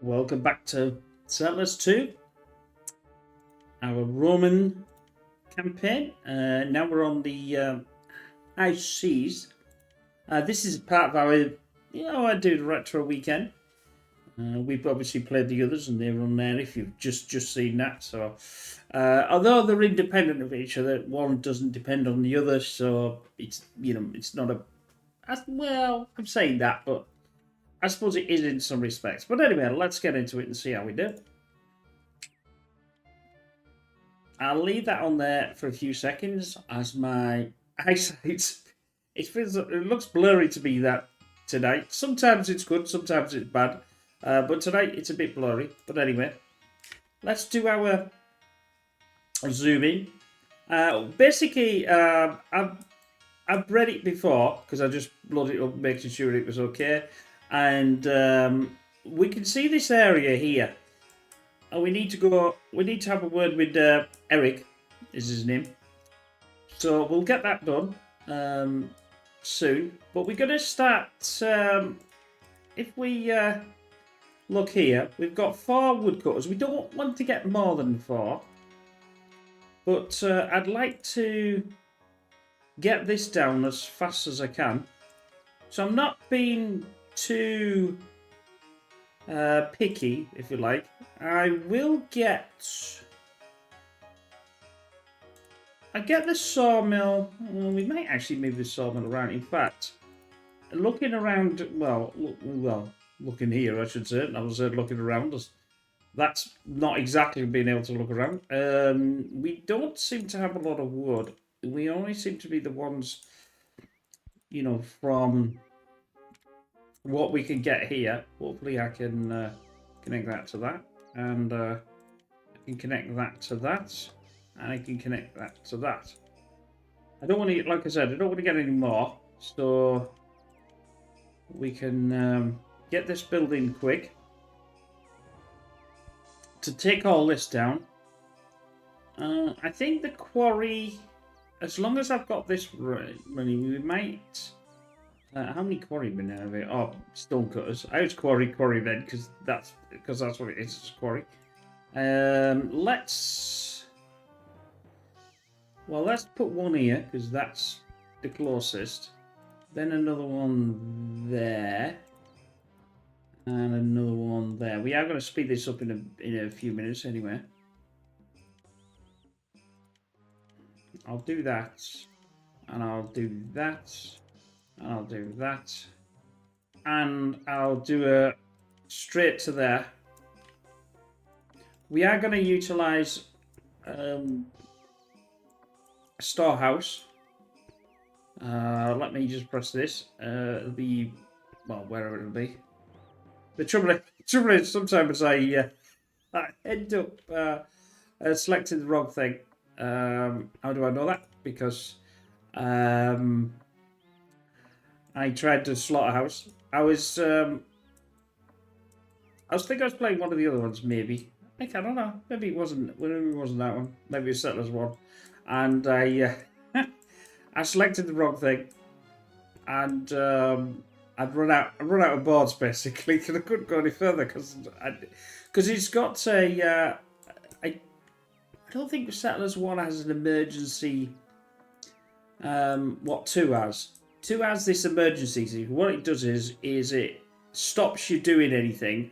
Welcome back to Settlers 2, our Roman campaign. Now we're on the high seas. This is part of our, I do the retro weekend. We've obviously played the others, and they're on there if you've just seen that. So, although they're independent of each other, one doesn't depend on the other. So it's not a. Well, I'm saying that, but I suppose it is in some respects. But anyway, let's get into it and see how we do. I'll leave that on there for a few seconds as my eyesight. It looks blurry to me that tonight. Sometimes it's good, sometimes it's bad. But tonight it's a bit blurry. But anyway, let's do our zooming. Basically, I've read it before because I just loaded it up, making sure it was okay. And we can see this area here. And we need to have a word with Eric, is his name. So we'll get that done soon. But we're going to start, if we look here, we've got 4 woodcutters. We don't want to get more than 4. But I'd like to get this down as fast as I can. So I'm not being too picky, if you like. I get the sawmill. Well, we might actually move the sawmill around. In fact, looking around, looking here, I should say. I was looking around us. That's not exactly being able to look around. We don't seem to have a lot of wood. We only seem to be the ones, from what we can get here. Hopefully I can connect that to that, and I can connect that to that, and I can connect that to that. I don't want to, like I said, I don't want to get any more, so we can get this building quick to take all this down. I think the quarry, as long as I've got this running, we might. How many quarrymen have we? Oh, stonecutters. I was quarry then, because that's what it is. It's a quarry. Let's put one here because that's the closest. Then another one there, and another one there. We are going to speed this up in a few minutes anyway. I'll do that, and I'll do that. I'll do that. And I'll do a straight to there. We are going to utilize a storehouse. Let me just press this. It'll be, well, wherever it'll be. The trouble is sometimes I end up selecting the wrong thing. How do I know that? Because I tried to slaughterhouse. I thinking I was playing one of the other ones, maybe. I don't know. Maybe it wasn't that one. Maybe it was Settlers one. And I I selected the wrong thing. And I'd run out of boards basically, because I couldn't go any further because it's got a I don't think Settlers 1 has an emergency. What 2 has? 2 has this emergency. What it does is it stops you doing anything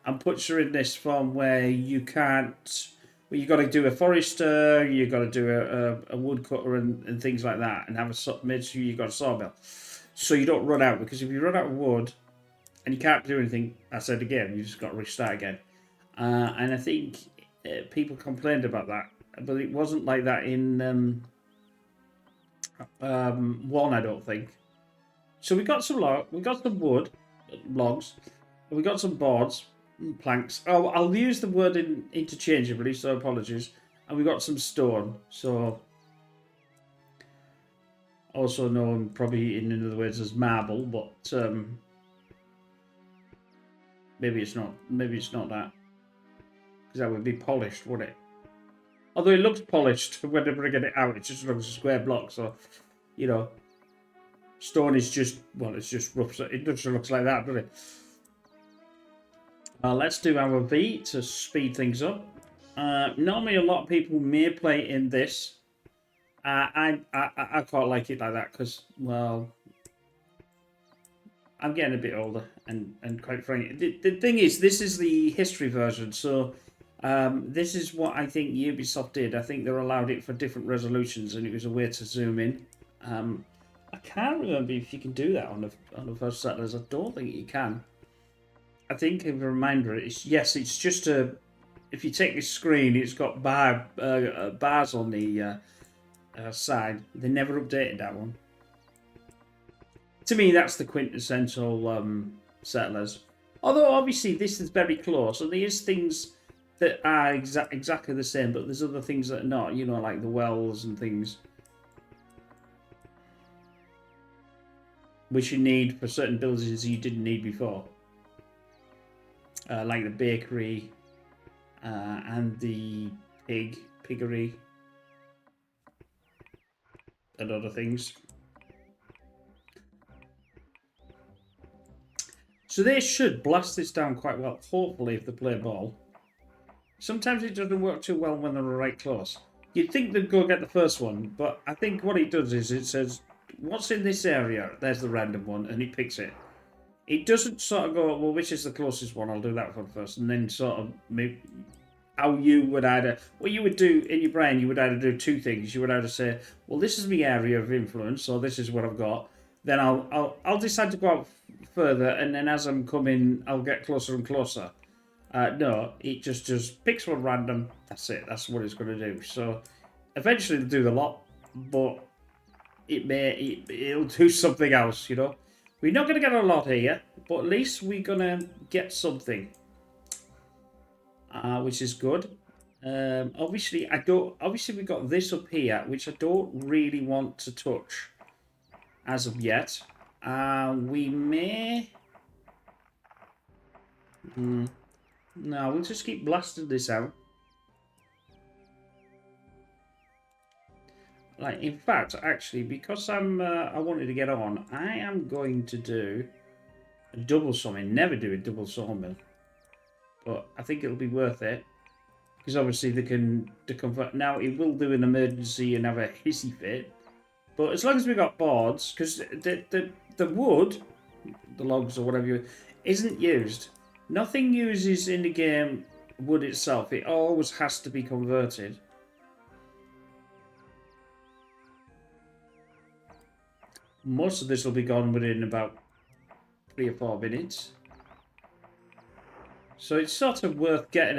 and puts you in this form where you can't. Well, you got to do a forester, you got to do a woodcutter and things like that, and make sure you got a sawmill, so you don't run out. Because if you run out of wood and you can't do anything, I said again, you just got to restart again. And I think people complained about that, but it wasn't like that in 1, I don't think. So we got some wood, logs, and we got some boards, planks. Oh, I'll use the word interchangeably, so apologies. And we got some stone, so also known probably in other words as marble, but maybe it's not. Maybe it's not that, because that would be polished, wouldn't it? Although it looks polished whenever I get it out, it just looks a square block. So, stone is just, well, it's just rough. So it just looks like that, doesn't it? Let's do our V to speed things up. Normally, a lot of people may play in this. I quite like it like that because, well, I'm getting a bit older, and quite frankly, the thing is, this is the history version, so this is what I think Ubisoft did. I think they allowed it for different resolutions, and it was a way to zoom in. I can't remember if you can do that on the first settlers. I don't think you can. I think if a reminder, it's just a. If you take this screen, it's got bars on the side. They never updated that one. To me, that's the quintessential settlers. Although obviously this is very close, and there's things that are exactly the same, but there's other things that are not. You know, like the wells and things, which you need for certain buildings you didn't need before, like the bakery and the piggery, and other things. So they should blast this down quite well, hopefully, if they play ball. Sometimes it doesn't work too well when they're right close. You'd think they'd go get the first one, but I think what it does is it says, what's in this area? There's the random one, and it picks it. It doesn't sort of go, well, which is the closest one? I'll do that one first, and then sort of make how you would either, what you would do in your brain, you would either do two things. You would either say, well, this is my area of influence, or this is what I've got. Then I'll decide to go out further, and then as I'm coming, I'll get closer and closer. No, it just picks one random. That's it. That's what it's going to do. So eventually it'll do the lot, but it'll do something else. You know, we're not going to get a lot here, but at least we're going to get something, which is good. Obviously, I don't. Obviously, we got this up here, which I don't really want to touch as of yet. We may. No, we'll just keep blasting this out. Like, in fact, actually, because I wanted to get on, I am going to do a double sawmill. Never do a double sawmill, but I think it'll be worth it because obviously they can convert. Now it will do an emergency and have a hissy fit, but as long as we got boards, because the wood, the logs or whatever, isn't used. Nothing uses in the game wood itself. It always has to be converted. Most of this will be gone within about 3 or 4 minutes. So it's sort of worth getting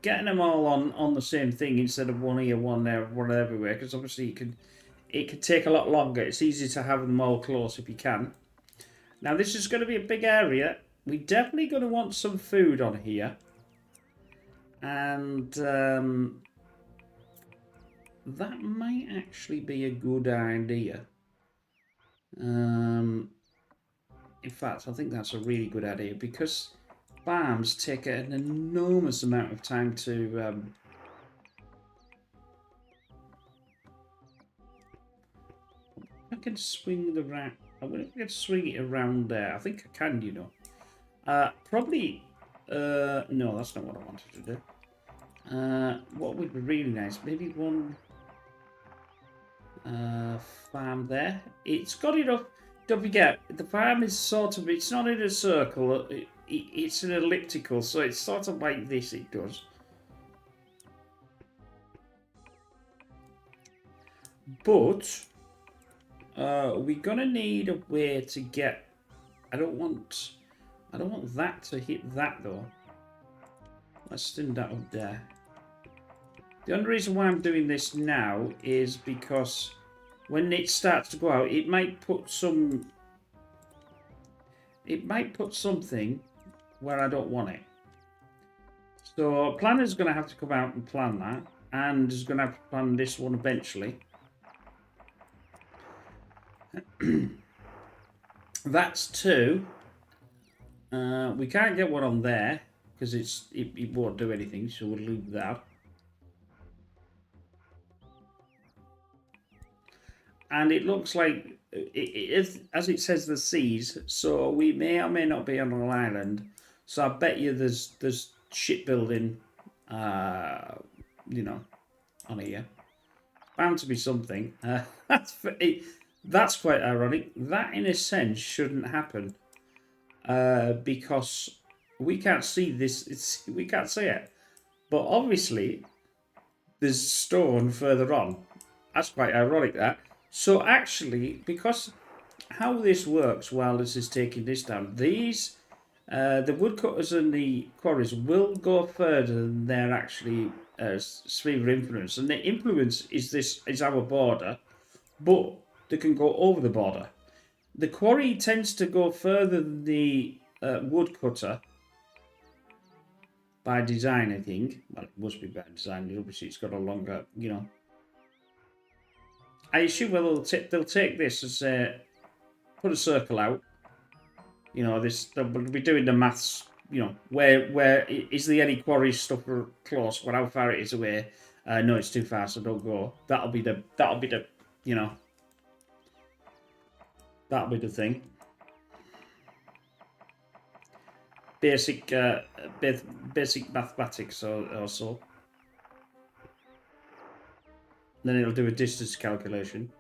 them all on the same thing instead of one here, one there, one everywhere. Because obviously it could take a lot longer. It's easy to have them all close if you can. Now this is going to be a big area. We're definitely going to want some food on here. And that might actually be a good idea. In fact, I think that's a really good idea because farms take an enormous amount of time to I can swing the rat. I wonder if I can swing it around there. I think I can, you know. Probably. No, that's not what I wanted to do. What would be really nice? Maybe one farm there. It's got enough. Don't forget, the farm is sort of. It's not in a circle. It's an elliptical, so it's sort of like this. It does. But we're gonna need a way to get. I don't want that to hit that though. Let's stand that up there. The only reason why I'm doing this now is because when it starts to go out, it might put some. It might put something where I don't want it. So planner's going to have to come out and plan that, and is going to have to plan this one eventually. That's 2. We can't get one on there because it won't do anything, so we'll leave that. And it looks like it is, as it says, the seas. So we may or may not be on an island. So I bet you there's shipbuilding, you know, on here. Bound to be something. That's quite ironic. That, in a sense, shouldn't happen because we can't see this. We can't see it. But obviously, there's stone further on. That's quite ironic, that. So actually, because how this works while this is taking this down, the woodcutters and the quarries will go further than their actually sphere of influence, and the influence is our border, but they can go over the border. The quarry tends to go further than the woodcutter by design, I think. Well, it must be by design. Obviously, it's got a longer, I assume they'll take this as put a circle out. They'll be doing the maths. Where is there any quarry stuff close? Well, how far it is away? No, it's too far, so don't go. That'll be the that'll be the thing. Basic mathematics or so. Then it'll do a distance calculation.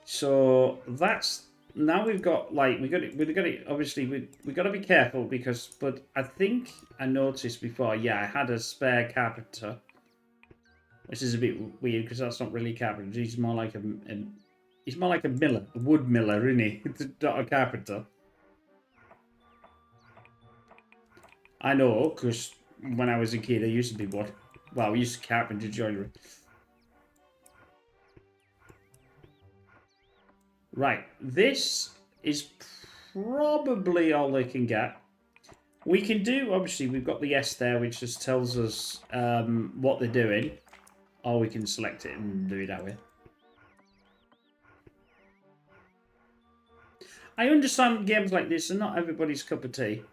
So that's now we've got we've got it. Obviously, we got to be careful but I think I noticed before. Yeah, I had a spare carpenter, which is a bit weird because that's not really a carpenter. He's more like a miller, a wood miller, isn't he? Not a carpenter. I know, because when I was a kid, I used to be one. Well, we used to carpenter joinery. Right, this is probably all they can get. We can do, obviously, we've got the S there, which just tells us what they're doing. Or we can select it and do it that way. I understand games like this are not everybody's cup of tea.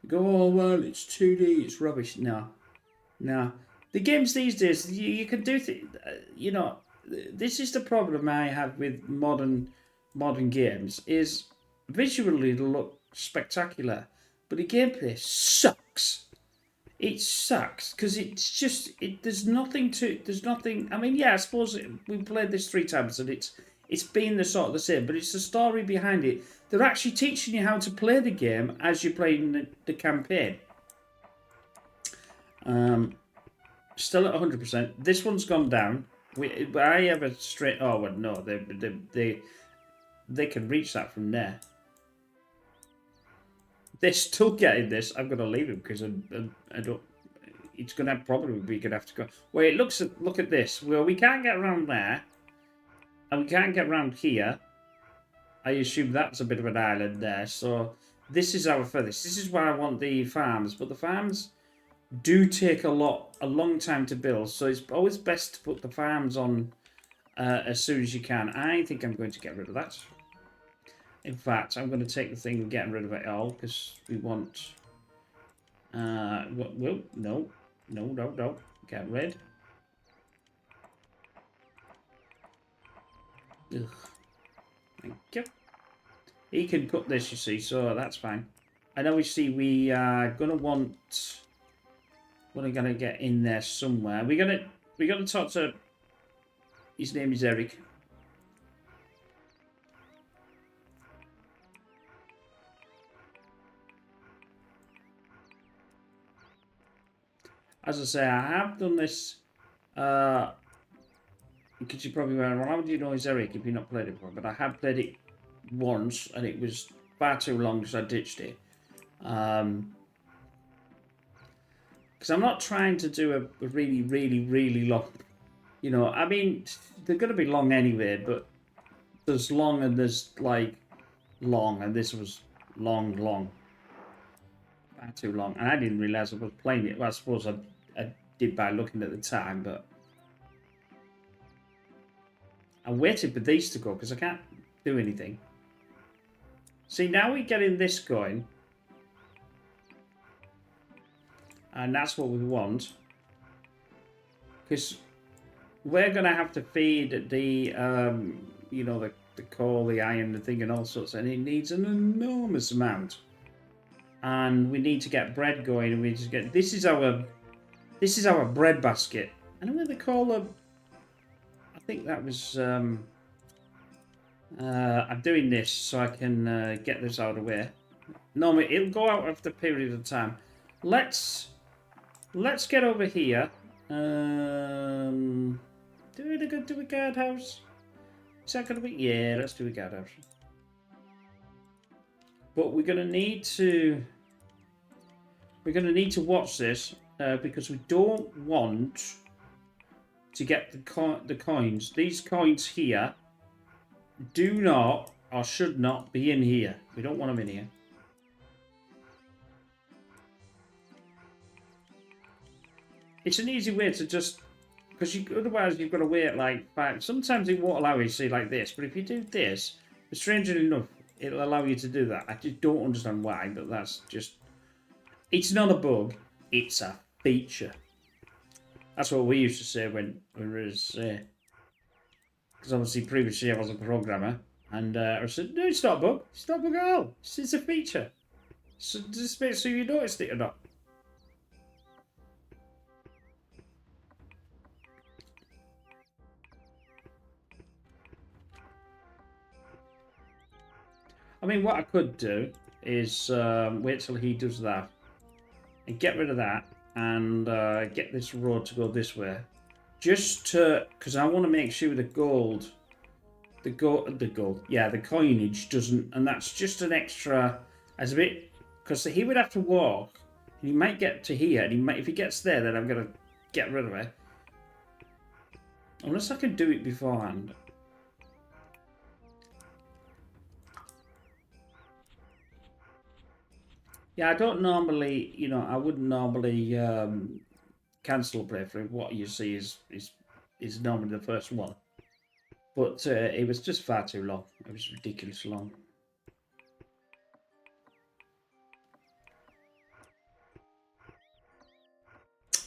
You go, oh, well, it's 2D, it's rubbish. No. The games these days, you can do things, this is the problem I have with modern games, is visually it'll look spectacular, but the gameplay sucks. It sucks because there's nothing. I mean, yeah, I suppose we played this 3 times and it's been the sort of the same, but it's the story behind it. They're actually teaching you how to play the game as you're playing the campaign. Still at 100%. This one's gone down. I have a straight. Oh well, no, they can reach that from there. They're still getting this. I'm going to leave him because I don't. It's going to probably be going to have to go. Wait, look at this. Well, we can't get around there, and we can't get around here. I assume that's a bit of an island there. So this is our furthest. This is where I want the farms, but the farms do take a long time to build. So it's always best to put the farms on as soon as you can. I think I'm going to get rid of that. In fact, I'm going to take the thing and get rid of it all because we want. Well, no, get rid. Ugh. Thank you. He can cut this, you see, so that's fine. And obviously we are gonna want. We're gonna get in there somewhere. We gotta talk to. His name is Eric. As I say, I have done this. Because you probably went, well, how do you know it's Eric if you've not played it before? But I have played it once, and it was far too long, so I ditched it. Because I'm not trying to do a really, really, really long. I mean, they're going to be long anyway, but there's long and there's long, and this was long. Far too long. And I didn't realise I was playing it. Well, I suppose I did by looking at the time, but I waited for these to go because I can't do anything. See, now we're getting this going. And that's what we want. Because we're going to have to feed the, the coal, the iron, the thing, and all sorts. And it needs an enormous amount. and we need to get bread going. And we just get this is our bread basket. I know what they call them. I think that was. I'm doing this so I can get this out of the way. Normally, it'll go out after a period of time. Let's get over here. Do we go to a guardhouse? Is that going to be? Yeah, let's do a guardhouse. But we're going to need to. We're going to need to watch this because we don't want to get the coins. These coins here do not or should not be in here. We don't want them in here. It's an easy way to just, because otherwise you've got to wait like 5. Sometimes it won't allow you to see like this, but if you do this, strangely enough, it'll allow you to do that. I just don't understand why, but that's just. It's not a bug. It's a feature. That's what we used to say when we was. Because obviously previously I was a programmer, and I said, no, it's not a bug. It's not a bug at all. It's a feature. So just make sure you noticed it or not. I mean, what I could do is wait till he does that and get rid of that and get this road to go this way. Just to, because I want to make sure the coinage doesn't, and that's just an extra, as a bit, because he would have to walk, and he might get to here, and if he gets there, then I'm going to get rid of it. Unless I can do it beforehand. Yeah, I don't normally, I wouldn't normally cancel a playthrough. What you see is normally the first one. But it was just far too long. It was ridiculously long.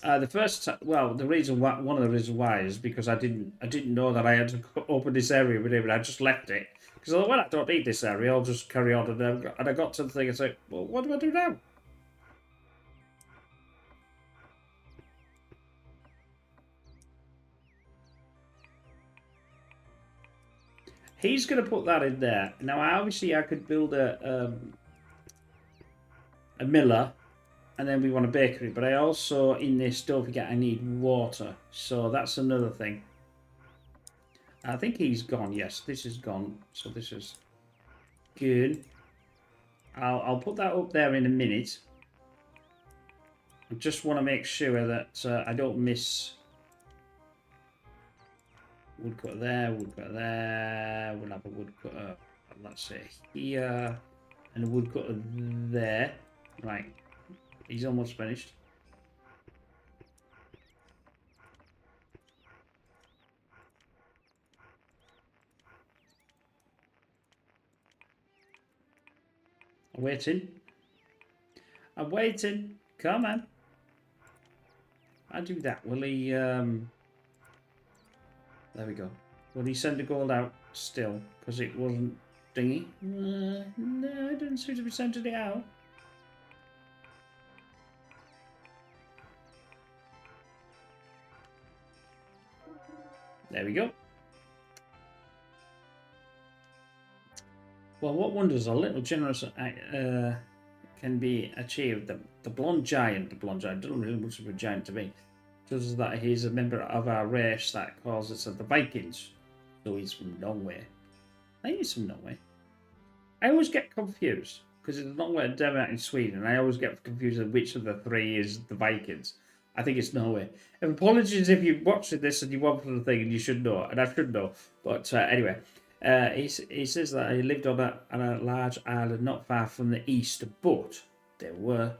The first time, well, the reason why, one of the reasons why is because I didn't know that I had to open this area with him, and I just left it. Because I thought, well, I don't need this area, I'll just carry on. And I got to the thing and said, well, what do I do now? He's going to put that in there. Now, obviously, I could build a miller, and then we want a bakery. But I also, in this, don't forget, I need water. So that's another thing. I think he's gone. Yes, this is gone. So this is good. I'll put that up there in a minute. I just want to make sure that I don't miss woodcutter there, woodcutter there. We'll have a woodcutter, let's say, here, and a woodcutter there. Right, he's almost finished. I'm waiting. I'm waiting. Come on. I'll do that. Will he, there we go. Will he send the gold out still? Because it wasn't dingy? No, it didn't seem to be sending it out. There we go. Well, what wonders a little generous can be achieved. The blonde giant doesn't really much of a giant to me. Just that he's a member of our race that calls itself the Vikings. So he's from Norway. I think he's from Norway. I always get confused because it's Norway and Denmark and Sweden, and I always get confused of which of the three is the Vikings. I think it's Norway. And apologies if you're watching this and you want for the thing and you should know, and I should know. But anyway, he says that he lived on a large island not far from the east, but they were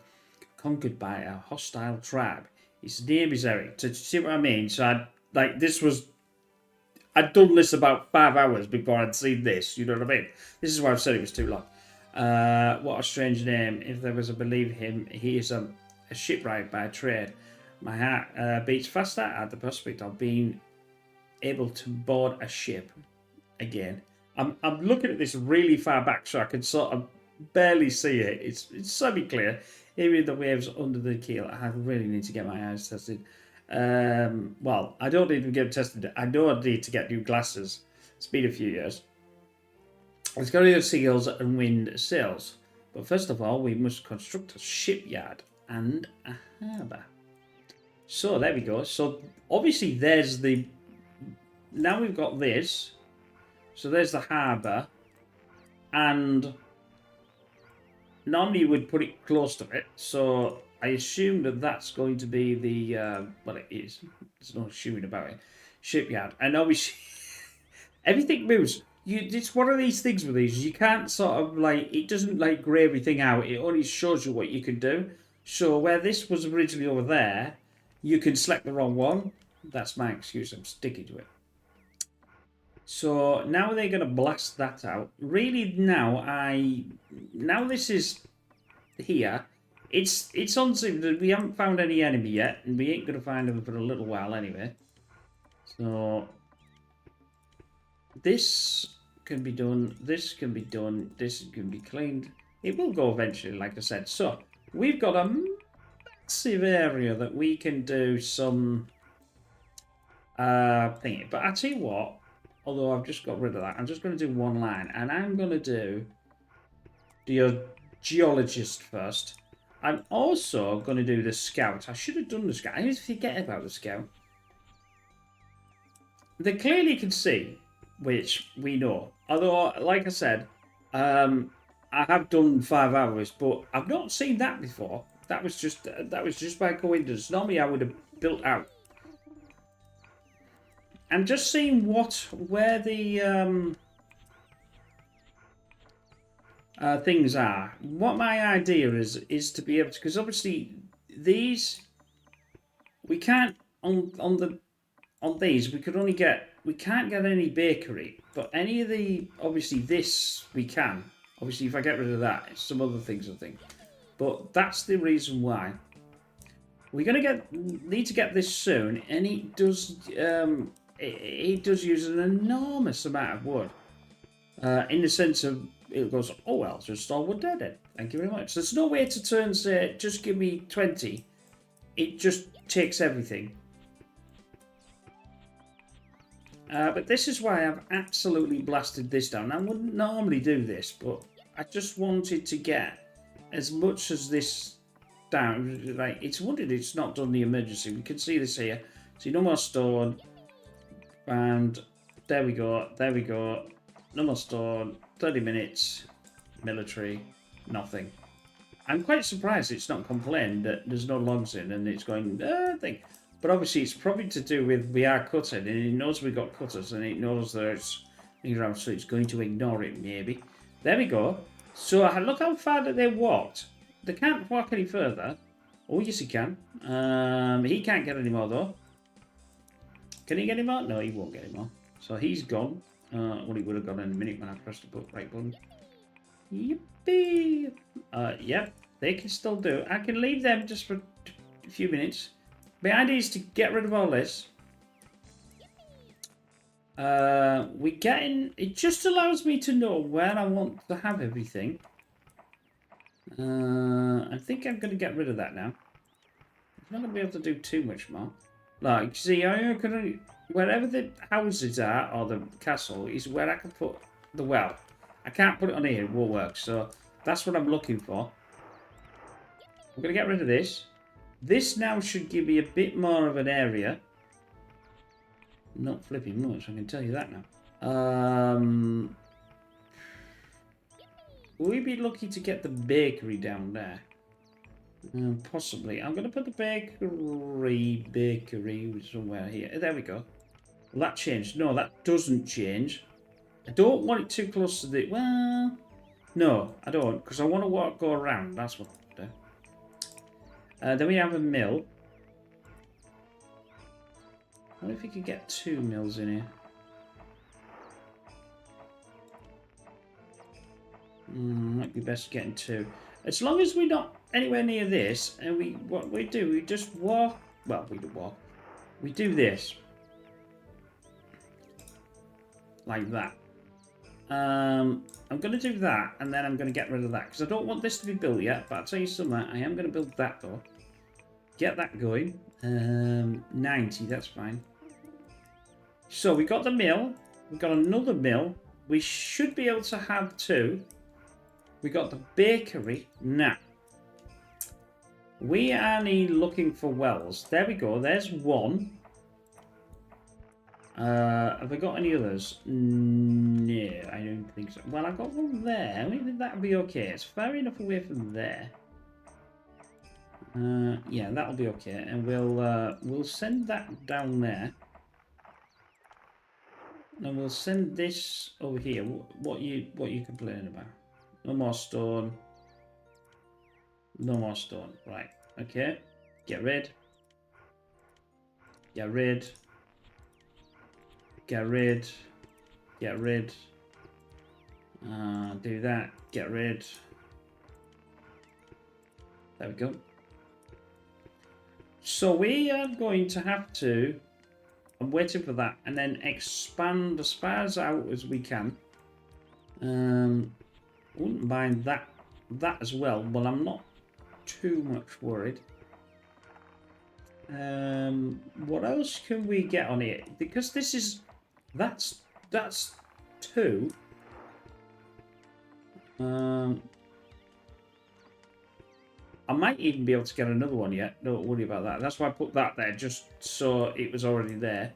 conquered by a hostile tribe. His name is Eric. To see what I mean? So I'd done this about 5 hours before I'd seen this. You know what I mean? This is why I've said it was too long. What a strange name. If there was a believe him, he is a shipwright by trade. My heart beats faster at the prospect of being able to board a ship again. I'm looking at this really far back so I can sort of barely see it. It's semi-clear. Even the waves under the keel. I really need to get my eyes tested. Well, I don't need to get them tested. I know I need to get new glasses. It's been a few years. It's got to go seagulls and wind sails. But first of all, we must construct a shipyard and a harbour. So there we go. So obviously there's the... Now we've got this. So there's the harbour. And normally you would put it close to it. So I assume that that's going to be the... well, it is. There's no assuming about it. Shipyard. And obviously everything moves. It's one of these things with these. You can't sort of like... It doesn't like grey everything out. It only shows you what you can do. So where this was originally over there, you can select the wrong one. That's my excuse. I'm sticking to it. So now they're going to blast that out. Really now this is here. It's on that we haven't found any enemy yet, and we ain't going to find them for a little while anyway. So this can be done. This can be done. This can be cleaned. It will go eventually, like I said. So we've got a massive area that we can do some thing. But I tell you what. Although I've just got rid of that. I'm just going to do one line. And I'm going to do the geologist first. I'm also going to do the scout. I should have done the scout. I always forget about the scout. They clearly can see, which we know. Although, like I said, I have done 5 hours, but I've not seen that before. That was just by coincidence. Normally I would have built out. I'm just seeing where the things are. What my idea is to be able to, because obviously these we can't on these we could only get we can't get any bakery, but any of the obviously this we can. Obviously, if I get rid of that, it's some other things I think. But that's the reason why we're gonna need to get this soon, and it does. It does use an enormous amount of wood. In the sense of, it goes, oh well, just all wood dead. Thank you very much. There's no way to turn, say, just give me 20. It just takes everything. But this is why I've absolutely blasted this down. I wouldn't normally do this, but I just wanted to get as much as this down. Like, it's wondered it's not done the emergency. We can see this here. See, no more stone. And there we go, no more stone, 30 minutes, military, nothing. I'm quite surprised it's not complained that there's no logs in and it's going, thing. But obviously it's probably to do with we are cutting and it knows we got cutters and it knows there's things around, so it's going to ignore it maybe. There we go. So look how far that they walked. They can't walk any further. Oh yes he can. He can't get any more though. Can he get him out? No, he won't get him out. So he's gone. Well, he would have gone in a minute when I pressed the right button. Yippee! Yep, they can still do it. I can leave them just for a few minutes. My idea is to get rid of all this. It just allows me to know where I want to have everything. I think I'm going to get rid of that now. I'm not going to be able to do too much more. Like, see, I can only, wherever the houses are, or the castle, is where I can put the well. I can't put it on here, it won't work, so that's what I'm looking for. I'm going to get rid of this. This now should give me a bit more of an area. Not flipping much, I can tell you that now. Will we be lucky to get the bakery down there? Possibly. I'm going to put the bakery somewhere here. There we go. Will that change? No, that doesn't change. I don't want it too close to the... Well, no, I don't. Because I want to go around. That's what I do. Then we have a mill. What if we could get 2 mills in here? Might be best getting 2. As long as we're not anywhere near this, and what we do, we just walk. Well, we don't walk. We do this. Like that. I'm going to do that, and then I'm going to get rid of that, because I don't want this to be built yet, but I'll tell you something, I am going to build that, though. Get that going. 90, that's fine. So we got the mill. We got another mill. We should be able to have two. We got the bakery. Now, we are looking for wells. There we go. There's one. Have I got any others? No, I don't think so. Well, I've got one there. Maybe that'll be okay. It's far enough away from there. Yeah, that'll be okay. And we'll send that down there. And we'll send this over here. What you complaining about? No more stone. No more stone. Right. Okay. Get rid. Get rid. Get rid. Get rid. Do that. Get rid. There we go. So we are going to have to... I'm waiting for that. And then expand as far out as we can. Wouldn't mind that as well. But I'm not too much worried. What else can we get on it? Because this is... That's 2. I might even be able to get another one yet. Don't worry about that. That's why I put that there, just so it was already there.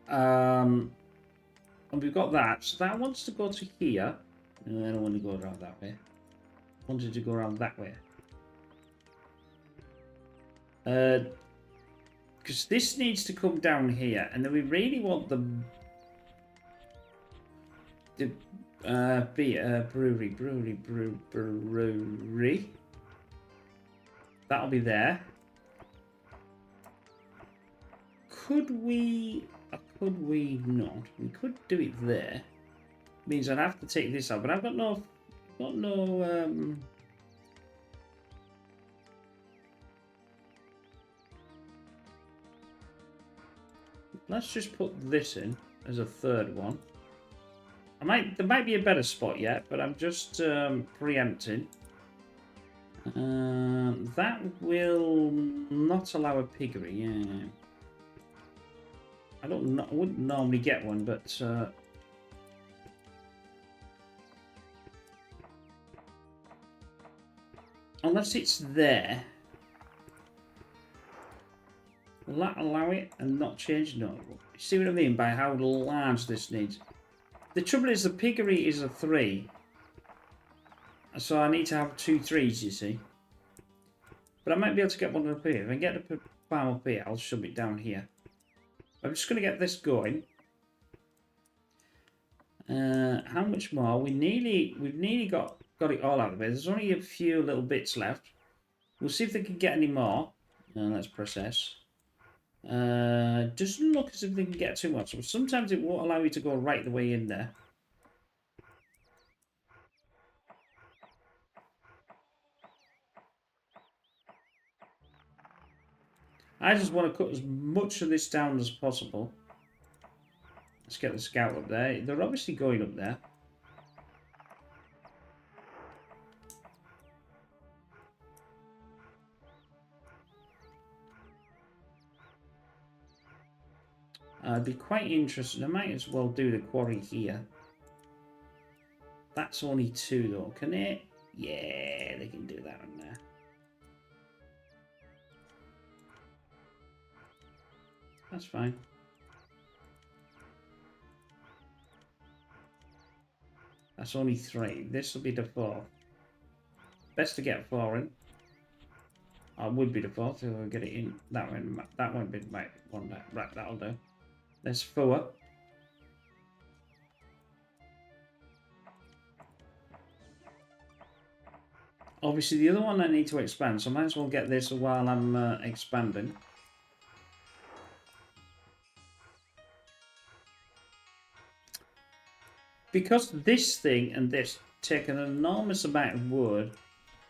And we've got that. So that wants to go to here. And I don't want to go around that way. I wanted to go around that way. Because this needs to come down here. And then we really want the brewery. That'll be there. Could we, or could we not? We could do it there. Means I'd have to take this out, but I've got no, let's just put this in as a third one. There might be a better spot yet, but I'm just preempting. That will not allow a piggery. Yeah, I wouldn't normally get one, but unless it's there, will that allow it and not change? No. You see what I mean by how large this needs? The trouble is the piggery is a 3. So I need to have 2 3s, you see. But I might be able to get one up here. If I get the farm up here, I'll shove it down here. I'm just going to get this going. How much more? We've nearly got it all out of it. There's only a few little bits left. We'll see if they can get any more. Let's process. Doesn't look as if they can get too much. Sometimes it won't allow you to go right the way in there. I just want to cut as much of this down as possible. Let's get the scout up there. They're obviously going up there. I'd be quite interested. I might as well do the quarry here. That's only 2 though. Can it? Yeah, they can do that on there. That's fine. That's only 3. This will be the 4th. Best to get 4 in. I would be the 4th if we get it in. That won't be my one. Right, that'll do. There's 4. Obviously, the other one I need to expand, so I might as well get this while I'm expanding. Because this thing and this take an enormous amount of wood,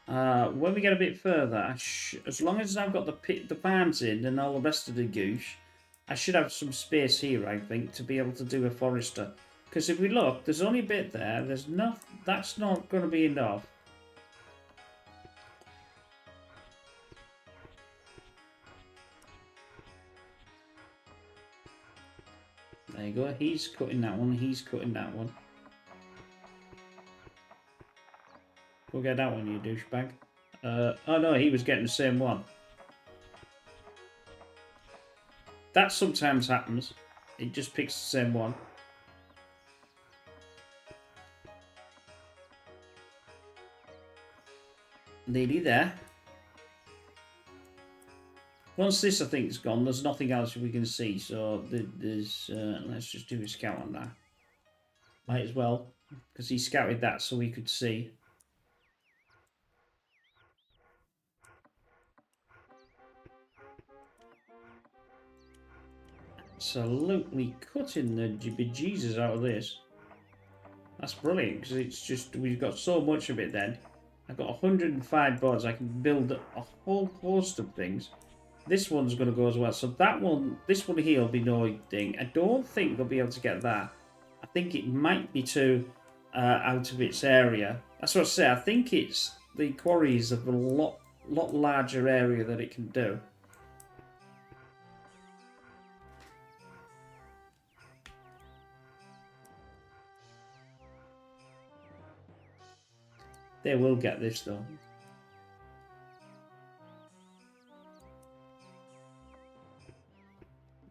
when we get a bit further, as long as I've got the farms in and all the rest of the goosh, I should have some space here, I think, to be able to do a forester. Because if we look, there's only a bit there. There's not. That's not going to be enough. There you go. He's cutting that one. He's cutting that one. Go get that one, you douchebag. Oh no, he was getting the same one. That sometimes happens. It just picks the same one. Nearly there. Once this, I think, is gone, there's nothing else we can see. So there's. Let's just do a scout on that. Might as well, because he scouted that so we could see. Absolutely cutting the bejesus out of this. That's brilliant, because it's just, we've got so much of it then. I've got 105 boards, I can build a whole host of things. This one's going to go as well. So that one, this one here will be no thing. I don't think they'll be able to get that. I think it might be too out of its area. That's what I say. I think it's the quarries of a lot larger area that it can do. They will get this though.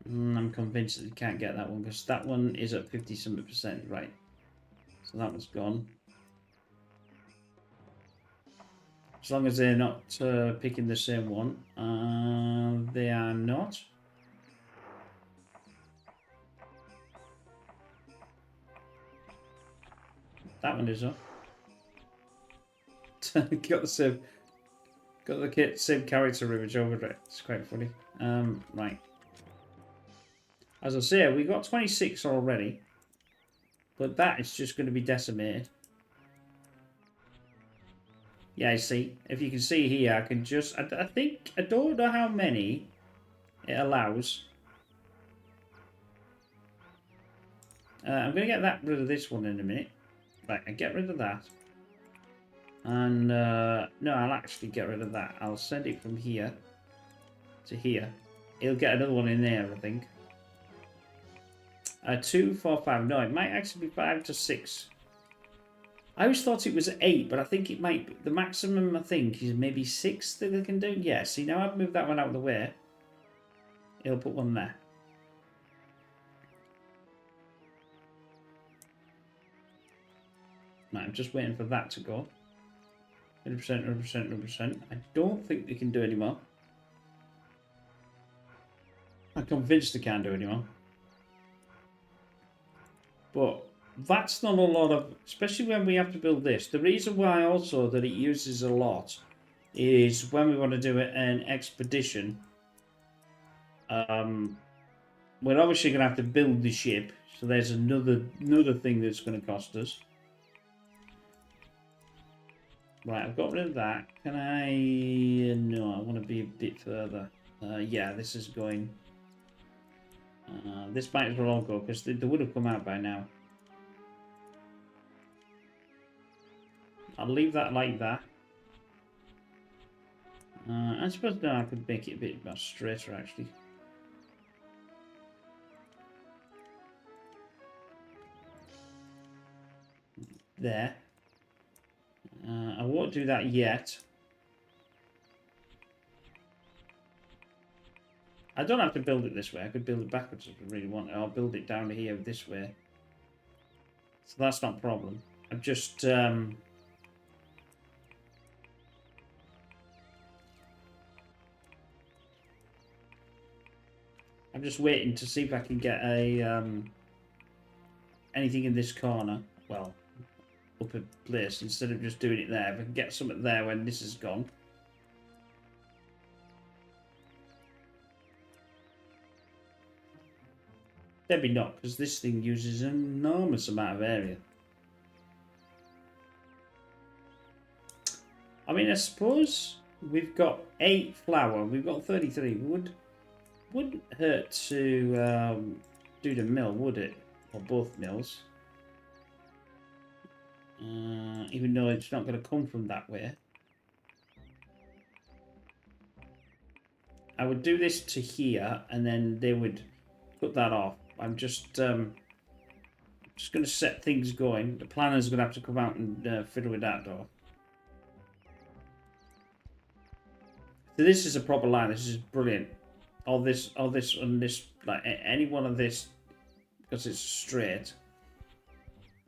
I'm convinced that you can't get that one because that one is at 50-something%, right? So that one's gone. As long as they're not picking the same one. They are not. That one is up. got the same character image over it. It's quite funny. Right. As I say, we got 26 already, but that is just going to be decimated. Yeah, I see. If you can see here, I can just... I think... I don't know how many it allows. I'm going to get rid of this one in a minute. Right, I get rid of that. And, no, I'll actually get rid of that. I'll send it from here to here. It'll get another one in there, I think. 2, 4, 5. No, it might actually be 5 to 6. I always thought it was 8, but I think it might be. The maximum, I think, is maybe 6 that they can do. Yeah, see, now I've moved that one out of the way. It'll put one there. Right, I'm just waiting for that to go. 100%, 100%, 100%. I don't think they can do any more. I'm convinced they can't do any more. But that's not a lot of, especially when we have to build this. The reason why also that it uses a lot is when we want to do an expedition. We're obviously going to have to build the ship. So there's another thing that's going to cost us. Right, I've got rid of that. Can I... No, I want to be a bit further. Yeah, this is going... this might as well all go, because they would have come out by now. I'll leave that like that. I suppose now I could make it a bit more straighter, actually. There. I won't do that yet. I don't have to build it this way. I could build it backwards if I really want. I'll build it down here this way. So that's not a problem. I'm just... I'm just waiting to see if I can get a anything in this corner. Well, up a place instead of just doing it there. If I can get something there when this is gone. Maybe not, because this thing uses an enormous amount of area. I mean, I suppose we've got 8 flour. We've got 33. Would wouldn't hurt to do the mill, would it? Or both mills. Even though it's not going to come from that way. I would do this to here, and then they would cut that off. I'm just going to set things going. The planner's going to have to come out and fiddle with that door. So this is a proper line. This is brilliant. All this, and this, like any one of this, because it's straight,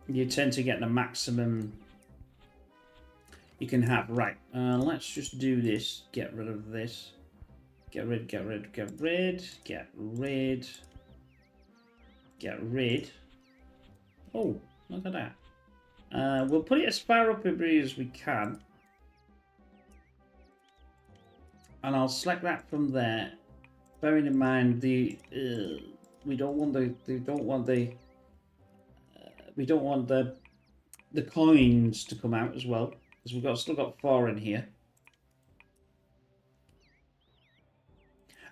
you tend to get the maximum you can have. Right. Let's just do this. Get rid of this. Get rid. Oh, look at that. We'll put it as far up as we can. And I'll select that from there. Bearing in mind we don't want the coins to come out as well, because we've still got 4 in here.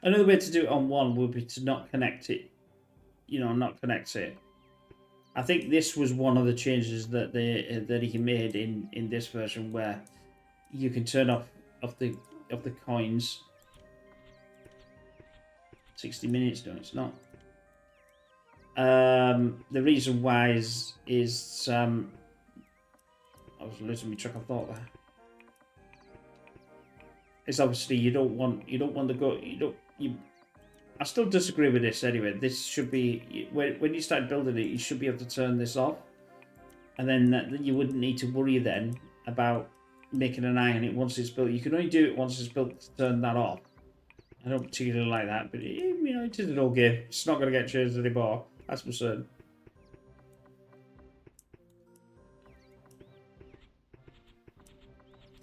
Another way to do it on one would be to not connect it. Not connect it. I think this was one of the changes that he made in this version, where you can turn off the coins. 60 minutes, no, it's not. The reason why is I was losing my track of thought there. It's obviously you don't want to go. I still disagree with this anyway. This should be when you start building it, you should be able to turn this off, and then you wouldn't need to worry then about making an eye on it once it's built. You can only do it once it's built to turn that off. I don't particularly like that, but it is an old game. It's not going to get changed anymore. That's for certain.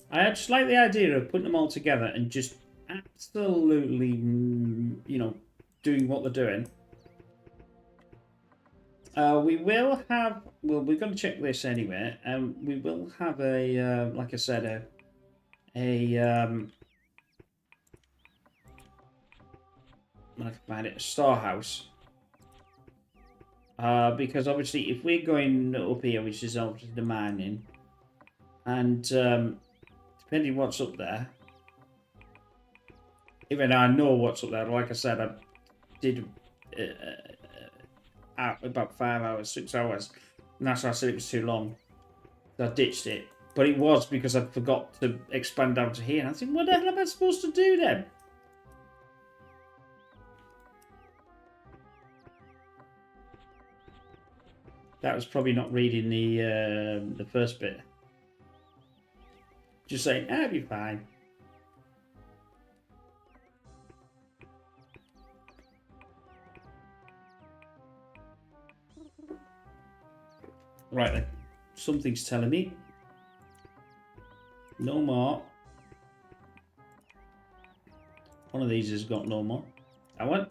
I just like the idea of putting them all together and just absolutely, doing what they're doing. We will have. Well, we're going to check this anyway. We will have a, like I said, a I can find it, a storehouse. Because obviously, if we're going up here, which is obviously the mining, and depending what's up there, even though I know what's up there, like I said, I did about 5 hours, 6 hours, and that's why I said it was too long. So I ditched it, but it was because I forgot to expand down to here, and I think, what the hell am I supposed to do then? That was probably not reading the first bit. Just saying, that'll be fine. Right then, something's telling me no more. One of these has got no more. That one.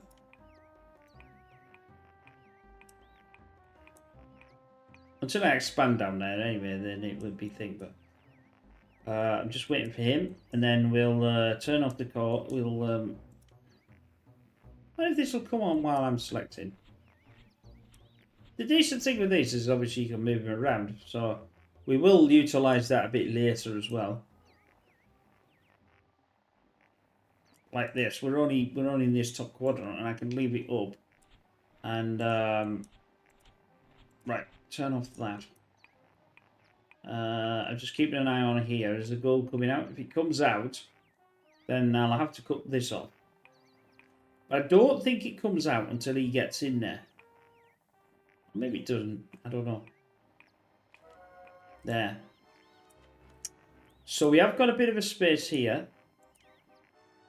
Until I expand down there anyway, then it would be thing, but I'm just waiting for him, and then we'll turn off the core. We'll what if this will come on while I'm selecting? The decent thing with these is obviously you can move them around, so we will utilise that a bit later as well. Like this, we're only in this top quadrant, and I can leave it up, and right. Turn off that. I'm just keeping an eye on here. Is the gold coming out? If it comes out, then I'll have to cut this off. But I don't think it comes out until he gets in there. Maybe it doesn't. I don't know. There. So we have got a bit of a space here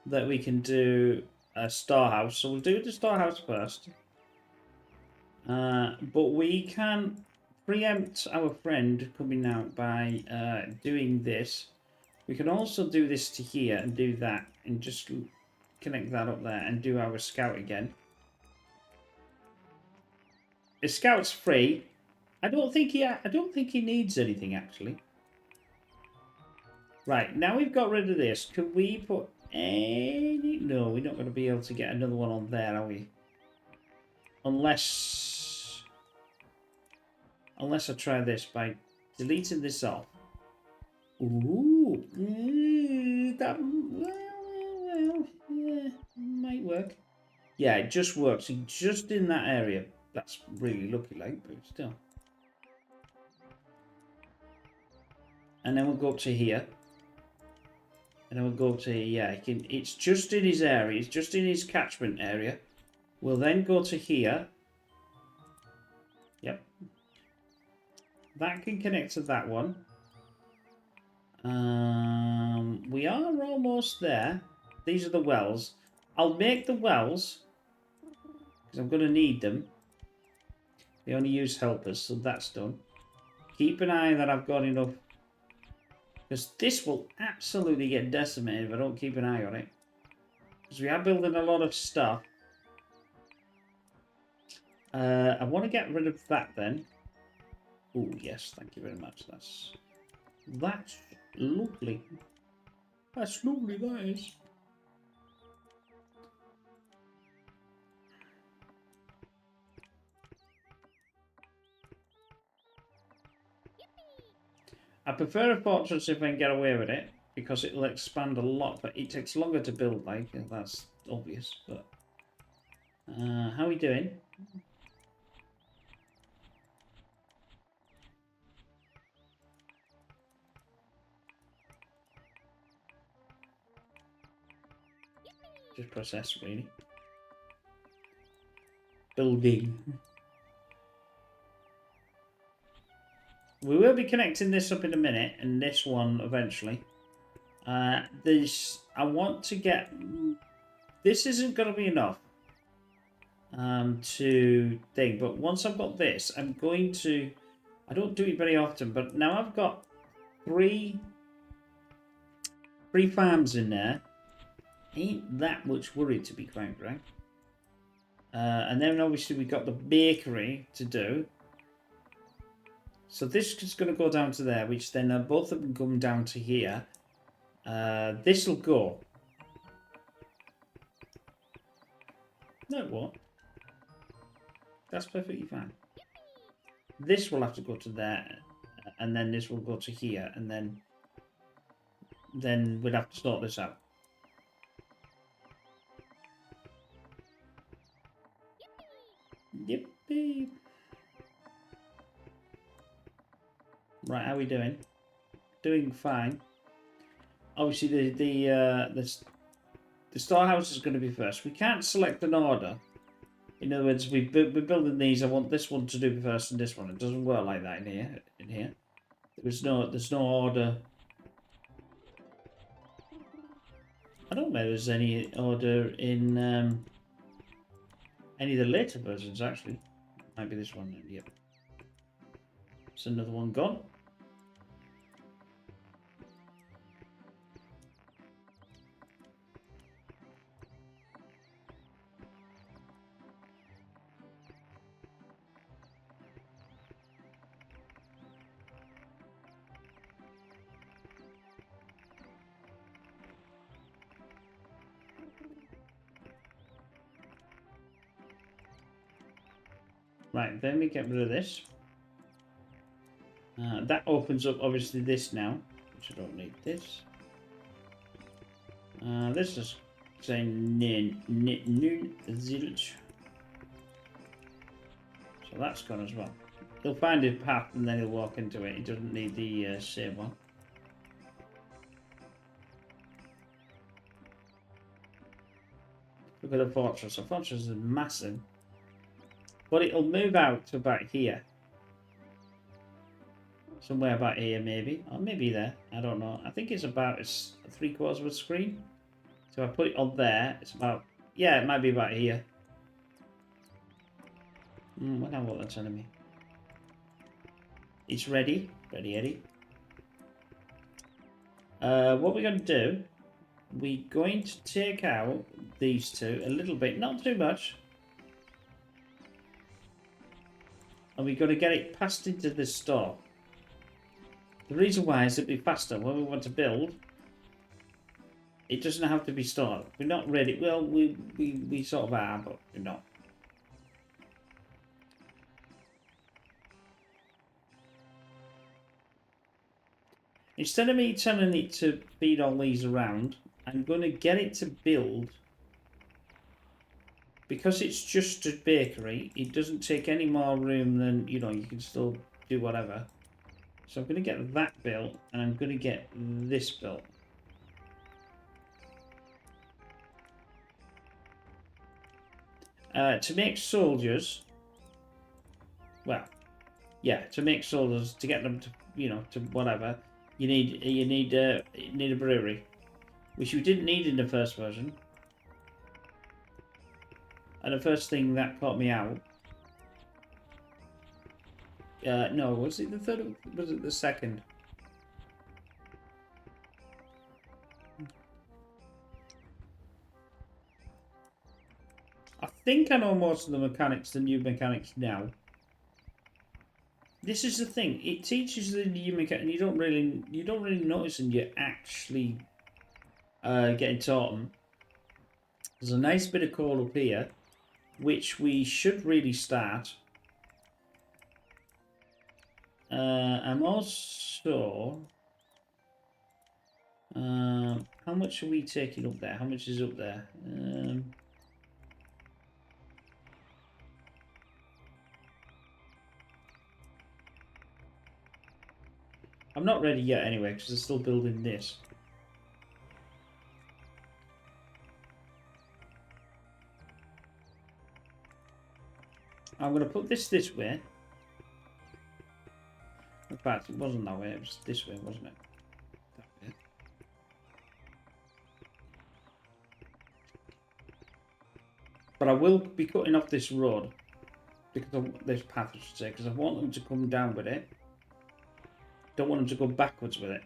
that we can do a star house. So we'll do the star house first. But we can preempt our friend coming out by doing this. We can also do this to here and do that, and just connect that up there and do our scout again. The scout's free. I don't think he needs anything actually. Right, now we've got rid of this. Can we put any... No, we're not going to be able to get another one on there, are we? Unless I try this by deleting this off. Ooh, that yeah, might work. Yeah, it just works. Just in that area. That's really lucky, like, but still. And then we'll go up to here. And then we'll go up to here. Yeah, it's just in his area. It's just in his catchment area. We'll then go to here. Yep. That can connect to that one. We are almost there. These are the wells. I'll make the wells because I'm going to need them. They only use helpers, so that's done. Keep an eye that I've got enough, because this will absolutely get decimated if I don't keep an eye on it. Because we are building a lot of stuff. I want to get rid of that then. Oh yes, thank you very much. That's lovely. That's lovely, that is. I prefer a fortress if I can get away with it, because it'll expand a lot, but it takes longer to build, like, that's obvious, but... how are we doing? Just press S, really. Building. We will be connecting this up in a minute, and this one eventually. I want to get... This isn't going to be enough to thing, but once I've got this, I'm going to... I don't do it very often, but now I've got three farms in there. Ain't that much worry, to be quite frank. And then obviously we've got the bakery to do. So this is going to go down to there, which then both of them come down to here. This will go. No, it won't. That's perfectly fine. This will have to go to there, and then this will go to here, and then we'll have to sort this out. Yippee! Right, how are we doing? Doing fine. Obviously, the storehouse is going to be first. We can't select an order. In other words, we're building these. I want this one to do first and this one. It doesn't work like that in here. There's no order. I don't know if there's any order in any of the later versions, actually. Might be this one. Yep. There's another one gone. Right, then we get rid of this. That opens up, obviously, this now, which I don't need this. This is saying noon zilch. So that's gone as well. He'll find his path and then he'll walk into it. He doesn't need the save one. Look at the fortress. The fortress is massive. But it'll move out to about here. Somewhere about here, maybe. Or maybe there. I don't know. I think it's about 3/4 of a screen. So I put it on there. It's about... Yeah, it might be about here. What now what they're telling me? It's ready. Ready, Eddie. What we're going to do... We're going to take out these two a little bit. Not too much. And we've got to get it passed into this store. The reason why is it'll be faster when we want to build. It doesn't have to be started. We're not ready. Well, we sort of are, but we're not. Instead of me telling it to feed all these around, I'm going to get it to build. Because it's just a bakery, it doesn't take any more room than, you know, you can still do whatever. So I'm going to get that built, and I'm going to get this built. To make soldiers, well, yeah, to make soldiers, to get them to, you know, to whatever, you need a brewery, which you didn't need in the first version. And the first thing that caught me out, no, was it the third? Or was it the second? I think I know most of the mechanics, the new mechanics now. This is the thing; it teaches the new mechanics, and you don't really notice them. You're actually getting taught them. There's a nice bit of coal up here, which we should really start. I'm also. How much are we taking up there? How much is up there? I'm not ready yet anyway, because they're still building this. I'm going to put this way. In fact, it wasn't that way, it was this way, wasn't it? That way. But I will be cutting off this road, because of this path, I should say, because I want them to come down with it. Don't want them to go backwards with it.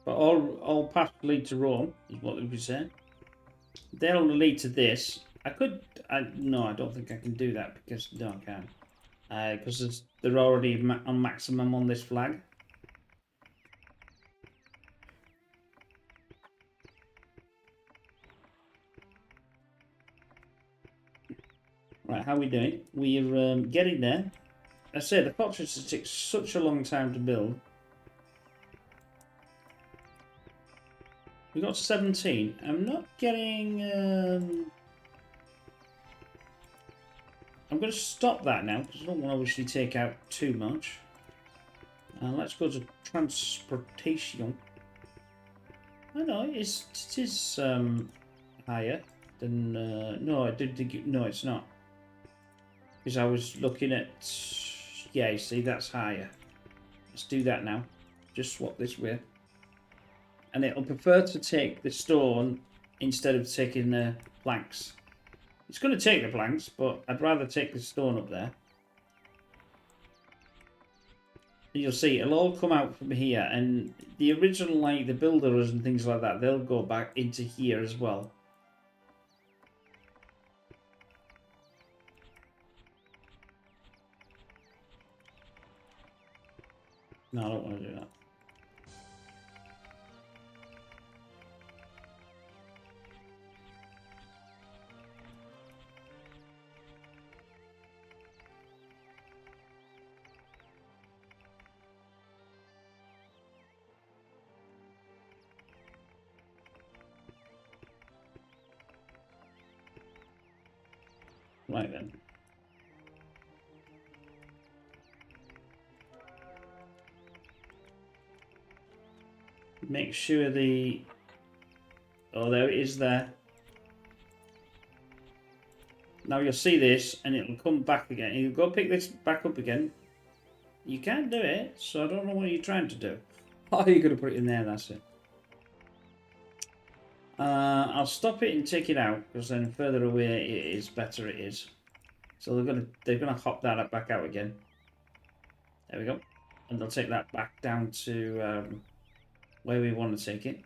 But all paths lead to Rome, is what we say. They'll only lead to this. No, I don't think I can do that, because, no, I can't. Because they're already on maximum on this flag. Right, how are we doing? We're getting there. I say the fortress takes such a long time to build. We got 17. I'm not getting. I'm going to stop that now because I don't want to obviously take out too much. Let's go to transportation. I know it is higher than. No, I didn't think. No, it's not. Because I was looking at, yeah, you see, that's higher. Let's do that now. Just swap this way. And it'll prefer to take the stone instead of taking the planks. It's going to take the planks, but I'd rather take the stone up there. And you'll see, it'll all come out from here. And the original, like, the builders and things like that, they'll go back into here as well. No, I don't want to do that. Right then. Make sure the... Oh, there it is there. Now you'll see this, and it'll come back again. You go pick this back up again. You can't do it, so I don't know what you're trying to do. Oh, you're going to put it in there, that's it. I'll stop it and take it out, because then further away it is, better it is. So they're gonna hop that back out again. There we go. And they'll take that back down to where we want to take it.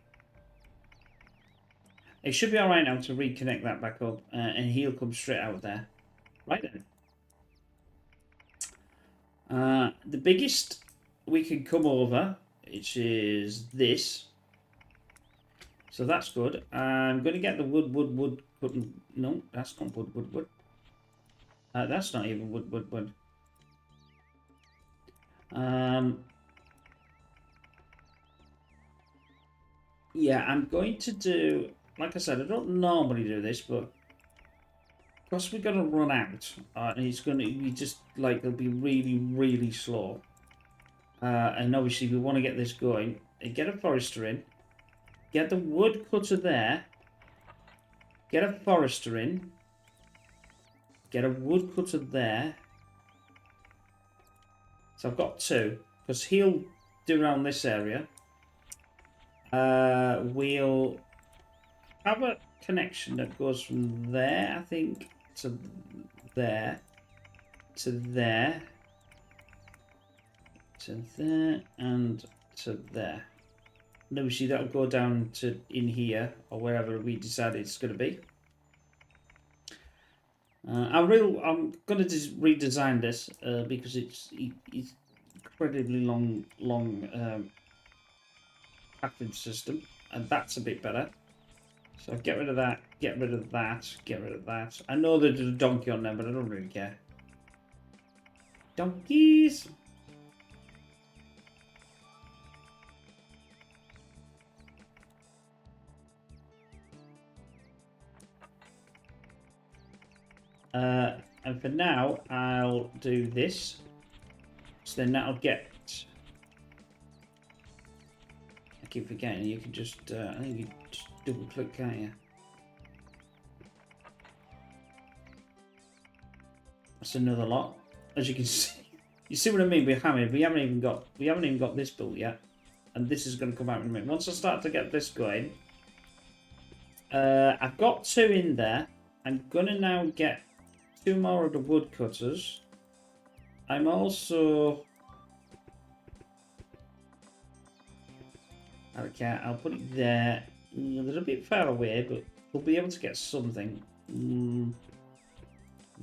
It should be alright now to reconnect that back up, and he'll come straight out there. Right then. The biggest we can come over, which is this. So that's good. I'm going to get the wood. No, that's not wood. That's not even wood. Yeah, I'm going to do, like I said, I don't normally do this, but because we're going to run out, and it's going to be just like, it'll be really slow. And obviously we want to get this going. Get a forester in. Get the wood cutter there. Get a forester in. Get a wood cutter there. So I've got 2. Because he'll do around this area. We'll have a connection that goes from there, I think, to there. To there. To there. And to there. And obviously that'll go down to in here, or wherever we decide it's going to be. I'm going to redesign this because it's incredibly long package system, and that's a bit better. So get rid of that, get rid of that, get rid of that. I know there's a donkey on there, but I don't really care. Donkeys! And for now, I'll do this. So then that'll get... I keep forgetting, you can just... I think you just double click, can't you? That's another lot. As you can see. You see what I mean? We haven't even got this built yet. And this is going to come out in a minute. Once I start to get this going... I've got 2 in there. I'm going to now get 2 more of the woodcutters. I'm also... Okay, I'll put it there. They're a bit far away, but we'll be able to get something.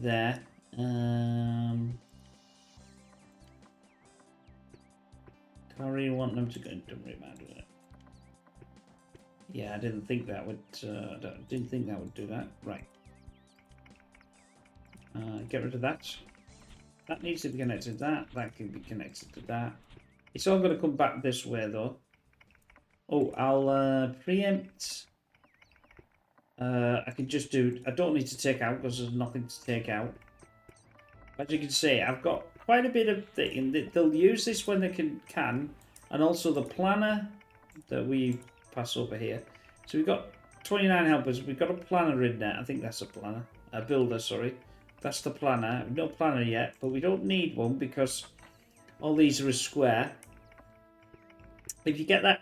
There. I really want them to go. Don't really matter. Yeah, I didn't think that would. Didn't think that would do that. Right. Get rid of that. That needs to be connected to that. That can be connected to that. It's all going to come back this way, though. Oh, I'll preempt. I can just do. I don't need to take out because there's nothing to take out. As you can see, I've got quite a bit of thing. They'll use this when they can, and also the planner that we pass over here. So we've got 29 helpers. We've got a planner in there. I think that's a planner. A builder, sorry. That's the planner. No planner yet, but we don't need one because all these are a square. If you get that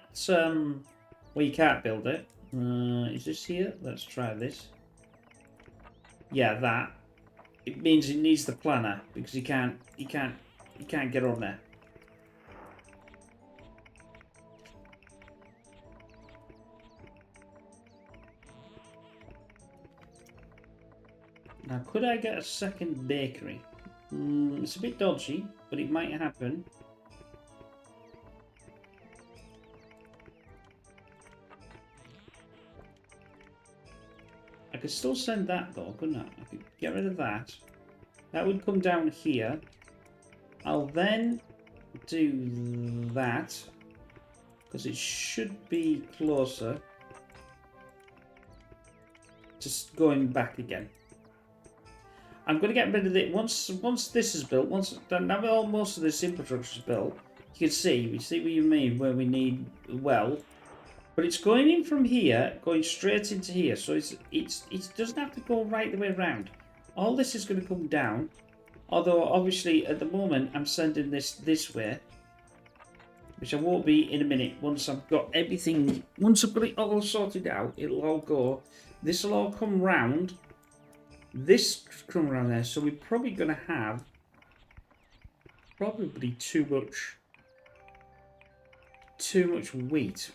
where you can't build it, is this here? Let's try this. Yeah, that. It means it needs the planner because you can't get on there. Now, could I get a second bakery? It's a bit dodgy, but it might happen. I could still send that though, couldn't I? I could get rid of that. That would come down here. I'll then do that because it should be closer. Just going back again. I'm going to get rid of it once this is built. Now most of this infrastructure is built, you can see. We see what you mean where we need well. But it's going in from here, going straight into here. So it doesn't have to go right the way around. All this is going to come down. Although, obviously, at the moment, I'm sending this way. Which I won't be in a minute. Once I've got everything... Once I've got it all sorted out, it'll all go. This will all come round. This come around there. So we're probably going to have... Probably too much wheat.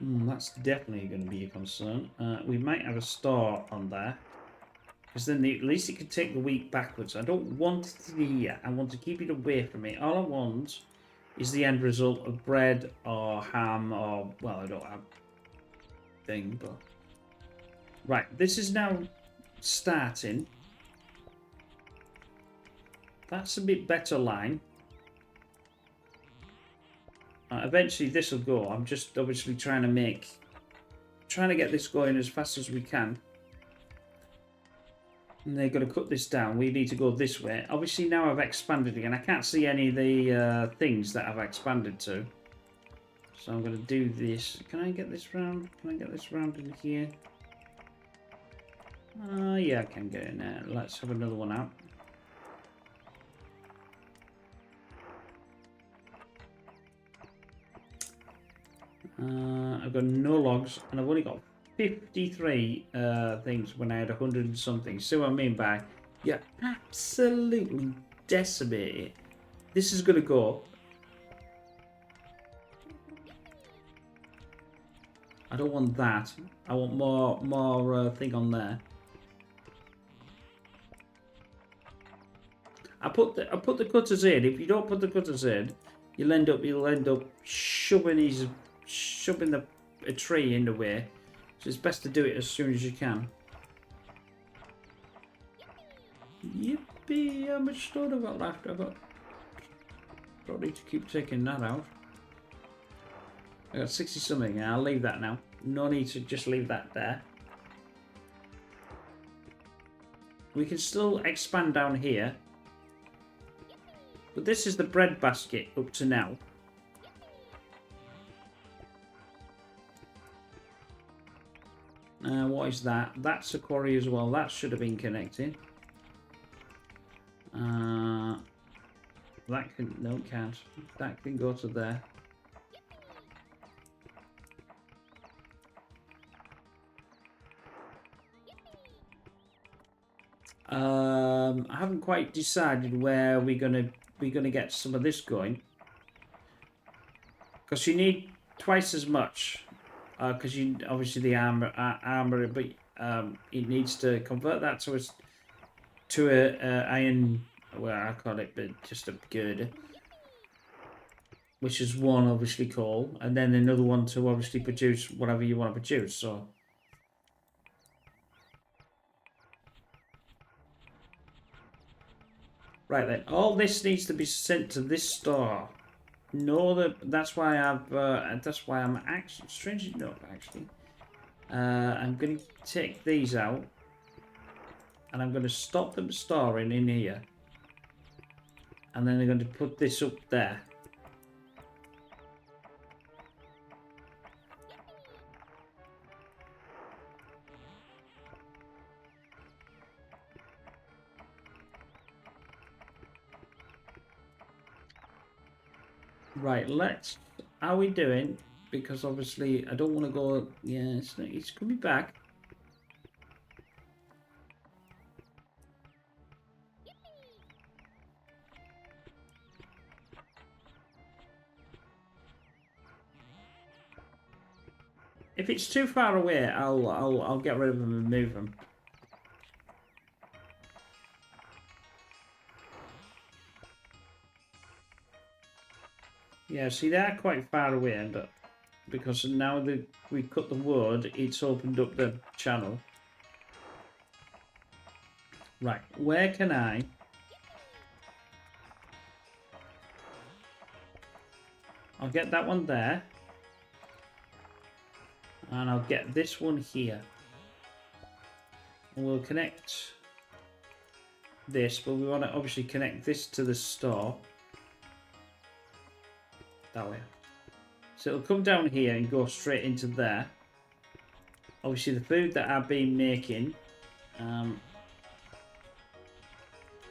That's definitely going to be a concern. We might have a store on there. Because then at least it can take the wheat backwards. I don't want it here. I want to keep it away from me. All I want is the end result of bread or ham or, well, I don't have thing, but... Right, this is now starting. That's a bit better line. Eventually this will go. I'm just obviously trying to get this going as fast as we can. And they're going to cut this down. We need to go this way. Obviously now I've expanded again. I can't see any of the things that I've expanded to. So I'm going to do this. Can I get this round? Can I get this round in here? Yeah, I can get in there. Let's have another one out. I've got no logs, and I've only got 53 things when I had 100 and something. See what I mean by you absolutely decimate it. This is going to go. I don't want that. I want more thing on there. I put the cutters in. If you don't put the cutters in, you'll end up shoving a tree in the way. So it's best to do it as soon as you can. Yippee! How much stone have I got left? Don't need to keep taking that out. I got 60 something. I'll leave that now. No need to just leave that there. We can still expand down here. But this is the bread basket up to now. What is that? That's a quarry as well. That should have been connected. That can... No, it can't. That can go to there. I haven't quite decided where we're gonna get some of this going, because you need twice as much. Because you obviously the armor, but it needs to convert that to a iron. Well, I call it, but just a girder, which is one obviously coal, and then another one to obviously produce whatever you want to produce. So. Right then, all this needs to be sent to this store. No, that's why I'm actually, strangely enough, actually, I'm going to take these out, and I'm going to stop them storing in here, and then they're going to put this up there. Right, how are we doing? Because obviously I don't want to go, yeah, it's coming back. If it's too far away, I'll get rid of them and move them. Yeah, see, they're quite far away, but because now that we cut the wood, it's opened up the channel. Right, where can I... I'll get that one there. And I'll get this one here. And we'll connect this, but we want to obviously connect this to the store. That way. So it'll come down here and go straight into there. Obviously the food that I've been making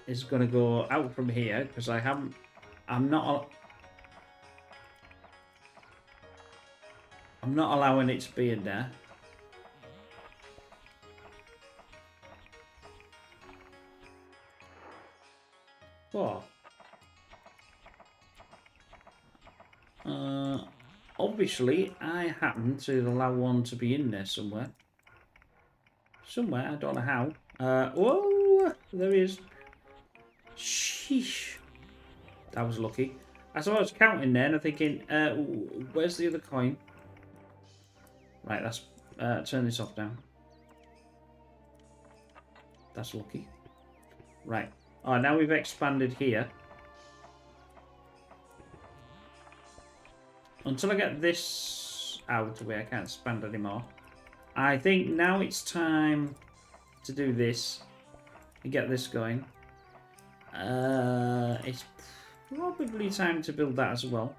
is going to go out from here because I'm not allowing it to be in there. What? Obviously, I happen to allow one to be in there somewhere. I don't know how. Whoa! There he is. Sheesh. That was lucky. As I was counting then, I'm thinking, where's the other coin? Right, let's turn this off now. That's lucky. Right. Oh, now we've expanded here. Until I get this out of the way, I can't expand anymore. I think now it's time to do this and get this going. It's probably time to build that as well.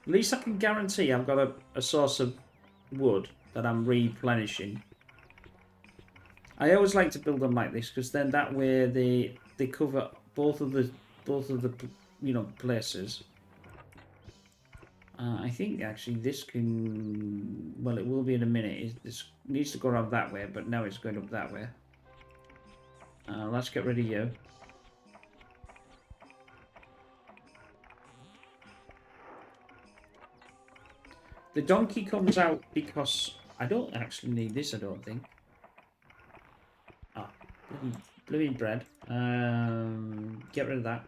At least I can guarantee I've got a source of wood that I'm replenishing. I always like to build them like this because then that way they cover both of the places. I think actually this can, well, it will be in a minute. This needs to go around that way, but now it's going up that way. Let's get rid of you. The donkey comes out because I don't actually need this, I don't think. Ah, bloody bread. Get rid of that.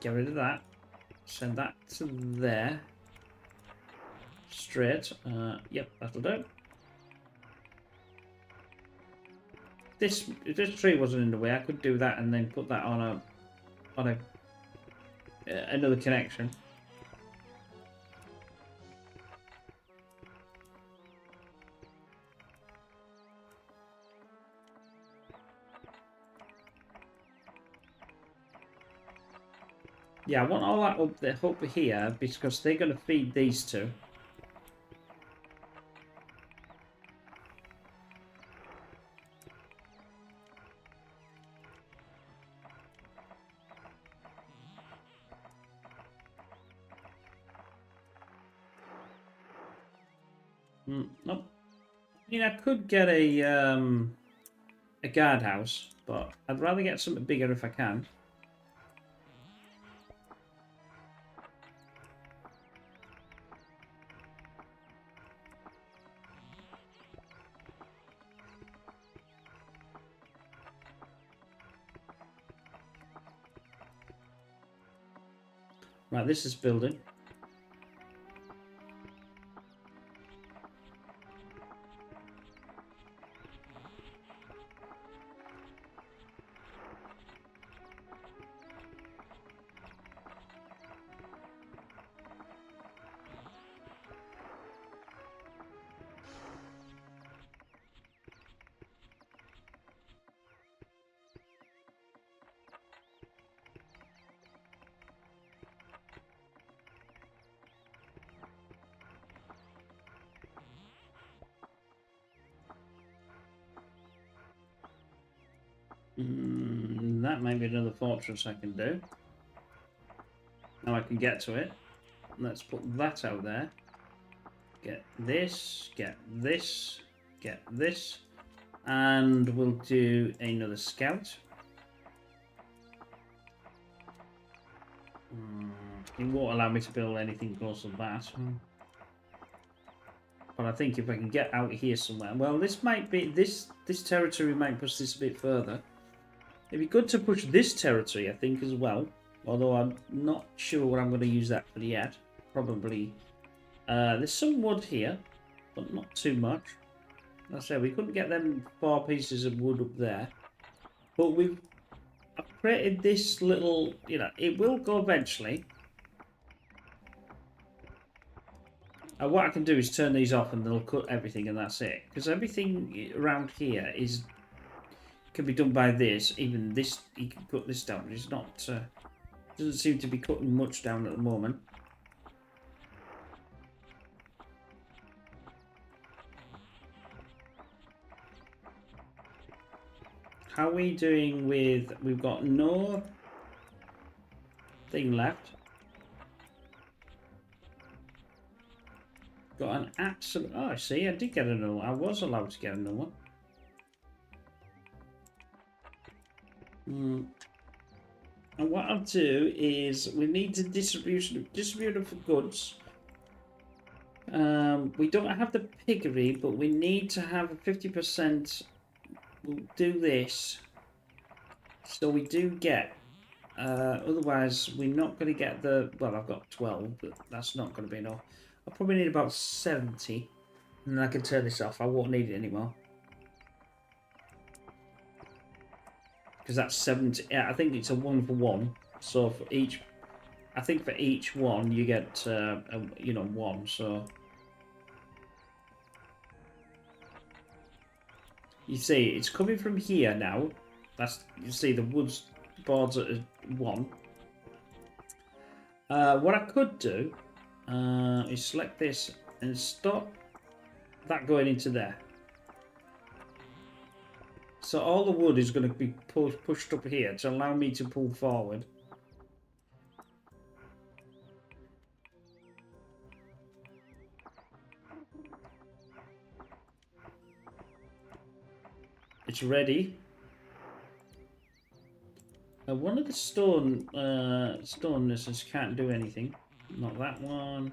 Get rid of that. Send that to there. Straight. Yep, that'll do. If this tree wasn't in the way, I could do that and then put that on another connection. Yeah, I want all that up here because they're going to feed these two. Nope. I mean, I could get a guardhouse, but I'd rather get something bigger if I can. Right, this is building. That might be another fortress I can do. Now I can get to it. Let's put that out there. Get this, get this, get this. And we'll do another scout. It won't allow me to build anything close to that. But I think if I can get out here somewhere... Well, this might be... This territory might push this a bit further. It'd be good to push this territory, I think, as well. Although I'm not sure what I'm going to use that for yet. Probably... there's some wood here, but not too much. Like I said, we couldn't get them 4 pieces of wood up there. But I've created this little... You know, it will go eventually. What I can do is turn these off and they'll cut everything and that's it. Because everything around here can be done by this. Even this, you can cut this down. It's not... doesn't seem to be cutting much down at the moment. How are we doing with... We've got no thing left. Got an absolute... Oh, I see. I did get another one. I was allowed to get another one. And what I'll do is we need to distribute of goods. We don't have the piggery, but we need to have a 50%. We'll do this. So we do get. Otherwise, we're not going to get the. Well, I've got 12, but that's not going to be enough. I'll probably need about 70. And then I can turn this off. I won't need it anymore. Because that's 70. Yeah, I think it's a 1-for-1. So for each. I think for each one, you get, you know, 1. So. You see, it's coming from here now. That's, you see, the woods boards at 1. What I could do is select this and stop that going into there. So all the wood is going to be pushed up here to allow me to pull forward. It's ready. One of the stone misses can't do anything. Not that one.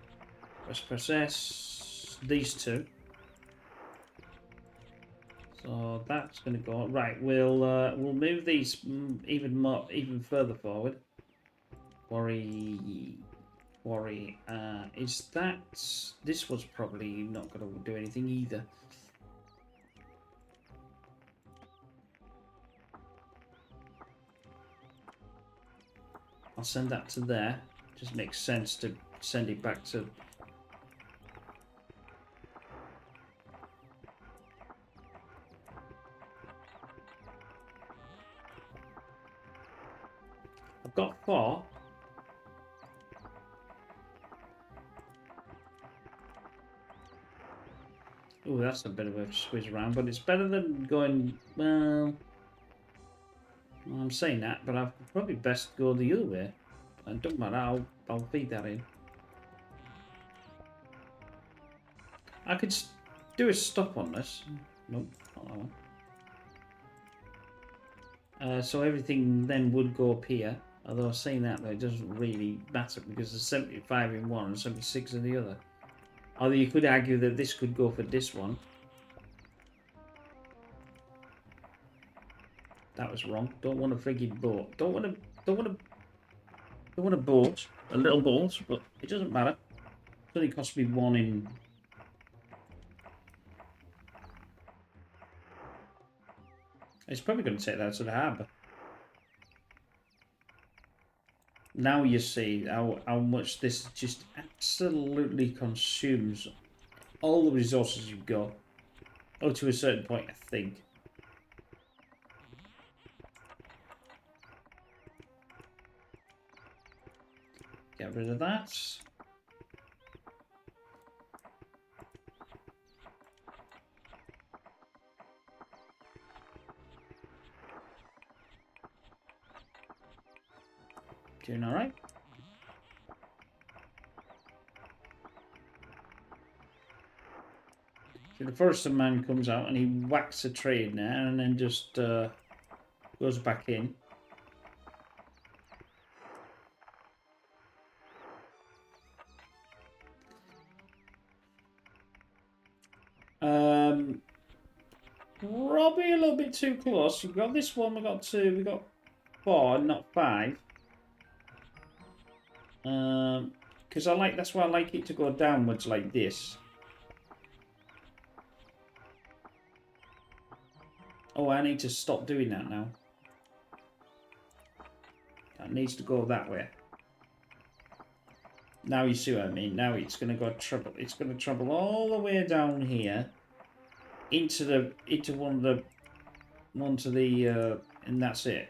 Let's press S. These two. So that's going to go right. We'll move these even further forward. Quarry. Is that this was probably not going to do anything either. I'll send that to there. Just makes sense to send it back to. I've got 4. Oh, that's a bit of a swizz around, but it's better than going. Well, I'm saying that, but I'd probably best go the other way. And don't matter, I'll feed that in. I could do a stop on this. Nope, not that one. So everything then would go up here. Although saying that, though, it doesn't really matter because there's 75 in one and 76 in the other. Although you could argue that this could go for this one. That was wrong. Don't want a frigging boat. Don't want a boat. A little boat, but it doesn't matter. It only cost me 1 in. It's probably going to take that to the harbour. Now you see how much this just absolutely consumes all the resources you've got. Oh, to a certain point, I think. Get rid of that. Doing all right. So the forester man comes out and he whacks a tree in there and then just goes back in. Probably a little bit too close. We've got this one, we got 2, we got 4, not 5. Because that's why I like it to go downwards like this. Oh, I need to stop doing that now. That needs to go that way. Now you see what I mean. Now it's going to go trouble. It's going to travel all the way down here into one of the and that's it.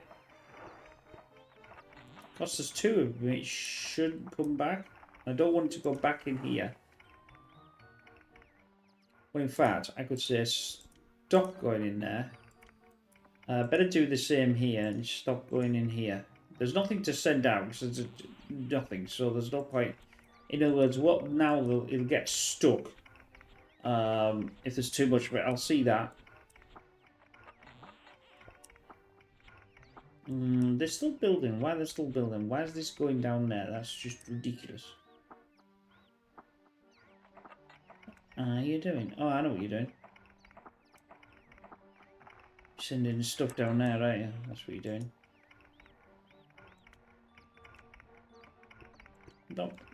Because there's 2 of them, it should come back. I don't want it to go back in here. Well, in fact, I could say stop going in there. Better do the same here and stop going in here. There's nothing to send out because there's nothing, so there's no point. In other words, what now it'll get stuck. If there's too much of it, I'll see that. They're still building. Why are they still building? Why is this going down there? That's just ridiculous. How are you doing? Oh, I know what you're doing. Sending stuff down there, right? Yeah, that's what you're doing.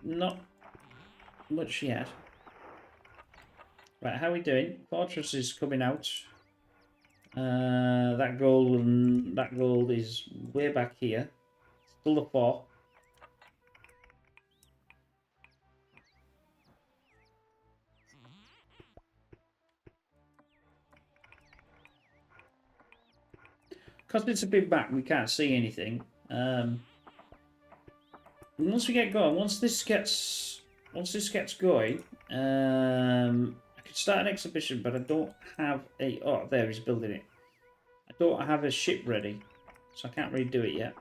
Not much yet. Right, how are we doing? Fortress is coming out. That gold is way back here. Still the 4. Because it's a big map, we can't see anything. Once we get going, once this gets going, I could start an exhibition, but I don't have a. Oh, there he's building it. I don't have a ship ready, so I can't really do it yet.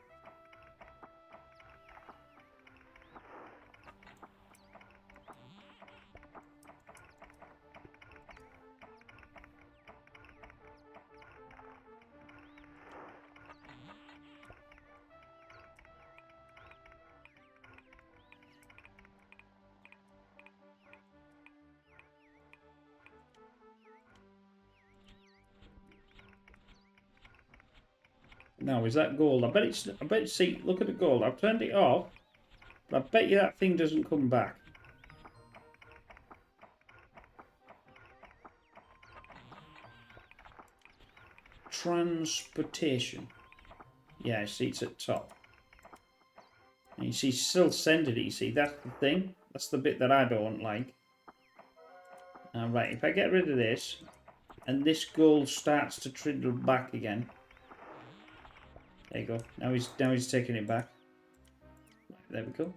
Now, is that gold? I bet it's. I bet. See, look at the gold. I've turned it off, but I bet you that thing doesn't come back. Transportation. Yeah, see, it's at top. And you see, still sending it. You see, that's the thing. That's the bit that I don't like. Right, if I get rid of this, and this gold starts to trickle back again. There you go. Now he's taking it back. There we go.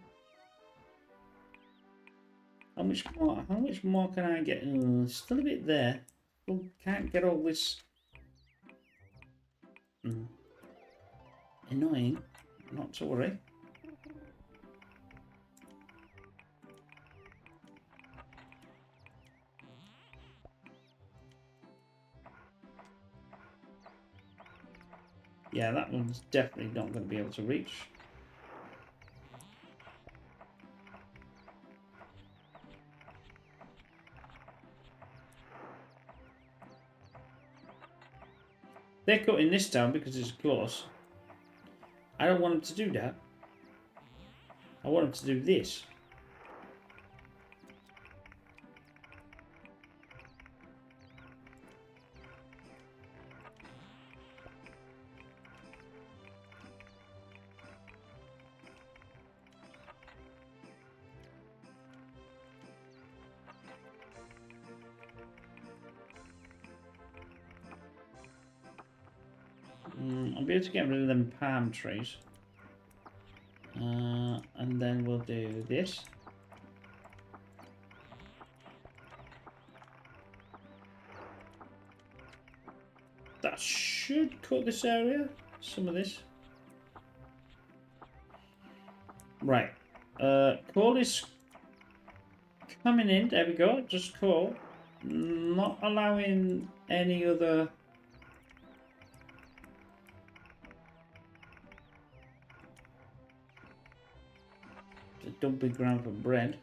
How much more? How much more can I get? Still a bit there. Still can't get all this. Annoying. Not to worry. Yeah, that one's definitely not going to be able to reach. They're cutting this down because it's close. I don't want them to do that. I want them to do this. I'll be able to get rid of them palm trees. And then we'll do this. That should cut this area. Some of this. Right. Coal is coming in. There we go. Just coal. Not allowing any other... dumping ground for bread.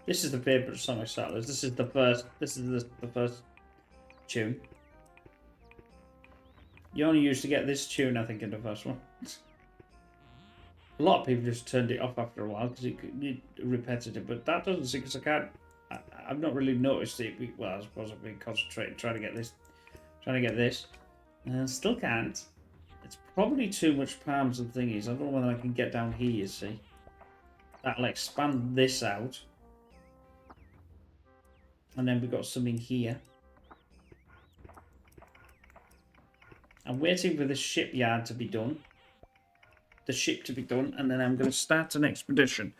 This is the favourite song of Settlers. This is the first. This is the first tune. You only used to get this tune, I think, in the first one. A lot of people just turned it off after a while because it repetitive, but that doesn't seem because I can't. I've not really noticed it. Well, I suppose I've been concentrating trying to get this, still can't. It's probably too much palms and thingies. I don't know whether I can get down here. You see. That'll expand this out. And then we've got something here. I'm waiting for the shipyard to be done. The ship to be done. And then I'm going to start an expedition.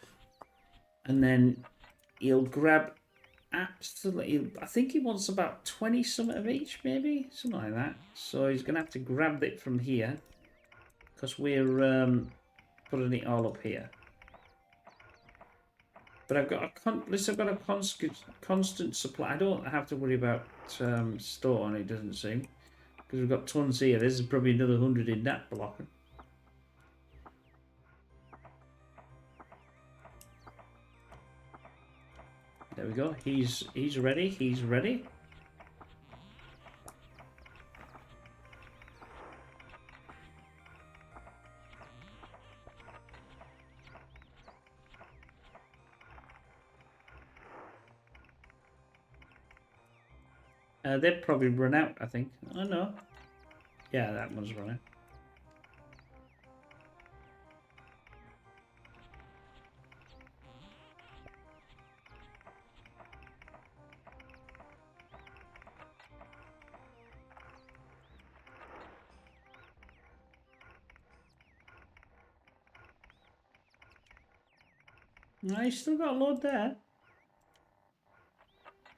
And then he'll grab absolutely... I think he wants about 20 something of each, maybe? Something like that. So he's going to have to grab it from here. Because we're putting it all up here. But I've got a constant supply. I don't have to worry about storing, it doesn't seem. Because we've got tons here. There's probably another 100 in that block. There we go. He's ready. He's ready. They've probably run out, I think. Oh no. Yeah, that one's run out. No, he's still got a load there.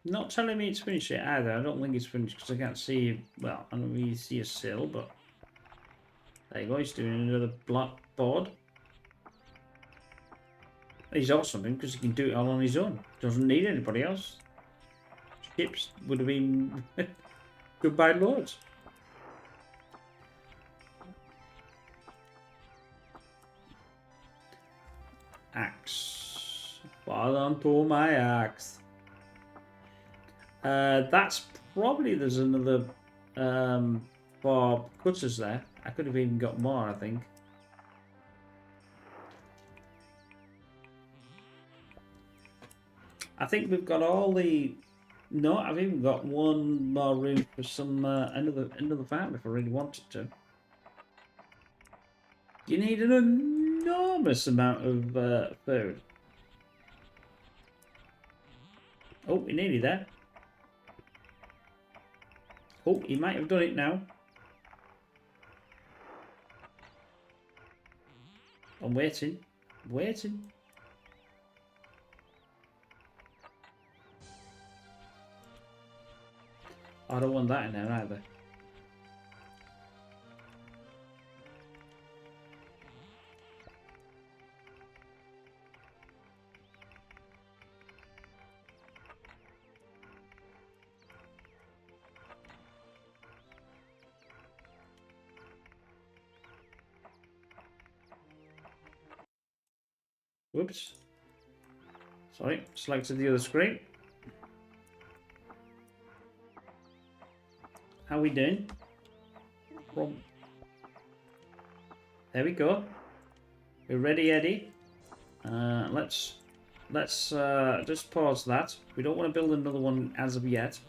Not telling me it's finished yet either. I don't think it's finished because I can't see. Well, I don't really see a sail, but there you go. He's doing another blackboard. He's awesome because he can do it all on his own. Doesn't need anybody else. Ships would have been goodbye loads. Axe. Fall onto my axe. That's probably there's another 4 cutters there. I could have even got more, I think. I think we've got all the. No, I've even got one more room for some another farm if I really wanted to. You need an enormous amount of food. Oh, we're nearly there. Oh, he might have done it now. I'm waiting. Waiting. I don't want that in there either. Whoops. Sorry, selected the other screen. How we doing? There we go. We're ready, Eddie. Let's just pause that. We don't want to build another one as of yet.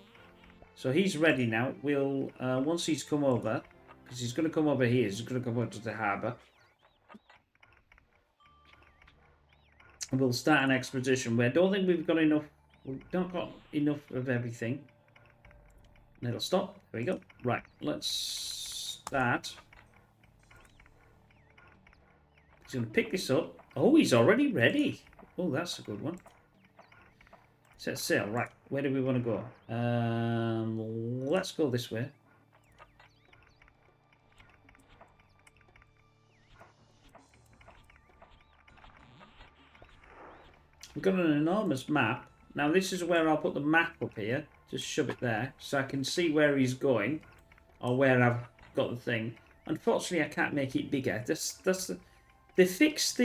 So he's ready now. We'll once he's come over, because he's going to come over here. He's going to come over to the harbour. And we'll start an expedition. I don't think we've got enough. We've not got enough of everything. And it'll stop. There we go. Right, let's start. He's going to pick this up. Oh, he's already ready. Oh, that's a good one. Set sail. Right, where do we want to go? Let's go this way. We've got an enormous map. Now this is where I'll put the map up here. Just shove it there so I can see where he's going or where I've got the thing. Unfortunately, I can't make it bigger. They fixed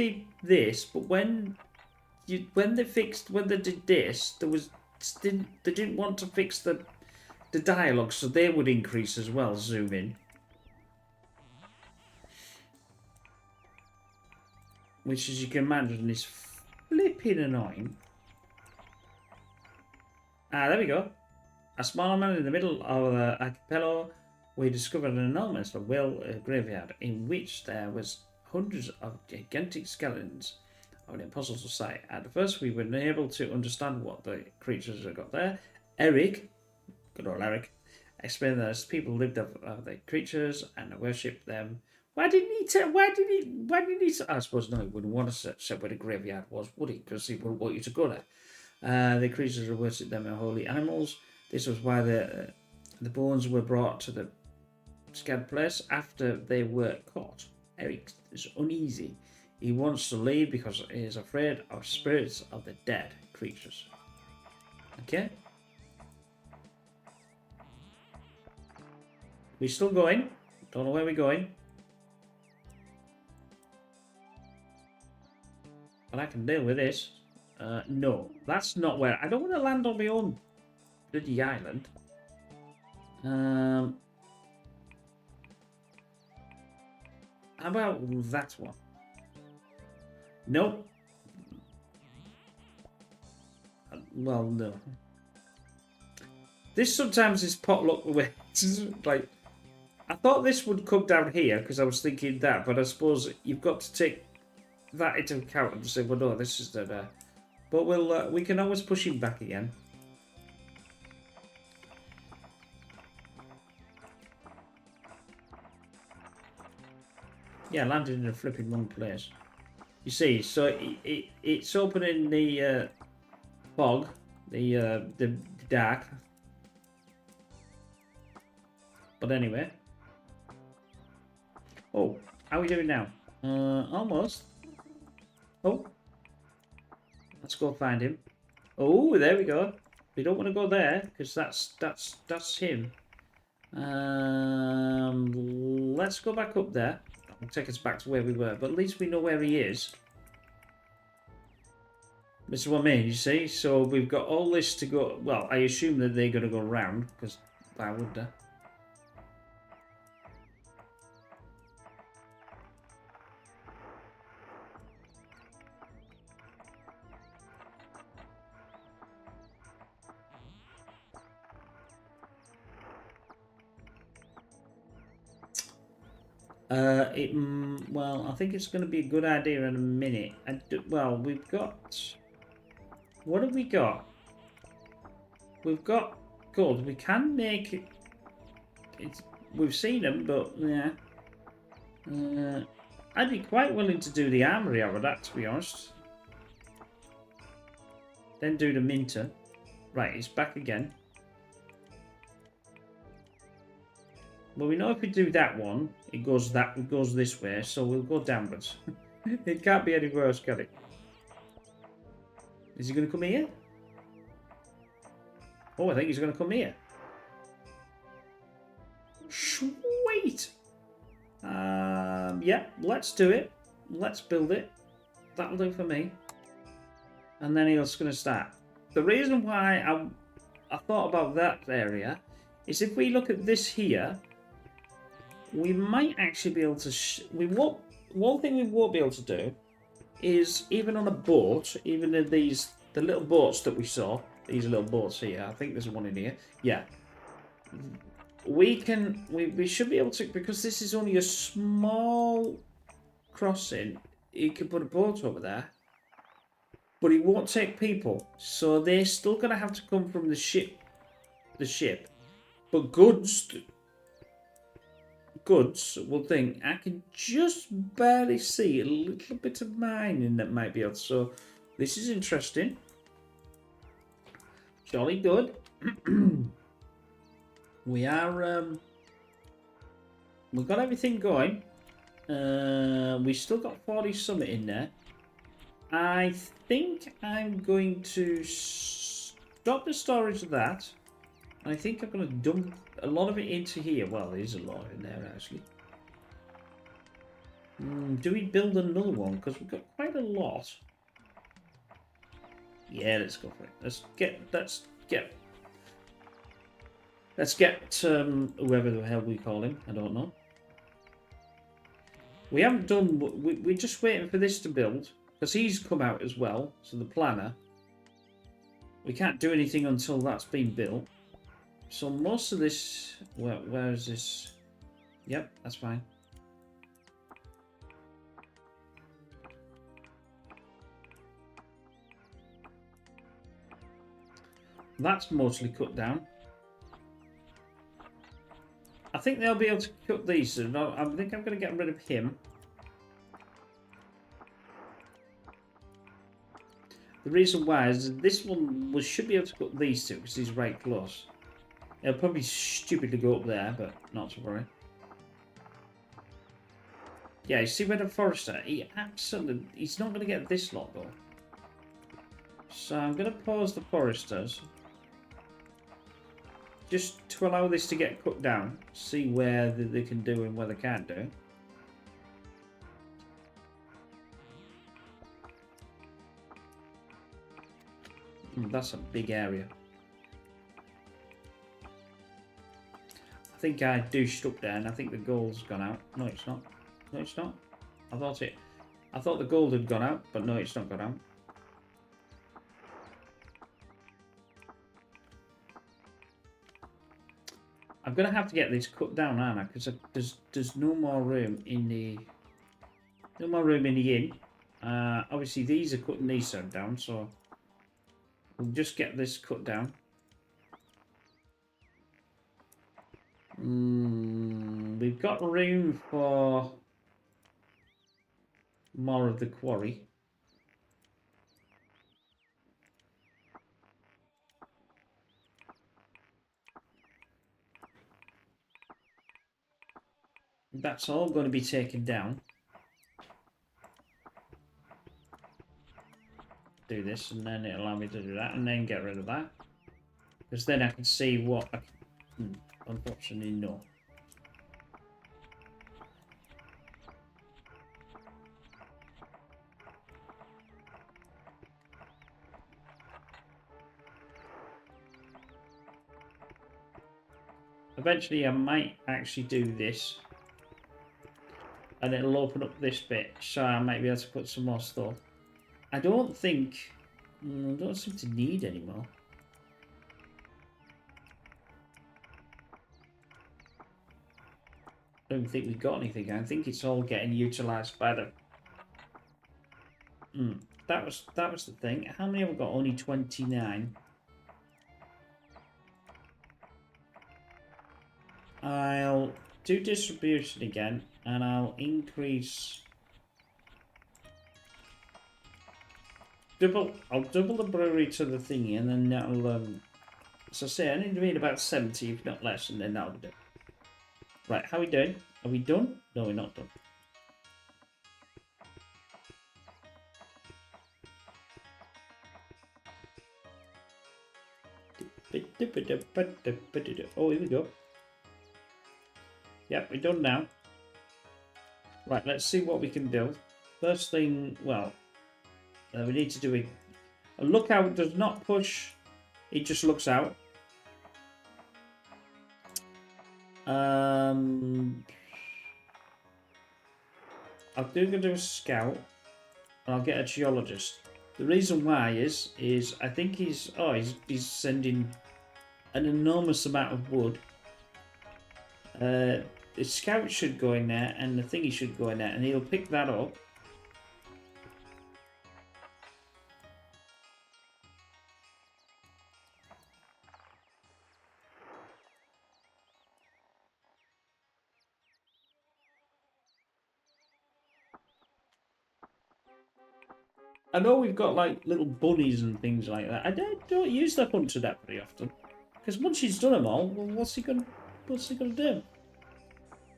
this, but when they did this, they didn't want to fix the dialogue, so they would increase as well. Zoom in, which, as you can imagine, is flipping annoying. Ah, there we go. A small island in the middle of the archipelago, we discovered an enormous whale graveyard in which there was hundreds of gigantic skeletons. of an impossible sight. At first, we were unable to understand what the creatures had got there. Eric, good old Eric, explained that as people lived of the creatures and worshipped them. Why didn't he tell? Why did he? I suppose no, he wouldn't want to say where the graveyard was, would he? Because he wouldn't want you to go there. The creatures worshipped them as holy animals. This was why the bones were brought to the scared place after they were caught. Eric is uneasy. He wants to leave because he is afraid of spirits of the dead creatures. Okay. We still going? Don't know where we're going. But I can deal with this. No, that's not where... I don't want to land on my own bloody island. How about that one? Nope. Well, no. This sometimes is potluck way. Like, I thought this would come down here because I was thinking that, but I suppose you've got to take that into account and say, well, no, this is the. But we can always push him back again. Yeah, landed in a flipping wrong place. You see, so it's opening the fog, the dark. But anyway. Oh, how are we doing now? Almost. Oh. Let's go find him. Oh, there we go. We don't want to go there because that's him. Let's go back up there. It'll take us back to where we were, but at least we know where he is. This is what I mean, you see? So we've got all this to go. Well, I assume that they're going to go round because why would they? Well, I think it's going to be a good idea in a minute. Well, we've got... What have we got? We've got gold. We can make it... We've seen them, but yeah. I'd be quite willing to do the armory out of that, to be honest. Then do the minter. Right, it's back again. Well, we know if we do that one, it goes this way, so we'll go downwards. It can't be any worse, can it? Is he going to come here? Oh, I think he's going to come here. Sweet! Yeah, let's do it. Let's build it. That'll do for me. And then he's going to start. The reason why I thought about that area is if we look at this here, we might actually be able to... One thing we won't be able to do is even on a boat, even in the little boats that we saw, these little boats here, I think there's one in here, yeah. We should be able to, because this is only a small crossing, you can put a boat over there, but it won't take people, so they're still going to have to come from the ship, but goods will think, I can just barely see a little bit of mining that might be able to. So this is interesting. Jolly good. We are we've got everything going. We still got 40 summit in there. I think I'm going to stop the storage of that. I think I'm going to dump a lot of it into here. Well, there is a lot in there, actually. Do we build another one? Because we've got quite a lot. Yeah, let's go for it. Let's get whoever the hell we call him. I don't know. We haven't done... We're just waiting for this to build. Because he's come out as well. So the planner. We can't do anything until that's been built. So most of this, where is this? Yep, that's fine. That's mostly cut down. I think they'll be able to cut these. So I think I'm going to get rid of him. The reason why is this one should be able to cut these two because he's right close. It'll probably be stupid to go up there, but not to worry. Yeah, you see where the forester, he's not going to get this lot though. So I'm going to pause the foresters. Just to allow this to get cut down. See where they can do and where they can't do. That's a big area. I think I douched up there and I think the gold's gone out. No, it's not. No, it's not. I thought the gold had gone out, but no, it's not gone out. I'm gonna have to get this cut down, aren't I? Because there's no more room in the inn. Obviously these are cutting these down, so we'll just get this cut down. We've got room for more of the quarry. That's all going to be taken down. Do this and then it'll allow me to do that and then get rid of that. Because then I can see what I can... unfortunately, no. Eventually I might actually do this. And it'll open up this bit, so I might be able to put some more stuff. I don't think... I don't seem to need any more. I don't think we've got anything. I think it's all getting utilised by the... That was the thing. How many have we got? Only 29. I'll do distribution again, and I'll increase... I'll double the brewery to the thingy, and then that'll... so say I need to be about 70, if not less, and then that'll do. Right, how are we doing? Are we done? No, we're not done. Oh, here we go. Yep, we're done now. Right, let's see what we can do. First thing, well, we need to do a lookout does not push, it just looks out. I'll do a scout, and I'll get a geologist. The reason why is I think he's sending an enormous amount of wood. The scout should go in there, and the thingy should go in there, and he'll pick that up. I know we've got like little bunnies and things like that. I don't use the hunter that very often, because once he's done them all, well, what's he gonna do?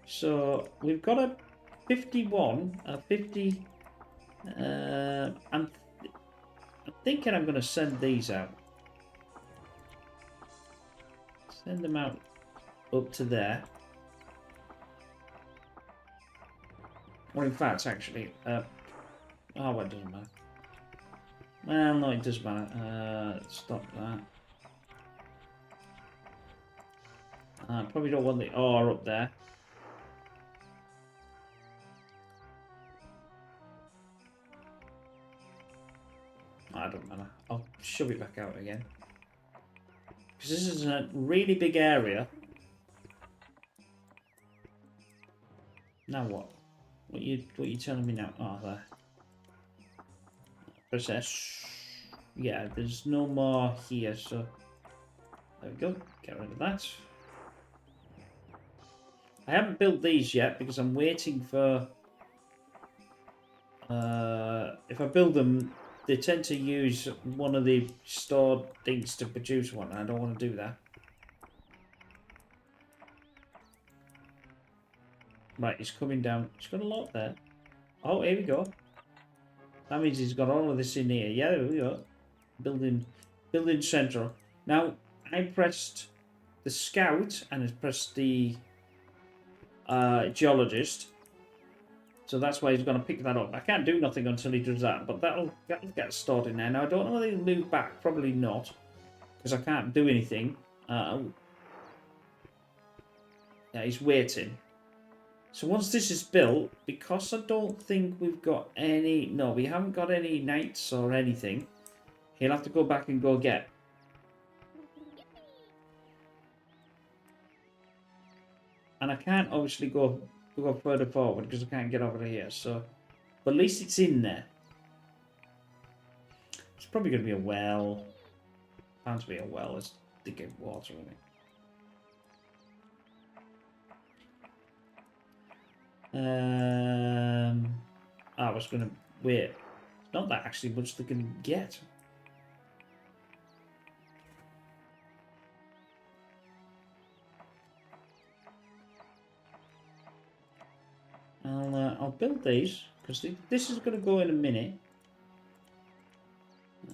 So we've got a 51, a 50. I'm thinking I'm gonna send these out. Send them out up to there. Or in fact, actually, oh, well, it doesn't matter. Well, no, it does matter. Stop that. Probably don't want the R up there. I don't matter. I'll shove it back out again. Because this is a really big area. Now what? What you telling me now? Oh, there. Process. Yeah, there's no more here, so There we go. Get rid of that. I haven't built these yet because I'm waiting for... if I build them, they tend to use one of the stored things to produce one. I don't want to do that. Right, he's coming down. He's got a lot there. Oh, here we go. That means he's got all of this in here. Yeah, there we go. Building central. Now, I pressed the scout and I pressed the geologist. So that's why he's going to pick that up. I can't do nothing until he does that, but that'll get stored in there. Now, I don't know whether he'll move back. Probably not, because I can't do anything. Yeah, he's waiting. So once this is built, because I don't think we've got any... No, we haven't got any knights or anything. He'll have to go back and go get. And I can't obviously go further forward because I can't get over here. So, but at least it's in there. It's probably going to be a well. Bound to be a well. Let's dig in water in it. I was going to wait. It's not that actually much they can get. I'll build these because this is going to go in a minute.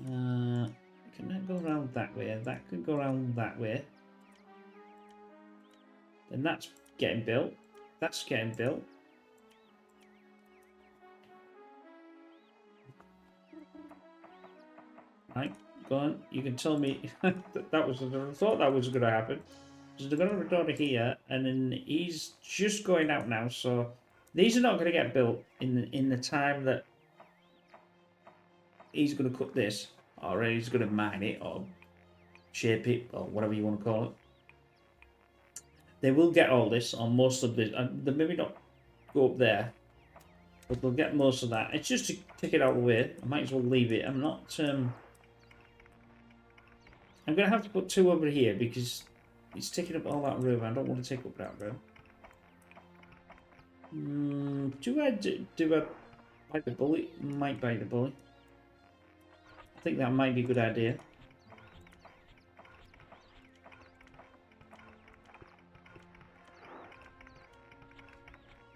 Can that go around that way? That can go around that way. Then that's getting built. That's getting built. Right, go on. You can tell me that was. I thought that was going to happen. So they're going to have a daughter here, and then he's just going out now. So these are not going to get built in the time that he's going to cut this, or he's going to mine it, or shape it, or whatever you want to call it. They will get all this, or most of this. They maybe not go up there, but they'll get most of that. It's just to take it out of the way. I might as well leave it. I'm not. I'm going to have to put two over here because it's taking up all that room. I don't want to take up that room. Do I bite the bullet? Might bite the bullet. I think that might be a good idea.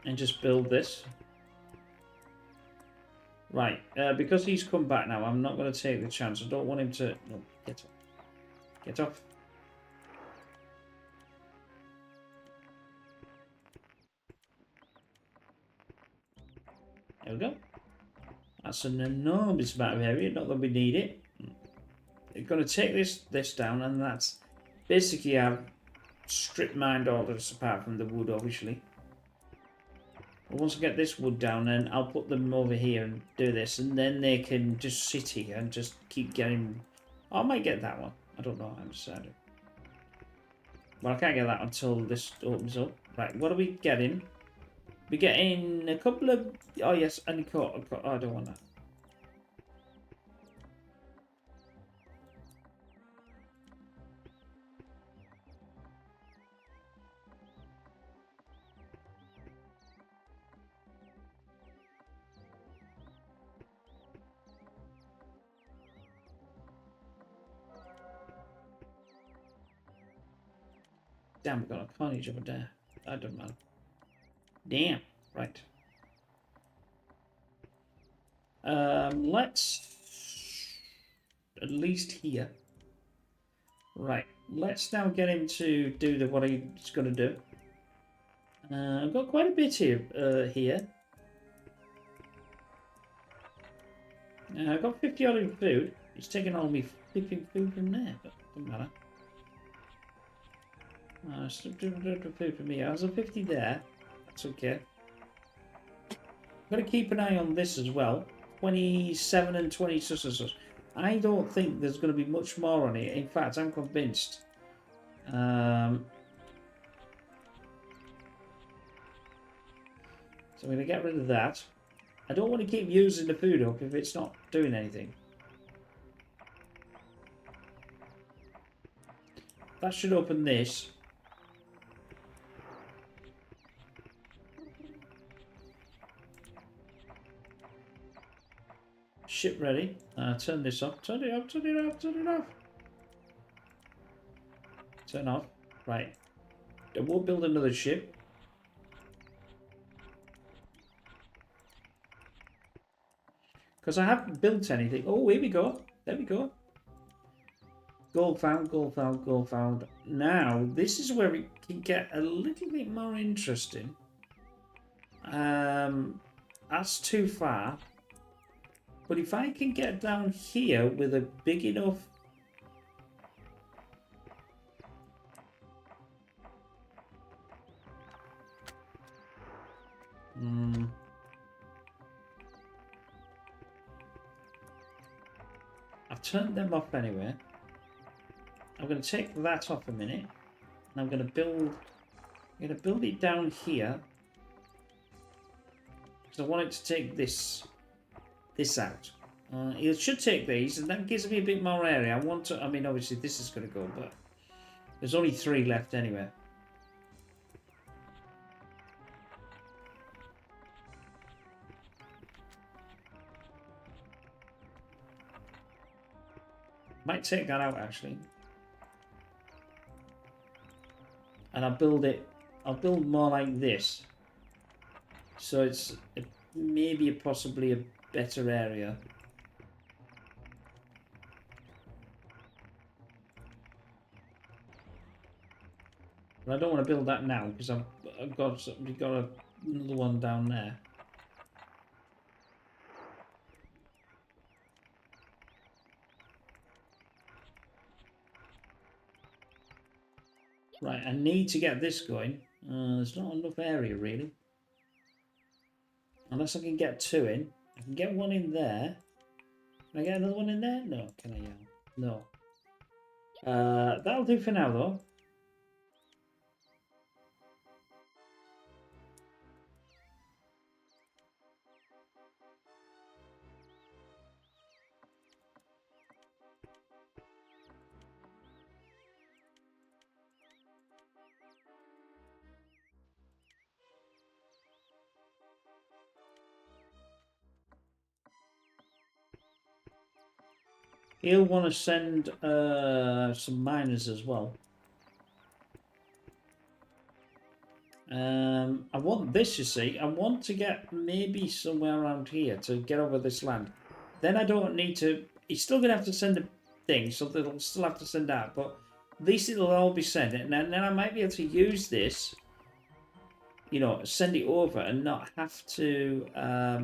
And just build this. Right, because he's come back now, I'm not going to take the chance. I don't want him to... No, get off. Get off. There we go. That's an enormous amount of area, not that we need it. We're going to take this down, and that's basically I've strip mined all this apart from the wood, obviously. But once I get this wood down, then I'll put them over here and do this, and then they can just sit here and just keep getting... Oh, I might get that one. I don't know. I'm deciding. Well, I can't get that until this opens up. Right, what are we getting? We're getting a couple of... Oh, yes, and oh, I don't want that. Damn, we've got a carnage over there. That doesn't matter. Damn. Right. Let's... At least here. Right. Let's now get him to do what he's going to do. I've got quite a bit here. I've got 50 odd in food. He's taking all me flipping food from there, but doesn't matter. Food for me. I was a 50 there. That's okay. I've got to keep an eye on this as well. 27 and 20 successors. I don't think there's going to be much more on it. In fact, I'm convinced. So I'm going to get rid of that. I don't want to keep using the food up if it's not doing anything. That should open this. Ship ready. Turn this off. Turn it off. Turn it off. Turn it off. Turn off. Right. We'll build another ship. Because I haven't built anything. Oh, here we go. There we go. Gold found, gold found, gold found. Now, this is where it can get a little bit more interesting. That's too far. But if I can get down here with a big enough... I've turned them off anyway. I'm going to take that off a minute. And I'm going to build it down here. Because I want it to take this out. It should take these, and that gives me a bit more area. I mean, obviously this is going to go, but there's only 3 left anyway. Might take that out actually. And I'll build more like this. So it's maybe possibly a better area. But I don't want to build that now because we've got another one down there. Right, I need to get this going. There's not enough area really. Unless I can get 2 in. I can get 1 in there. Can I get another one in there? No, can I? No. That'll do for now though. He'll want to send some miners as well. I want this, you see. I want to get maybe somewhere around here to get over this land. Then I don't need to... He's still going to have to send a thing, so they'll still have to send out. But at least it'll all be sent. And then I might be able to use this, you know, send it over and not have to... That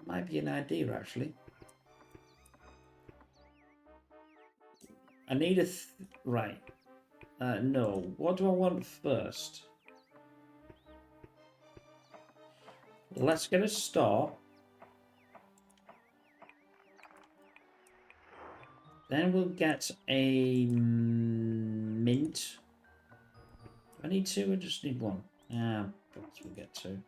might be an idea, actually. I need a... Right. No. What do I want first? Let's get a start. Then we'll get a mint. Do I need 2? I just need 1. Perhaps we'll get 2.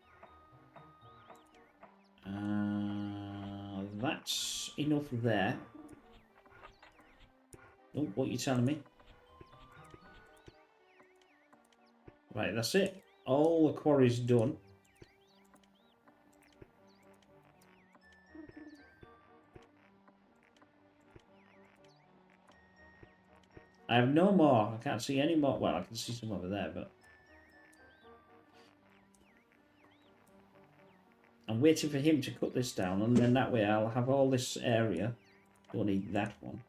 That's enough there. Oh, what are you telling me? Right, that's it. All the quarry's done. I have no more. I can't see any more. Well, I can see some over there, but... I'm waiting for him to cut this down, and then that way I'll have all this area. Don't need that one.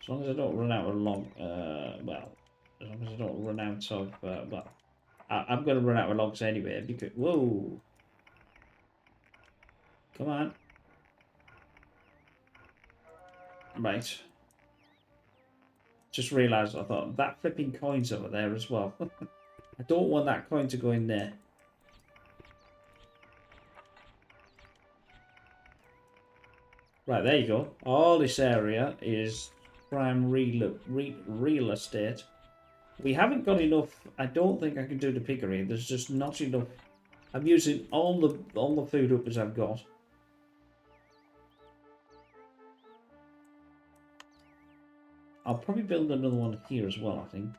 As long as I don't run out of well, as long as I don't run out of, well, I'm going to run out of logs anyway, because, whoa, come on, right, just realised I thought, that flipping coin's over there as well, I don't want that coin to go in there. Right, there you go, all this area is prime real estate. We haven't got enough. I don't think I can do the piggery. There's just not enough I'm using all the food up as I've got. I'll probably build another one here as well, I think.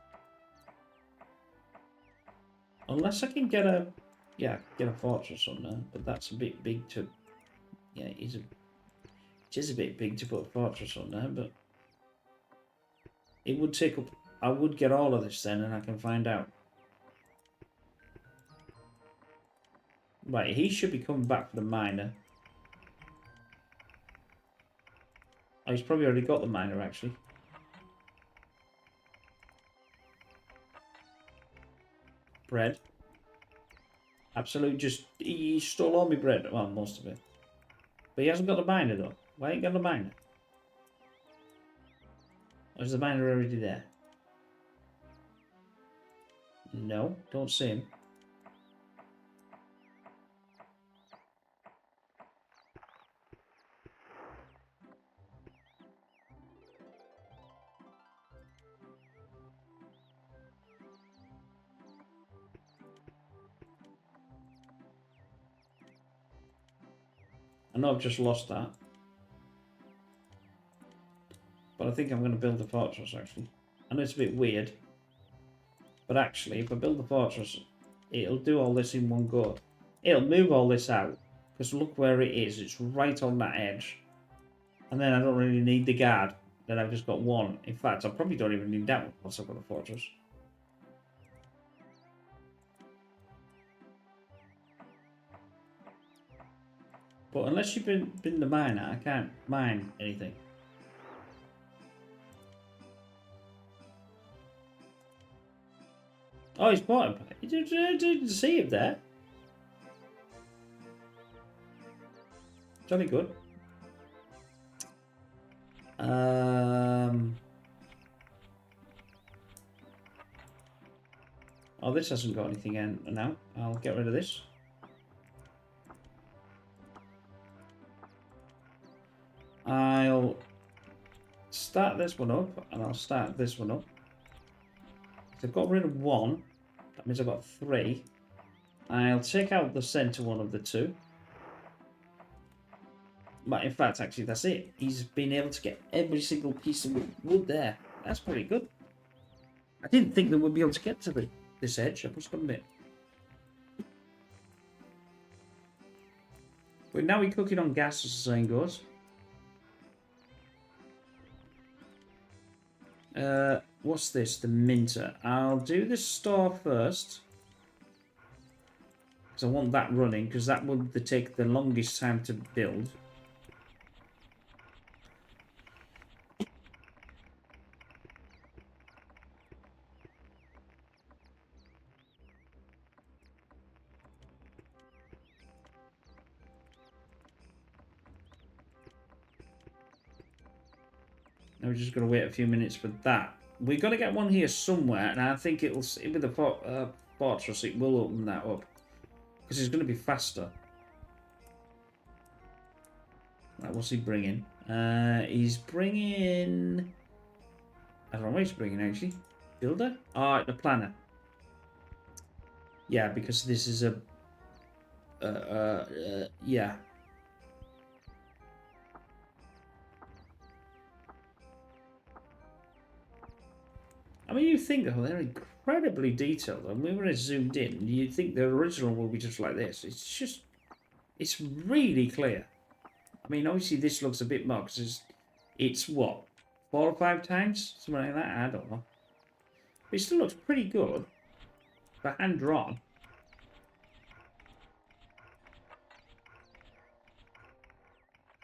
Unless I can get a, yeah, get a fortress on there, but that's a bit big to, yeah, it is a bit big to put a fortress on there, but it would take up, I would get all of this then and I can find out. Right, he should be coming back for the miner. Oh, he's probably already got the miner, actually. Bread. Absolute, just, he stole all my bread. Well, most of it. But he hasn't got the miner, though. Why ain't got the miner? Or is the miner already there? No, don't see him. I know I've just lost that. But I think I'm going to build a fortress, actually. I know it's a bit weird. But actually, if I build the fortress, it'll do all this in one go. It'll move all this out. Because look where it is. It's right on that edge. And then I don't really need the guard. Then I've just got one. In fact, I probably don't even need that one once I've got a fortress. But unless you've been the miner, I can't mine anything. Oh, he's bought him. You didn't see him there. Jolly good. Oh, this hasn't got anything in now. I'll get rid of this. I'll start this one up, and I'll start this one up. So I've got rid of one. That means I've got three. I'll take out the centre one of the two. But in fact, actually, that's it. He's been able to get every single piece of wood there. That's pretty good. I didn't think that we'd be able to get to this edge, I must admit. But now we're cooking on gas, as the saying goes. What's this? The minter. I'll do the store first. Because I want that running, because that would take the longest time to build. Now we're just going to wait a few minutes for that. We've got to get one here somewhere, and I think it'll, with the fortress, it will open that up. Because it's going to be faster. Right, what's he bringing? He's bringing... I don't know what he's bringing, actually. Builder? Oh, the planner. Yeah, because this is a... yeah. I mean, you think, oh, they're incredibly detailed. And when it's zoomed in, you'd think the original will be just like this. It's just... It's really clear. I mean, obviously this looks a bit more, because it's what? 4 or 5 times? Something like that? I don't know. But it still looks pretty good. For hand-drawn.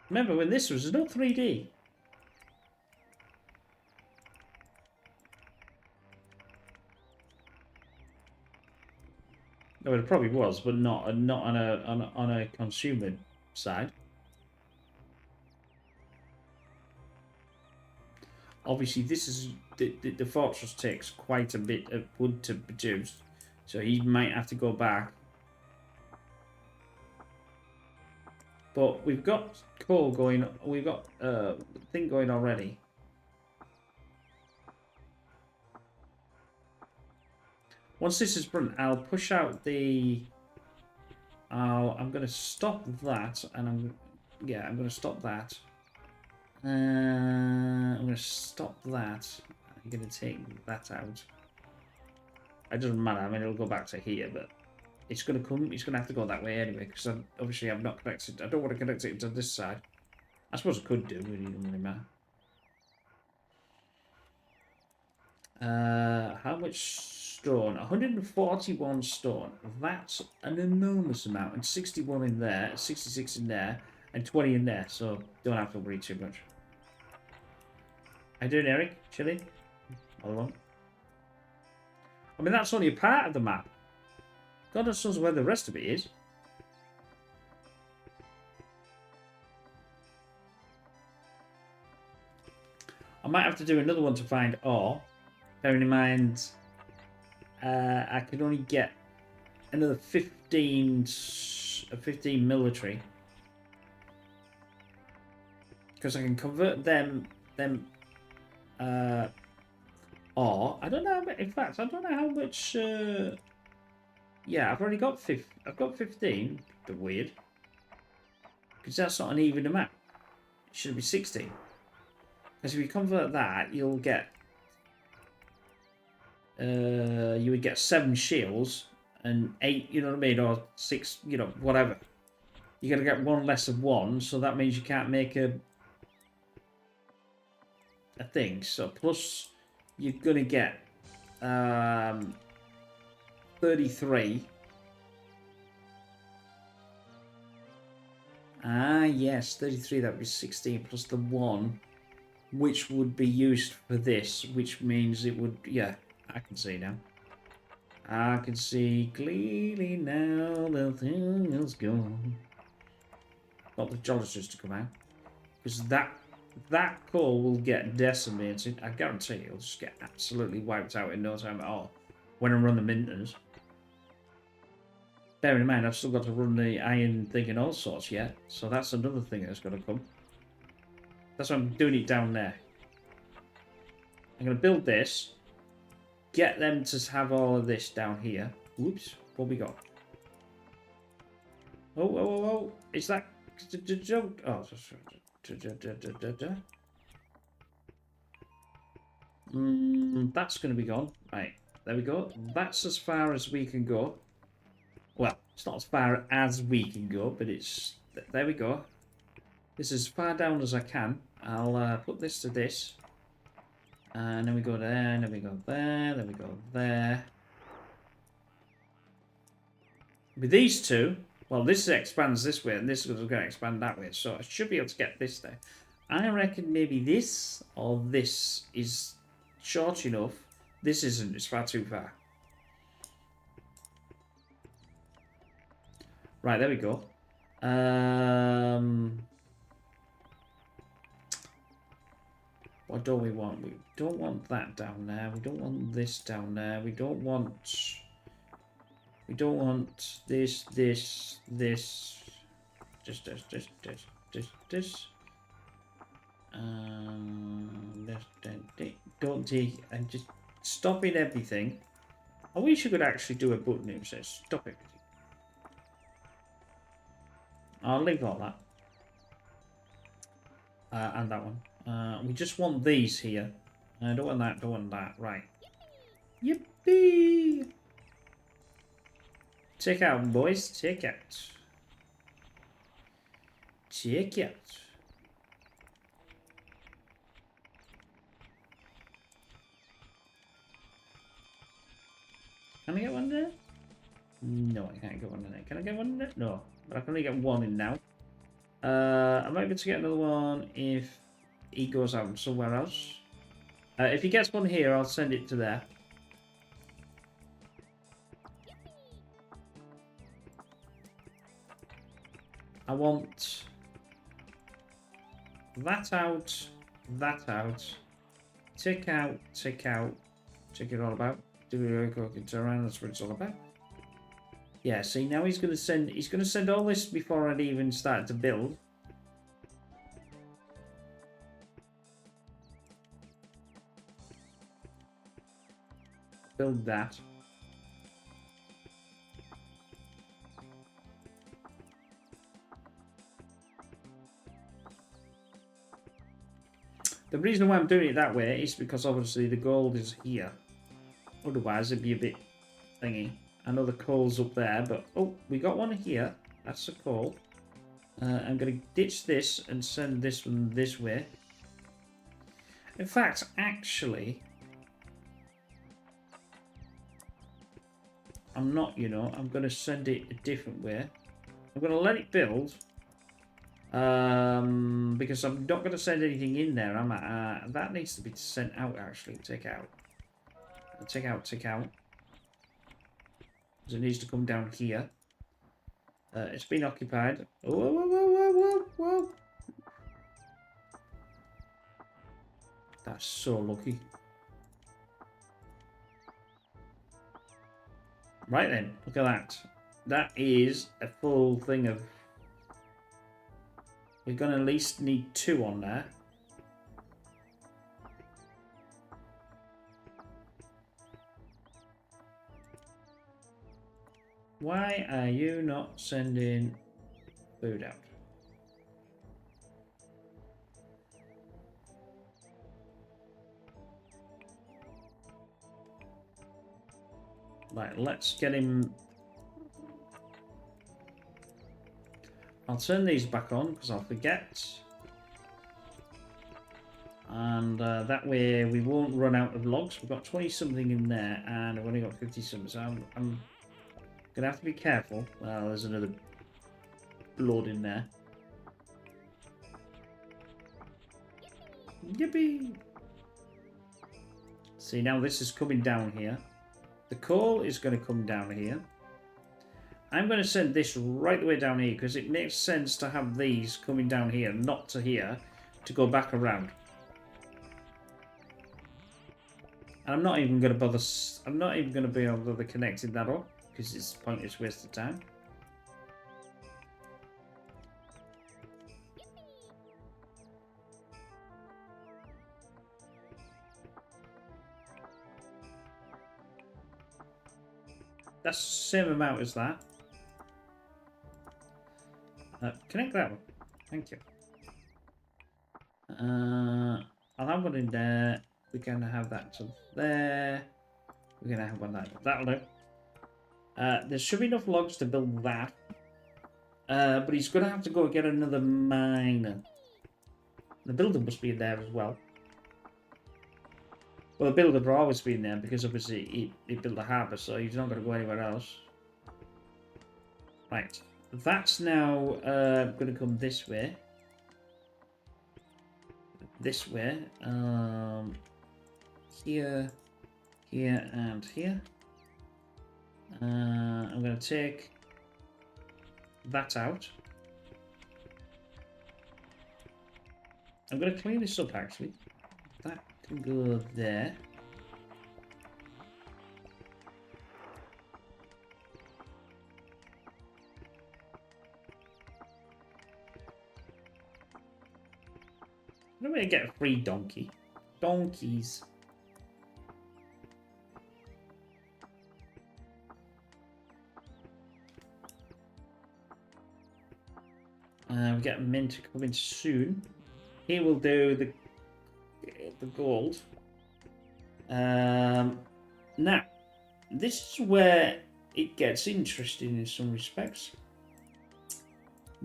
Remember when this was no 3D? No, it probably was, but not on a consumer side. Obviously, this is the fortress takes quite a bit of wood to produce, so he might have to go back. But we've got coal going. We've got thing going already. Once this is run, I'll push out the I'm going to stop that, and I'm going to stop that. I'm going to stop that. I'm going to take that out. It doesn't matter. I mean, it'll go back to here, but it's going to come. It's going to have to go that way anyway, because obviously I'm not connected. I don't want to connect it to this side. I suppose I could do, but it doesn't really matter. How much stone? 141 stone. That's an enormous amount. And 61 in there, 66 in there, and 20 in there. So don't have to worry too much. How you doing, Eric? Chilling? Hold on. I mean, that's only a part of the map. God knows where the rest of it is. I might have to do another one to find ore. Bearing in mind, I can only get another 15 military. Because I can convert them or I don't know. In fact, I don't know how much. Yeah, I've already got 15. I've got 15. But weird, because that's not an even amount. It should be 16. Because if you convert that, you'll get. You would get 7 shields and 8. You know what I mean, or 6. You know, whatever. You're gonna get 1 less of 1, so that means you can't make a thing. So plus. You're going to get 33. Ah, yes, 33. That would be 16 plus the 1, which would be used for this, which means it would... Yeah, I can see now. I can see clearly now the thing is gone. Not the geologist to come out. Because that core will get decimated. I guarantee it'll just get absolutely wiped out in no time at all when I run the minters. Bearing in mind, I've still got to run the iron thing and all sorts yet, so that's another thing that's got to come. That's why I'm doing it down there. I'm going to build this, get them to have all of this down here. Whoops, what we got? Oh, is that... Oh, that's going to be gone. Right, there we go. That's as far as we can go. Well, it's not as far as we can go, but it's... There we go. This is as far down as I can. I'll put this to this. And then we go there, and then we go there, then we go there. With these two, well, this expands this way, and this is going to expand that way. So I should be able to get this there. I reckon maybe this or this is short enough. This isn't. It's far too far. Right, there we go. What do we want? We don't want that down there. We don't want this down there. We don't want this, this, this. Just this. Don't take and just stopping everything. I wish you could actually do a button that says stop everything. I'll leave all that. And that one. We just want these here. I don't want that, don't want that. Right. Yippee! Check out, boys. Check out. Check out. Can I get one there? No, I can't get one in there. Can I get one in there? No. But I can only get one in now. I'm able to get another one if he goes out somewhere else. If he gets one here, I'll send it to there. I want that out, that out, tick out, check it all about. Do it around, that's what it's all about. Yeah, see now he's gonna send all this before I'd even start to build. Build that. The reason why I'm doing it that way is because obviously the gold is here. Otherwise, it'd be a bit thingy. I know the coal's up there, but... Oh, we got one here. That's the coal. I'm going to ditch this and send this one this way. In fact, actually... I'm not, you know. I'm going to send it a different way. I'm going to let it build. Because I'm not going to send anything in there, am I? That needs to be sent out, actually. Take out. Take out. Because it needs to come down here. It's been occupied. Whoa. That's so lucky. Right then, look at that. That is a full thing of... We're going to at least need 2 on there. Why are you not sending food out? Right, let's get him... I'll turn these back on because I'll forget. And that way we won't run out of logs. We've got 20 something in there and I've only got 50 something. So I'm going to have to be careful. Well, there's another blood in there. Yippee! See, now this is coming down here. The coal is going to come down here. I'm going to send this right the way down here because it makes sense to have these coming down here, not to here, to go back around. And I'm not even going to bother. I'm not even going to be able to connect that up because it's a pointless waste of time. That's the same amount as that. Connect that one. Thank you. I'll have one in there. We're going to have that to there. We're going to have one there. That'll do. There should be enough logs to build that. But he's going to have to go get another miner. The builder must be in there as well. Well, the builder will always be in there because obviously he built a harbour, so he's not going to go anywhere else. Right. That's now going to come this way. This way. Here, here, and here. I'm going to take that out. I'm going to clean this up, actually. That can go there. I'm going to get a free donkey. Donkeys. We get mint coming soon. He will do the gold. Now, this is where it gets interesting in some respects.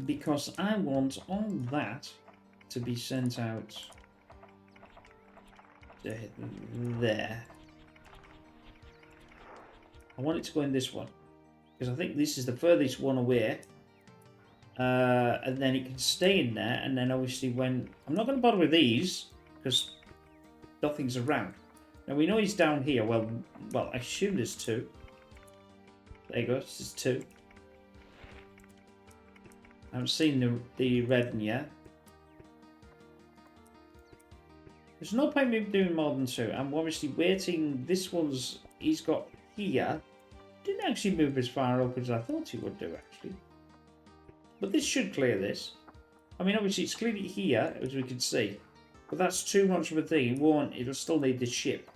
Because I want all that to be sent out to there. I want it to go in this one. Because I think this is the furthest one away. And then it can stay in there, and then obviously when... I'm not going to bother with these, because nothing's around. Now we know he's down here. Well, I assume there's 2. There you go, this is 2. I haven't seen the red one yet. There's no point in me doing more than 2. I'm obviously waiting. This one's... He's got here. Didn't actually move as far up as I thought he would do, actually. But this should clear this. I mean, obviously it's cleared it here, as we can see. But that's too much of a thing. It won't. It'll still need this ship.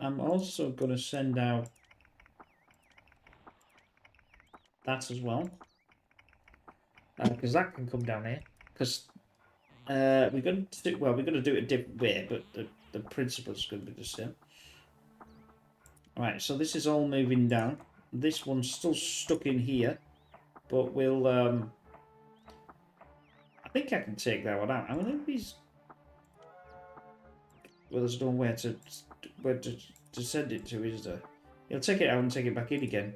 I'm also going to send out that as well. Because that can come down here. Because we're going to do, well, we're going to do it a different way, but the principle is going to be the same. Right, so this is all moving down. This one's still stuck in here, but we'll I think I can take that one out. I wonder if he's, well, there's nowhere to send it to, is there? He'll take it out and take it back in again,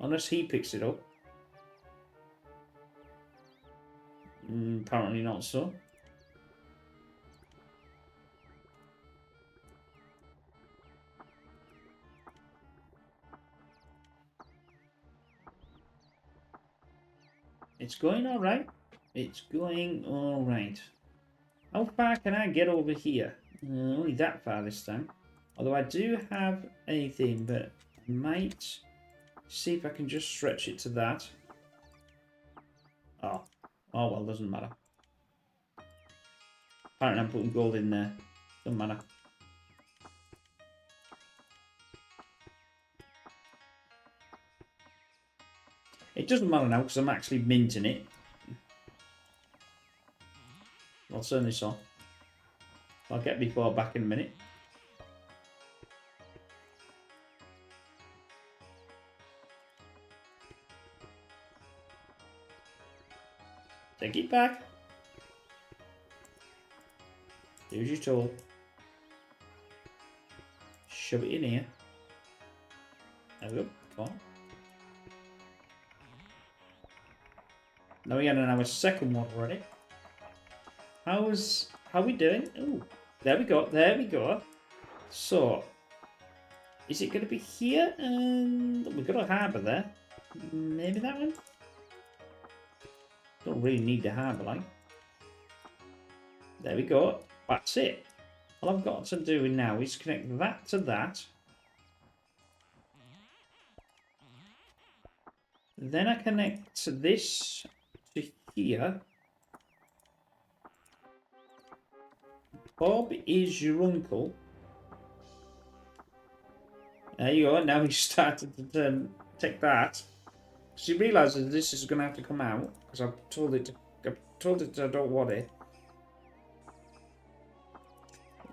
unless he picks it up. Apparently not so. It's going all right. It's going all right. How far can I get over here? Only that far this time. Although I do have a thing, but I might see if I can just stretch it to that. Oh. Oh well, doesn't matter. Apparently I'm putting gold in there. Doesn't matter. It doesn't matter now because I'm actually minting it. I'll turn this off. I'll get before back in a minute. Take it back. Do as you're told. Shove it in here. There we go. Come on. Now we got our second one already. How we doing? Oh, there we go. There we go. So, is it going to be here? And we've got a harbour there. Maybe that one. Don't really need the harbour, like. There we go. That's it. All I've got to do now is connect that to that. Then I connect this to here. Bob is your uncle. There you go. Now he's started to take that. Because he realises this is going to have to come out. Because I've told it I don't want it.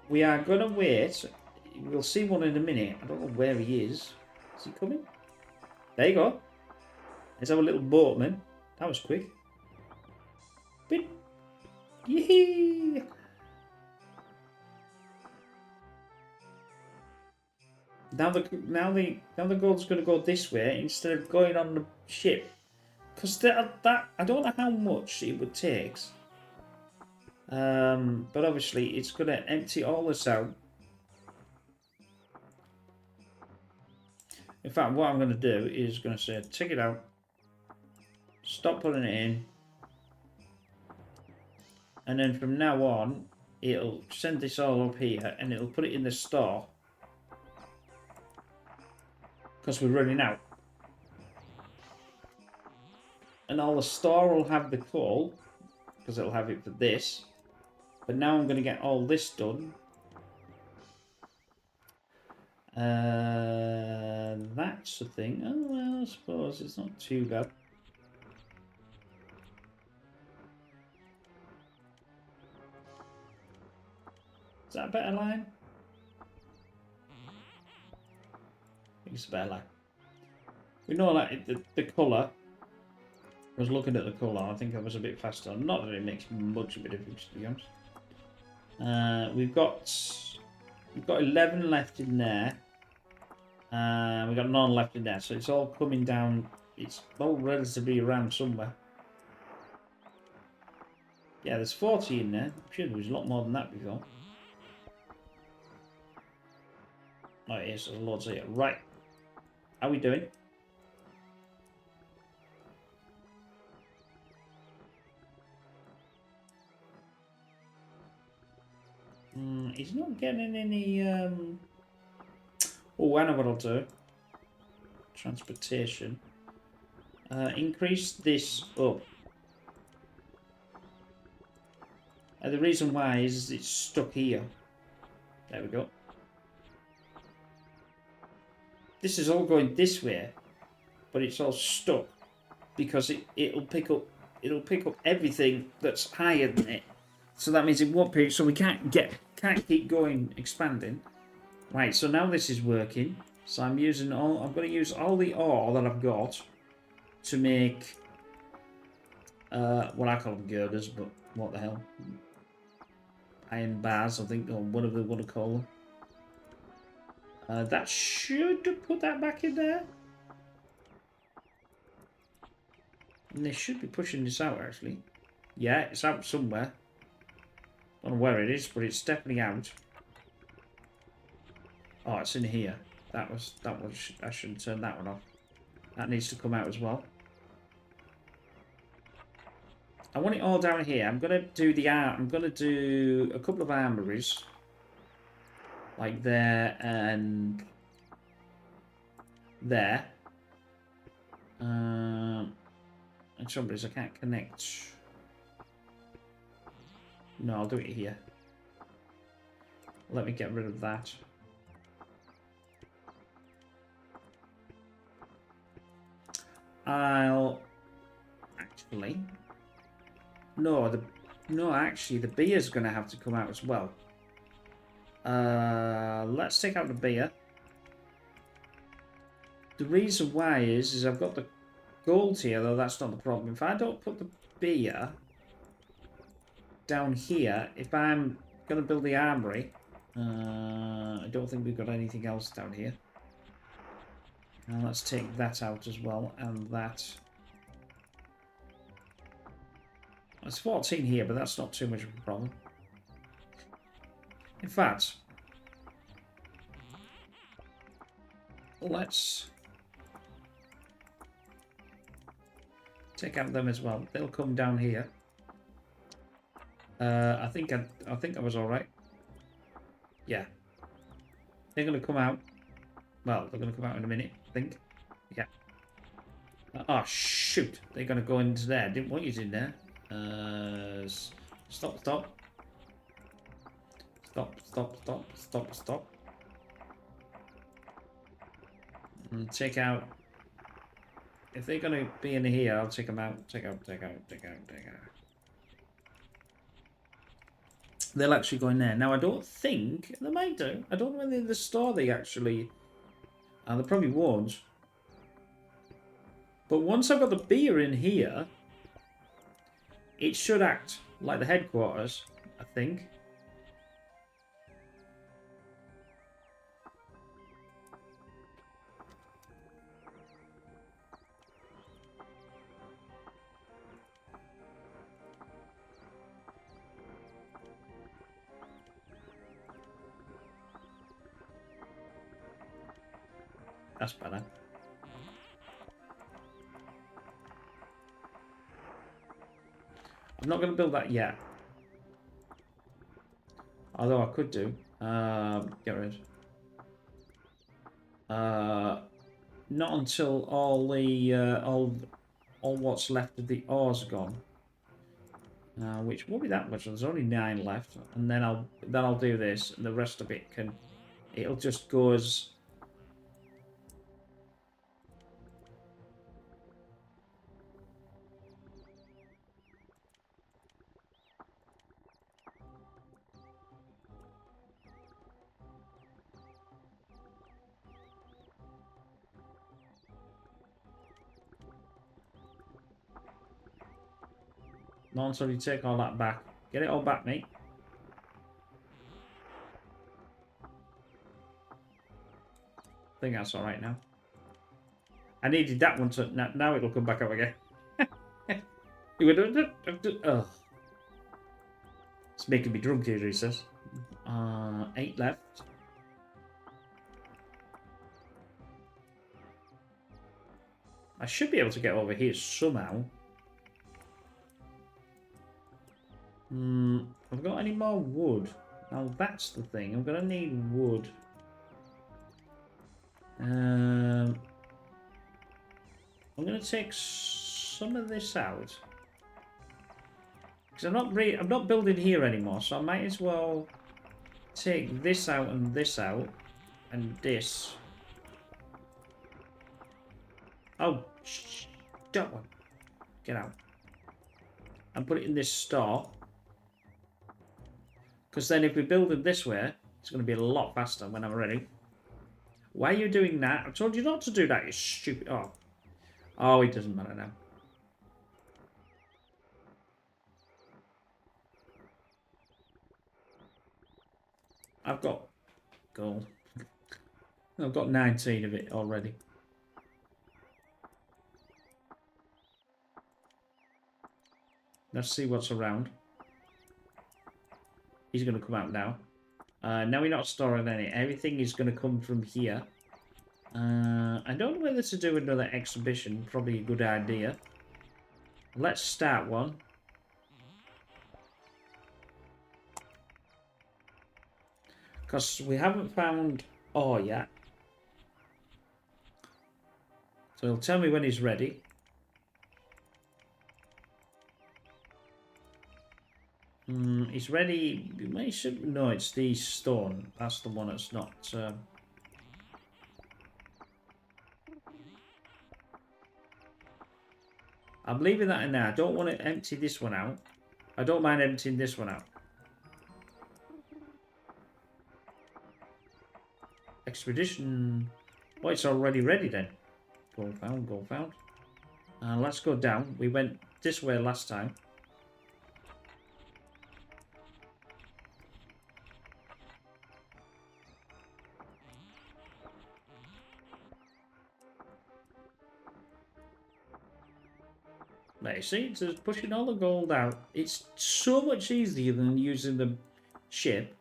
We are going to wait. We'll see one in a minute. I don't know where he is. Is he coming? There you go. Let's have a little boatman. That was quick. Bit. Yee! Now the gold's going to go this way instead of going on the ship, because that I don't know how much it would take. But obviously it's going to empty all this out. In fact, what I'm going to do is going to say take it out, stop putting it in, and then from now on it'll send this all up here and it'll put it in the store. Because we're running out. And all the store will have the coal, because it'll have it for this. But now I'm going to get all this done. That's the thing. Oh, well, I suppose it's not too bad. Is that a better line? I think it's a better line. We know like the colour. I was looking at the colour. I think I was a bit faster. Not that it makes much of a difference, to be honest. We've got 11 left in there. We've got none left in there, so it's all coming down. It's all relatively around somewhere. Yeah, there's 40 in there. I'm sure there was a lot more than that before. Oh, it is. There's loads here. Right. How are we doing? He's not getting any... Oh, I know what I'll do. Transportation. Increase this up. The reason why is it's stuck here. There we go. this is all going this way, but it's all stuck because it'll pick up everything that's higher than it. So that means it won't pick. So we can't keep going expanding. Right. So now this is working. So I'm going to use all the ore that I've got to make what I call them girders, but what the hell? Iron bars, I think, or whatever they want to call them. That should put that back in there. And they should be pushing this out, actually. Yeah, it's out somewhere. I don't know where it is, but it's definitely out. Oh, it's in here. That was. I shouldn't turn that one off. That needs to come out as well. I want it all down here. I'm gonna do I'm gonna do a couple of armories, like there and there. And trouble is I can't connect. No, I'll do it here. Let me get rid of that. I'll actually. No, actually, the beer's going to have to come out as well. Let's take out the beer. The reason why is I've got the gold here, though that's not the problem. If I don't put the beer down here, if I'm going to build the armory, I don't think we've got anything else down here. Now let's take that out as well, and that. It's 14 here, but that's not too much of a problem. In fact, let's take out them as well. They'll come down here. I think I was all right. Yeah, they're going to come out. Well, they're going to come out in a minute, I think. Yeah. Oh shoot! They're going to go into there. Didn't want you in there. Stop. And take out. If they're going to be in here, I'll take them out. Take out. They'll actually go in there. Now, I don't think they might do. I don't know whether in the store they actually. They probably won't. But once I've got the beer in here, it should act like the headquarters, I think. That's better. I'm not going to build that yet. Although I could do. Get rid. Not until all the all what's left of the ore's gone. Which won't be that much. There's only 9 left, and then I'll do this, and the rest of it it'll just go as. No, so you take all that back. Get it all back, mate. I think that's alright now. I needed that one to... Now it'll come back up again. Oh. It's making me drunk here, he says. 8 left. I should be able to get over here somehow. I've got any more wood? Now that's the thing. I'm going to need wood. I'm going to take some of this out. Because I'm not building here anymore, so I might as well take this out and this out. And this. Oh, don't one. Get out. And put it in this store. Because then if we build it this way, it's going to be a lot faster when I'm ready. Why are you doing that? I told you not to do that, you stupid... Oh. Oh, it doesn't matter now. I've got gold. I've got 19 of it already. Let's see what's around. He's going to come out now. Now we're not storing any. Everything is going to come from here. I don't know whether to do another exhibition. Probably a good idea. Let's start one. Because we haven't found ore yet. So he'll tell me when he's ready. He's ready. He should, no, it's the stone. That's the one that's not... I'm leaving that in there. I don't want to empty this one out. I don't mind emptying this one out. Expedition. Oh, it's already ready then. Gold found, gold found. Let's go down. We went this way last time. There you see, it's just pushing all the gold out. It's so much easier than using the ship.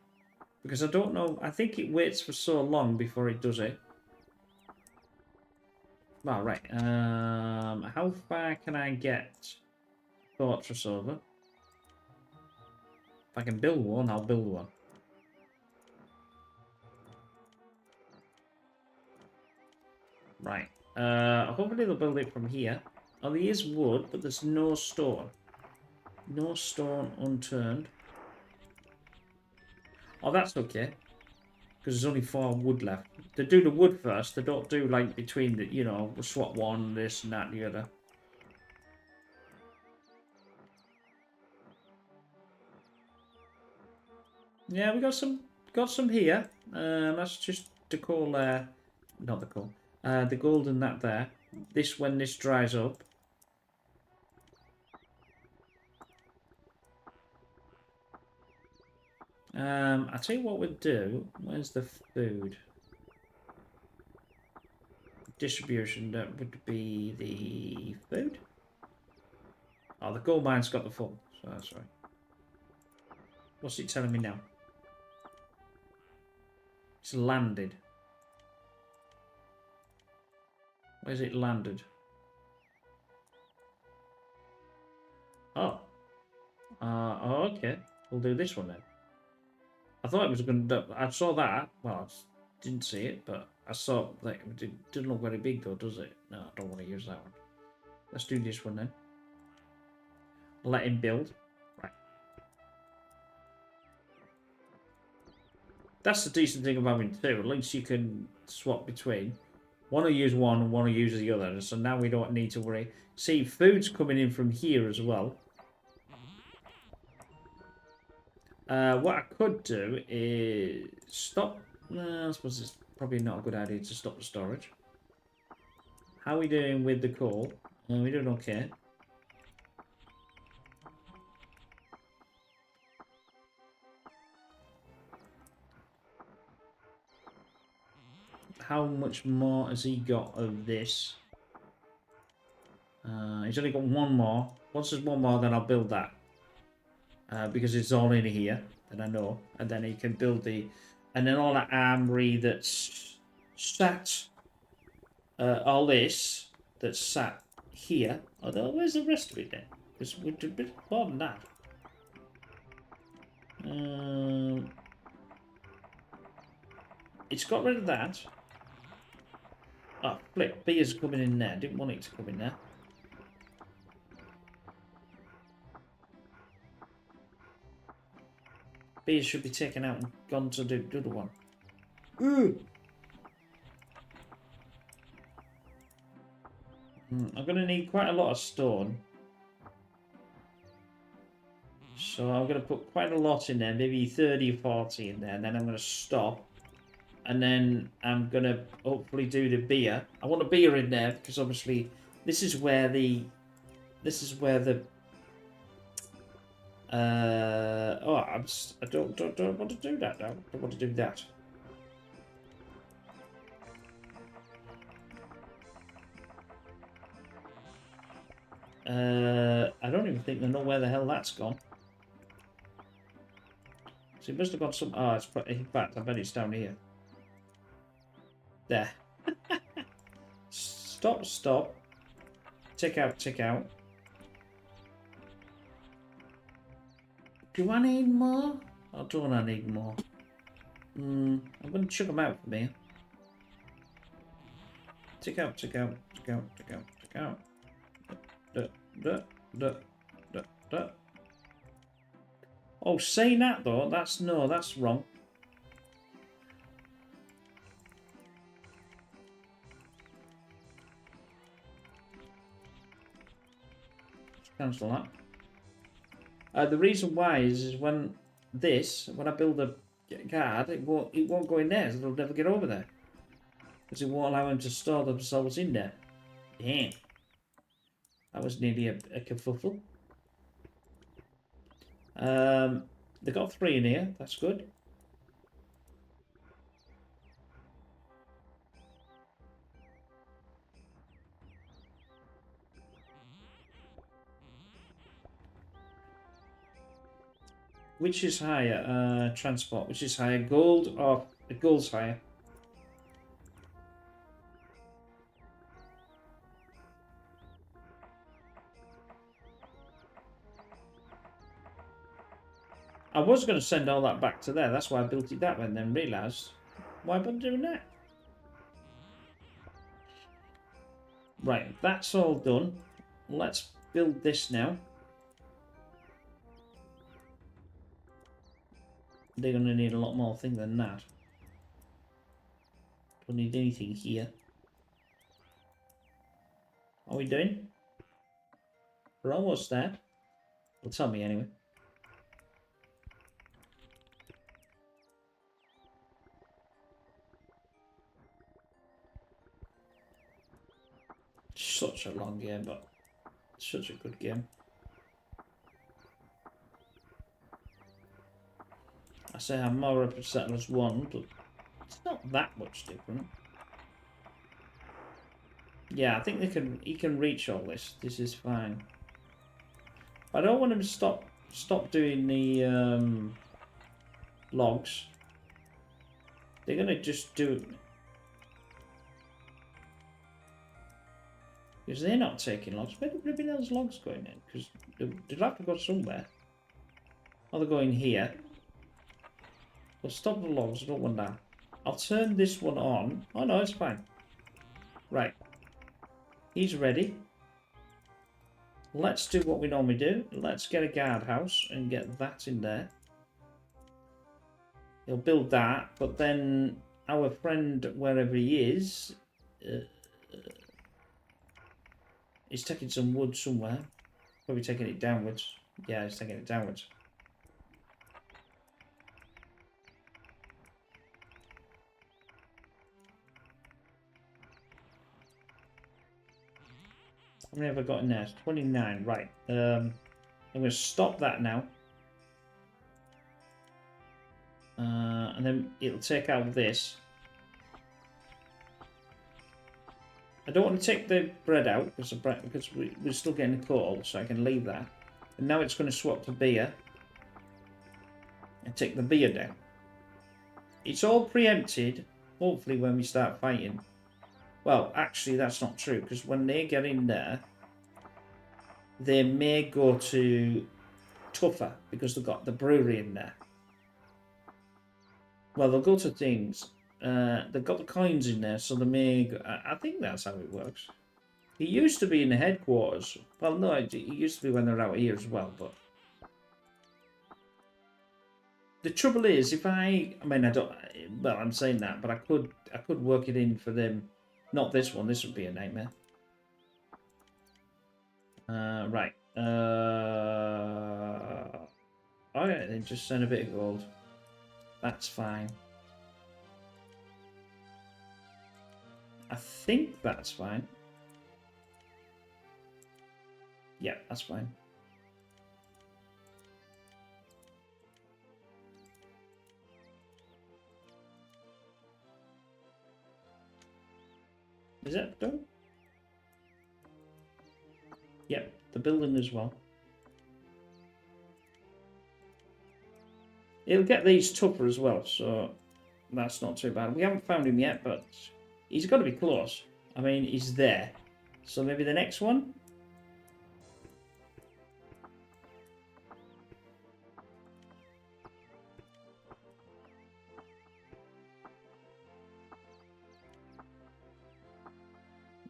Because I don't know, I think it waits for so long before it does it. Well, right. How far can I get Fortress over? If I can build one, I'll build one. Right. Hopefully they'll build it from here. Oh, there is wood, but there's no stone. No stone unturned. Oh, that's okay. Because there's only 4 wood left. They do the wood first. They don't do, like, between the, you know, swap one, this and that and the other. Yeah, we got some here. That's just the coal there. Not the coal. The gold and that there. This, when this dries up. I'll tell you what we'll do. Where's the food? Distribution, that would be the food. Oh, the gold mine's got the full, so that's right. What's it telling me now? It's landed. Where's it landed? Oh. Oh, okay. We'll do this one then. I thought it was going to... I saw that. Well, I didn't see it, but I saw... Like, it didn't look very big, though, does it? No, I don't want to use that one. Let's do this one then. Let him build. Right. That's the decent thing of having two. At least you can swap between. One will use one and one will use the other. So now we don't need to worry. See, food's coming in from here as well. What I could do is stop. I suppose it's probably not a good idea to stop the storage. How are we doing with the coal? We're doing okay. How much more has he got of this? He's only got one more. Once there's one more, then I'll build that. Because it's all in here, and I know. And then he can build the... And then all that armory that's sat... all this that's sat here. Although, where's the rest of it then? Because we're a bit more than that. It's got rid of that. Oh, flip. Beer's coming in there. Didn't want it to come in there. Beers should be taken out and gone to do the other one. Ooh. I'm going to need quite a lot of stone. So I'm going to put quite a lot in there, maybe 30 or 40 in there, and then I'm going to stop. And then I'm going to hopefully do the beer. I want a beer in there because obviously this is where the... oh, I don't want to do that now. I don't want to do that. I don't even think they know where the hell that's gone. So it must have got some... Oh, it's... In fact, I bet it's down here. There. Stop, stop. Tick out, tick out. Do I need more? Or don't I need more? I'm going to chuck them out for me. Tick out, tick out, tick out, tick out, tick out. Duh, duh, duh, duh, duh. Oh, saying that though, that's wrong. Let's cancel that. The reason why is when I build a guard, it won't go in there, so it'll never get over there. Because it won't allow them to store themselves in there. Damn. That was nearly a kerfuffle. They got 3 in here. That's good. Which is higher? Transport. Which is higher? Gold or gold's higher? I was going to send all that back to there. That's why I built it that way and then realised why am I doing that? Right, that's all done. Let's build this now. They're going to need a lot more thing than that. Don't need anything here. Are we doing? We're almost there. Well, tell me anyway. Such a long game, but such a good game. I say I'm more up at Settlers 1, but it's not that much different. Yeah, I think he can reach all this. This is fine. I don't want him to stop doing the logs. They're gonna just do it. Because they're not taking logs. Where do everybody else logs going in? Because they'll have to go somewhere. Oh, they're going here. Well, stop the logs. I don't want that. I'll turn this one on. Oh, no, it's fine. Right. He's ready. Let's do what we normally do. Let's get a guardhouse and get that in there. He'll build that, but then our friend, wherever he is... he's taking some wood somewhere. Probably taking it downwards. Yeah, he's taking it downwards. How many have I got in there? It's 29. Right. I'm going to stop that now. And then it'll take out this. I don't want to take the bread out because we're still getting the coal, so I can leave that. And now it's going to swap to beer. And take the beer down. It's all preempted, hopefully, when we start fighting. Well, actually, that's not true, because when they get in there, they may go to tougher, because they've got the brewery in there. Well, they'll go to things. They've got the coins in there, so they may go, I think that's how it works. It used to be in the headquarters. Well, no, it used to be when they're out here as well, but... The trouble is, if I mean, I don't... Well, I'm saying that, but I could work it in for them. Not this one. This would be a nightmare. Right. Alright, then just send a bit of gold. That's fine. I think that's fine. Yeah, that's fine. Is that done? Yep, the building as well. It'll get these tougher as well, so that's not too bad. We haven't found him yet, but he's got to be close. I mean, he's there. So maybe the next one?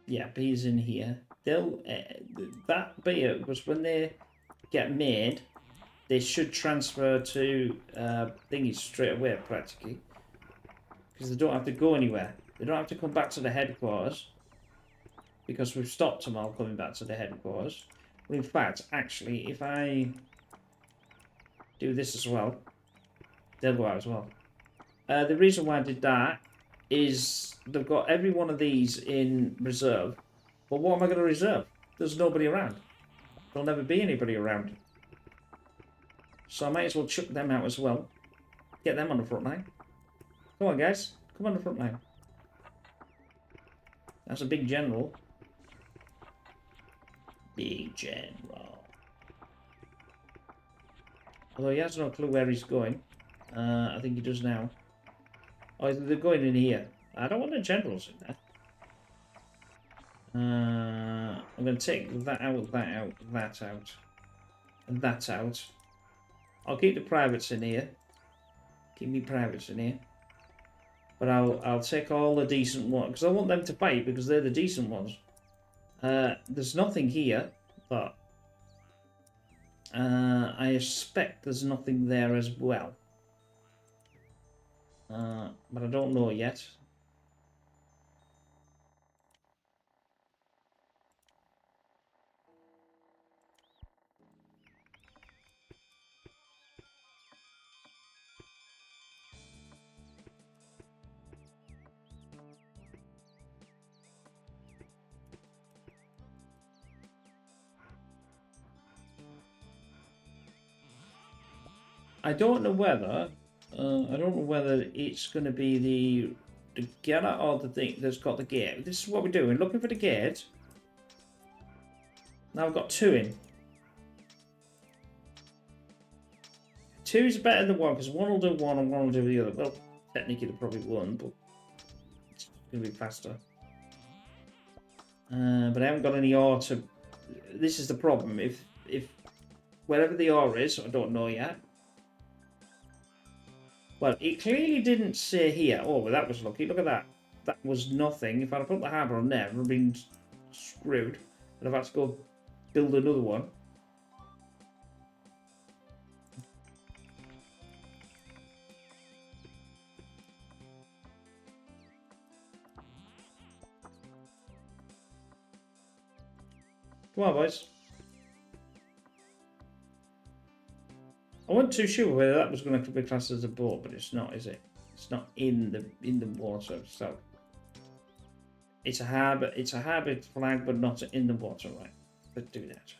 Yeah, bees in here. They'll that beer was when they get made, they should transfer to thingies straight away practically, because they don't have to go anywhere. They don't have to come back to the headquarters because we've stopped them all coming back to the headquarters. But in fact, actually, if I do this as well, they'll go out as well. The reason why I did that is they've got every one of these in reserve. But what am I going to reserve? There's nobody around. There'll never be anybody around. So I might as well chuck them out as well. Get them on the front line. Come on, guys. Come on the front line. That's a big general. Big general. Although he has no clue where he's going. I think he does now. Oh, they're going in here. I don't want the generals in there. I'm going to take that out, that out, that out, and that out. I'll keep the privates in here. Keep me privates in here. But I'll take all the decent ones, because I want them to fight, because they're the decent ones. There's nothing here, but I expect there's nothing there as well. But I don't know yet. I don't know whether it's going to be the getter or the thing that's got the gate. This is what we're doing. Looking for the gate. Now I've got two in. Two is better than one because one will do one and one will do the other. Well, technically they probably won't, but it's going to be faster. But I haven't got any ore to. This is the problem. If wherever the ore is, I don't know yet. Well, it clearly didn't say here. Oh, well, that was lucky. Look at that. That was nothing. If I'd have put the harbour on there, I would have been screwed. I'd have had to go build another one. Come on, boys. I wasn't too sure whether that was going to be classed as a boat, but it's not, is it? It's not in the water, so it's a harbour. It's a harbour flag, but not in the water, right? Let's do that.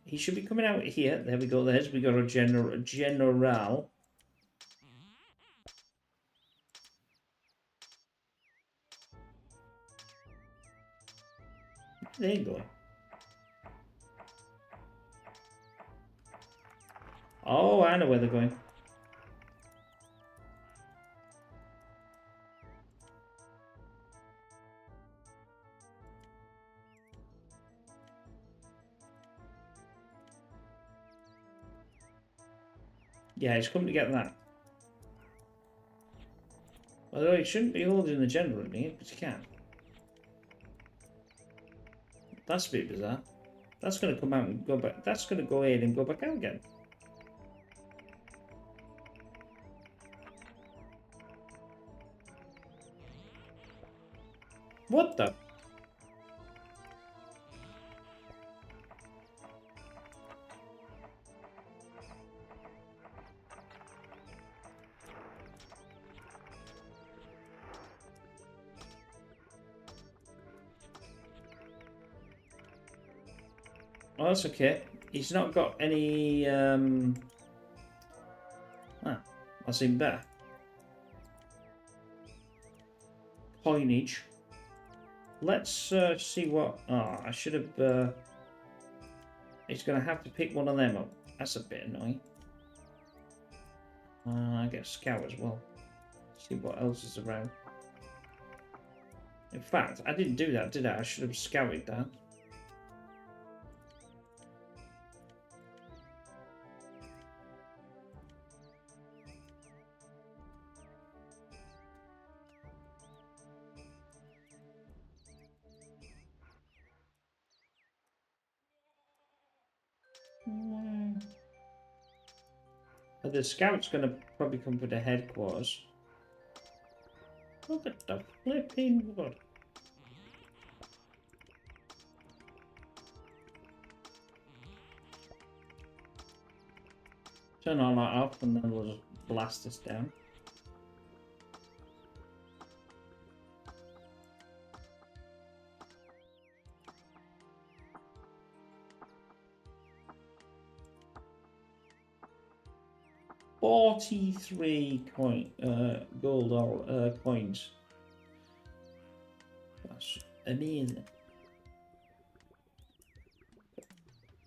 He should be coming out here. There we go. We got a general. There you go. Oh, I know where they're going. Yeah, he's coming to get that. Although he shouldn't be holding the general in here, but he can. That's a bit bizarre. That's going to come out and go back. That's going to go in and go back out again. What the? Oh, that's okay. He's not got any... that's even better. Coinage. Let's see what... Oh, I should have... He's going to have to pick one of them up. That's a bit annoying. I get a scout as well. See what else is around. In fact, I didn't do that, did I? I should have scouted that. The scout's going to probably come for the headquarters. Look at the flipping wood. Turn all that off and then we'll just blast this down. $43 gold coins. That's amazing.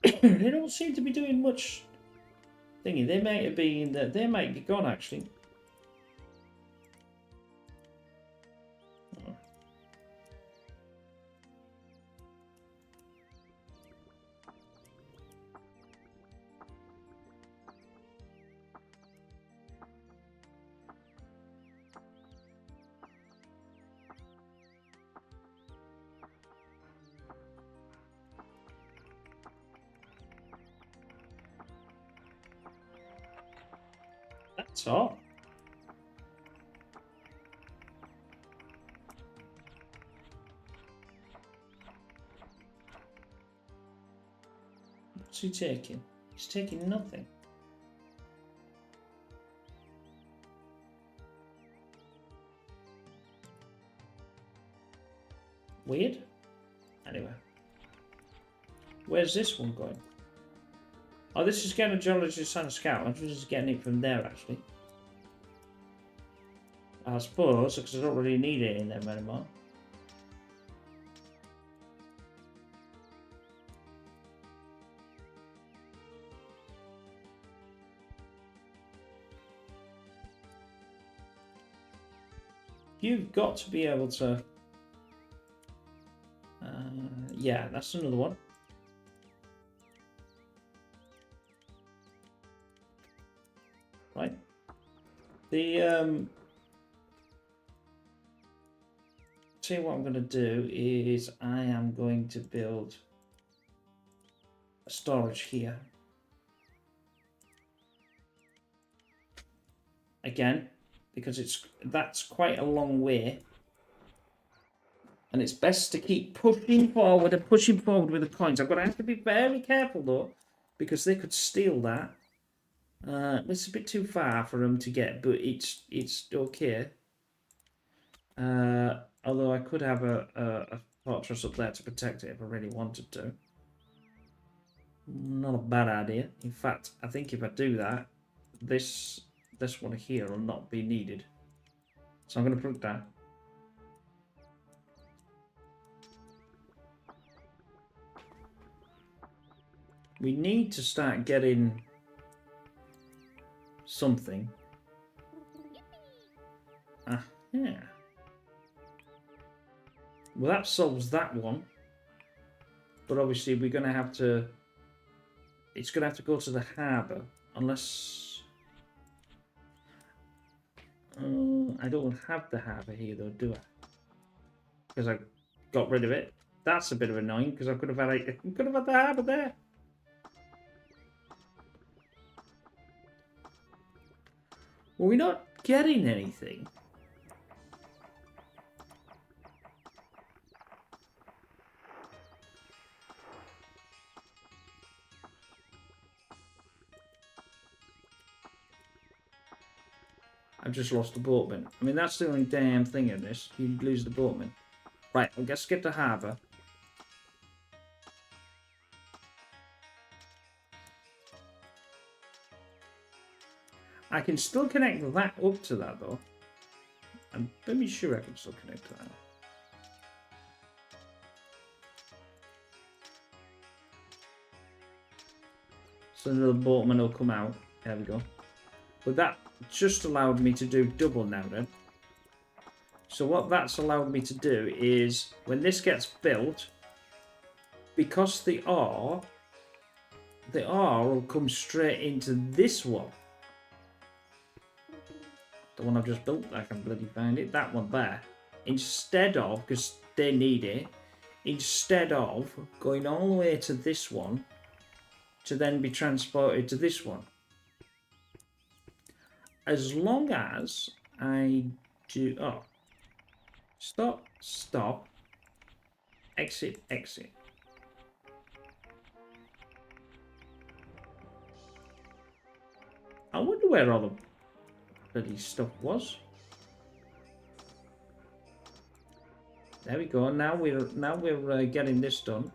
They don't seem to be doing much thingy. They might have been they might be gone actually. Oh. That's all. What's he taking? He's taking nothing. Weird. Anyway. Where's this one going? Oh, this is getting a geologist and a scout. I'm just getting it from there, actually. I suppose, because I don't really need it in them anymore. You've got to be able to... yeah, that's another one. Right. The see what I'm going to do is I am going to build a storage here. Again, because that's quite a long way. And it's best to keep pushing forward and pushing forward with the coins. I'm going to have to be very careful though, because they could steal that. It's a bit too far for them to get, but it's okay. Although I could have a fortress up there to protect it if I really wanted to. Not a bad idea. In fact, I think if I do that, this one here will not be needed. So I'm going to put that. We need to start getting something. Yeah. Well, that solves that one. But obviously we're going to have to... It's going to have to go to the harbour. Unless... I don't have the harbour here though, do I? Because I got rid of it. That's a bit of annoying because I could have had the harbour there. Well, we're not getting anything. I've just lost the boatman. I mean, that's the only damn thing in this. You lose the boatman. Right, I guess get to harbour. I can still connect that up to that though. I'm pretty sure I can still connect to that. So the boatman will come out. There we go. But that just allowed me to do double now then. So what that's allowed me to do is, when this gets built, because the R will come straight into this one. The one I've just built, I can bloody find it. That one there. Instead of, because they need it, instead of going all the way to this one, to then be transported to this one. As long as I do... Oh. Stop, stop. Exit, exit. I wonder where all the bloody stuff was. There we go. Now we're getting this done.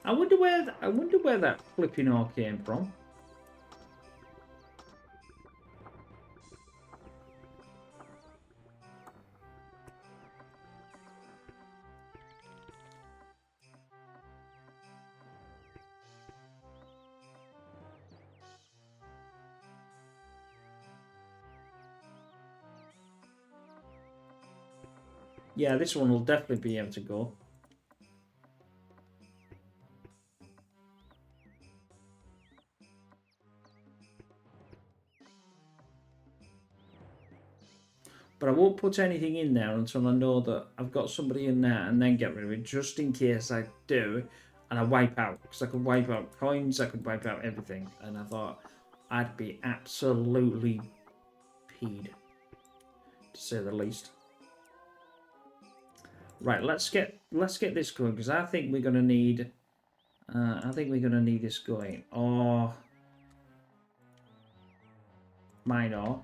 I wonder where that flipping ore came from. Yeah, this one will definitely be able to go. But I won't put anything in there until I know that I've got somebody in there, and then get rid of it, just in case I do, and I wipe out. Because I could wipe out coins, I could wipe out everything. And I thought I'd be absolutely peed, to say the least. Right, let's get this going, because I think we're gonna need this going. Or mine or.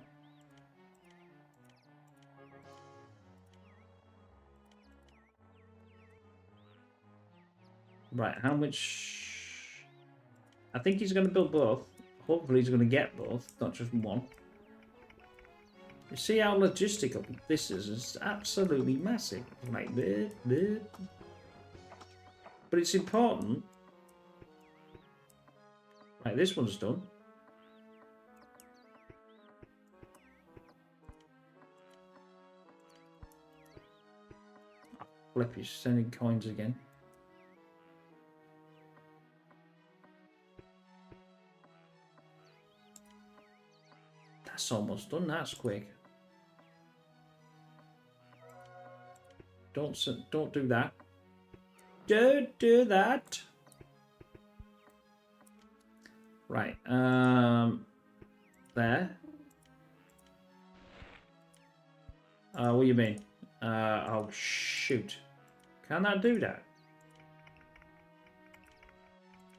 Right, how much? I think he's going to build both. Hopefully he's going to get both, not just one. You see how logistical this is? It's absolutely massive. Like, bleh. But it's important. Right, this one's done. Flip, he's sending coins again. That's almost done. That's quick. Don't do that. Don't do that. Right. There. What do you mean? Oh shoot. Can I do that?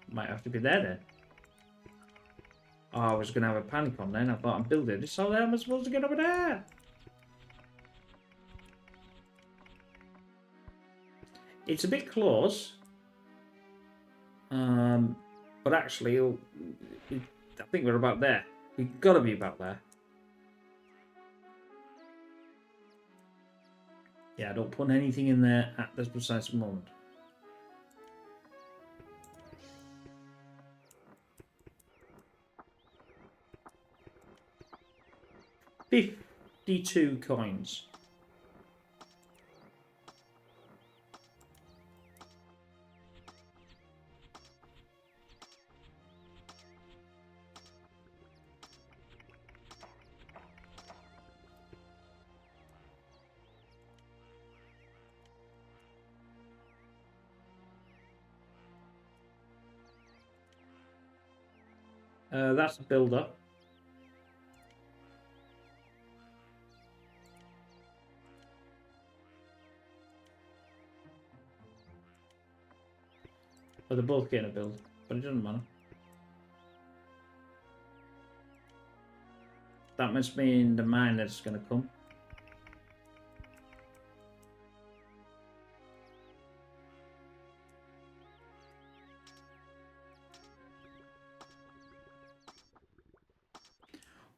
Might have to be there then. Oh, I was going to have a panic on then. I thought I'm building this. So how am I supposed to get over there? It's a bit close. But actually, I think we're about there. We've got to be about there. Yeah, don't put anything in there at this precise moment. $52 coins. That's a builder. But they're both getting a build, but it doesn't matter. That must mean the mine that's going to come.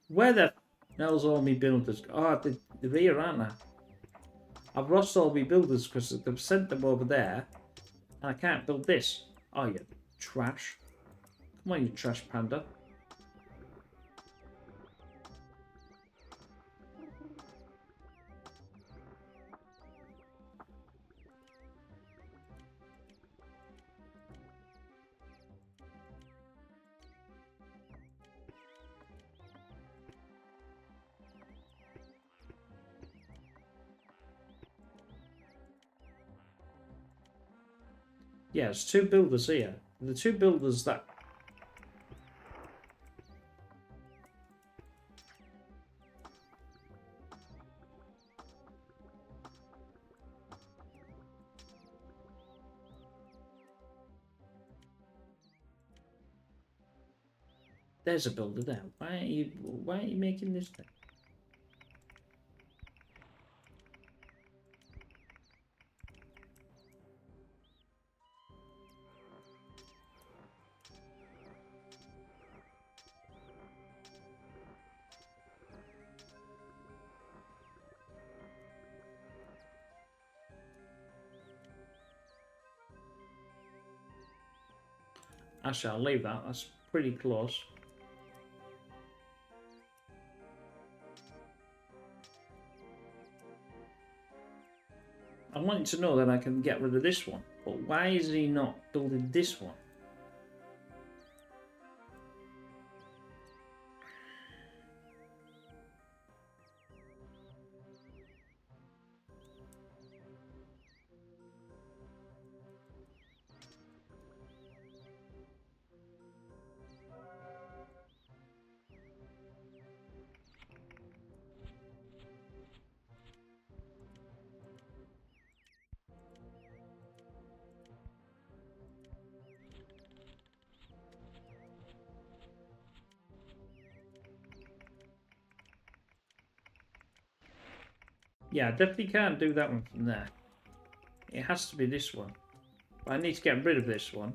Where the hell's all me builders? Oh, they're here, aren't they? I've lost all my builders because they've sent them over there. And I can't build this. Oh, you trash. Come on, you trash panda. Yeah, there's two builders here. The two builders that... There's a builder there. Why are you making this thing? Actually, I'll leave that. That's pretty close. I want to know that I can get rid of this one. But why is he not building this one? Yeah, I definitely can't do that one from there. It has to be this one. But I need to get rid of this one.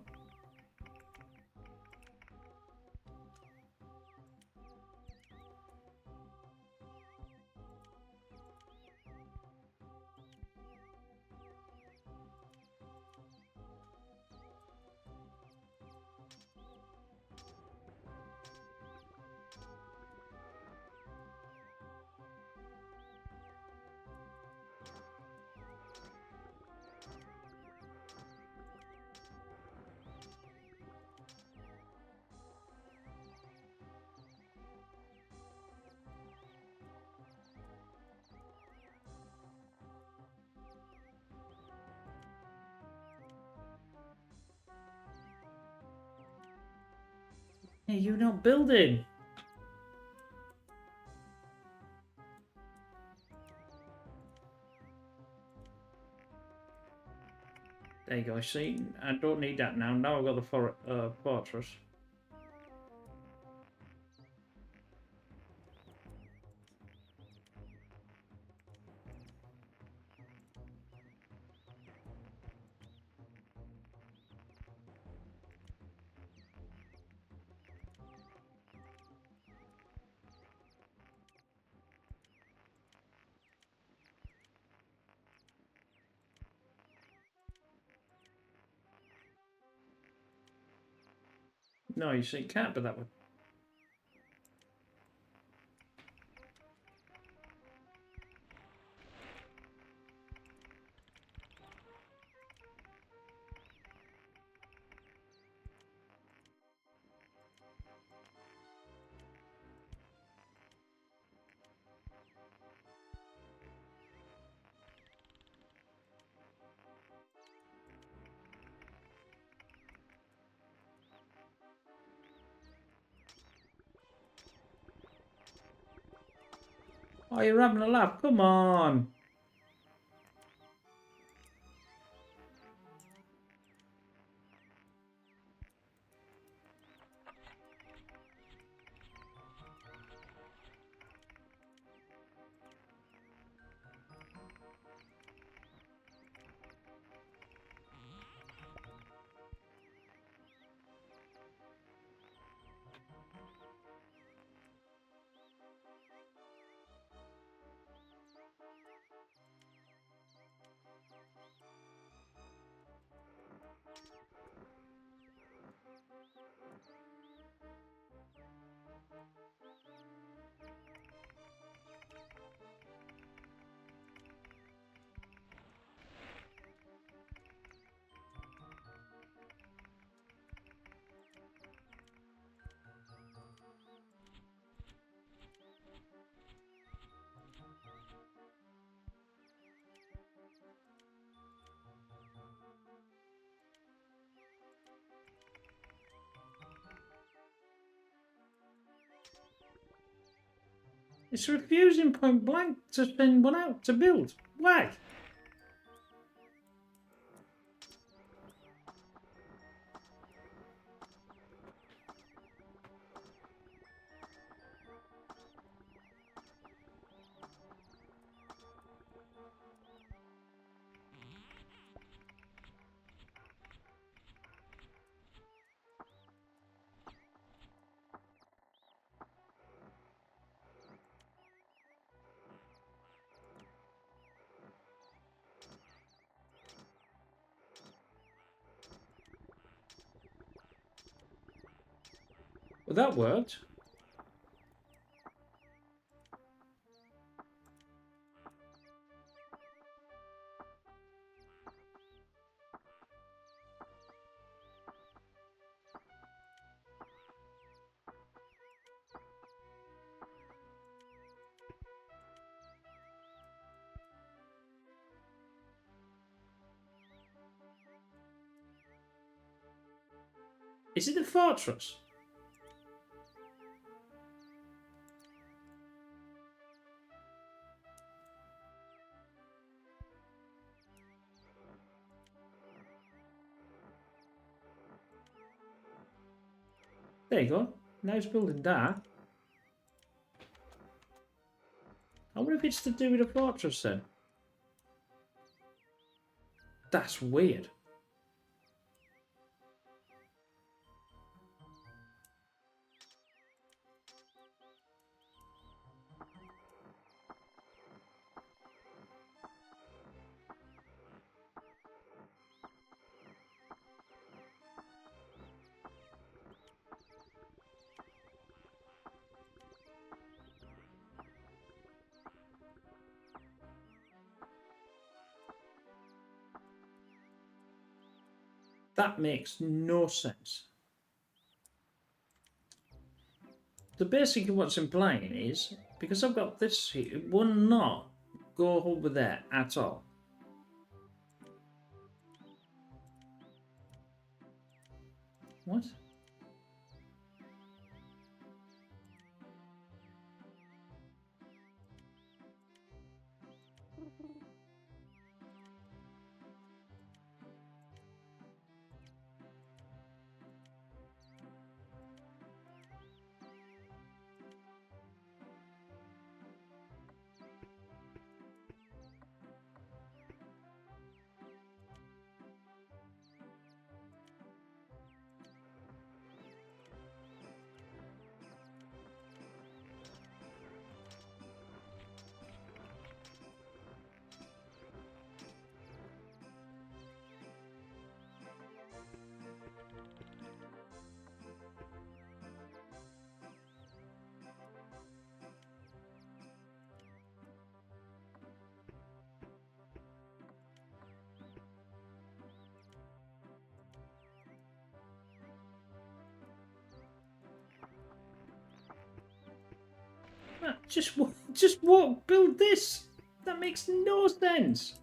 Hey, you're not building. There you go. See, I don't need that now. Now I've got the fortress. No, you see, it can't be that way. Oh, you're having a laugh. Come on. It's refusing point blank to send one out to build. Why? Well, that worked. Is it the fortress? There you go. Now it's building that. I wonder if it's to do with the fortress then. That's weird. That makes no sense. So basically what's implying is, because I've got this here, it will not go over there at all. What? Just what? Build this? That makes no sense.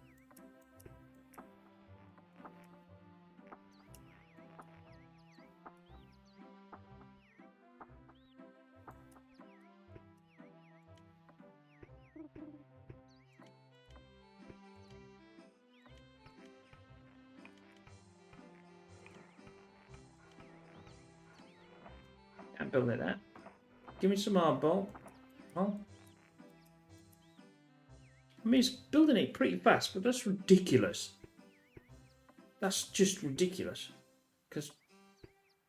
Can't build like that. Give me some hardball. Oh. I mean, it's building it pretty fast, but that's ridiculous. That's just ridiculous. Because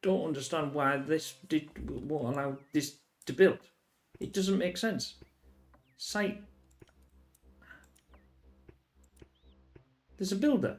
don't understand why this won't allow this to build. It doesn't make sense. Site. There's a builder.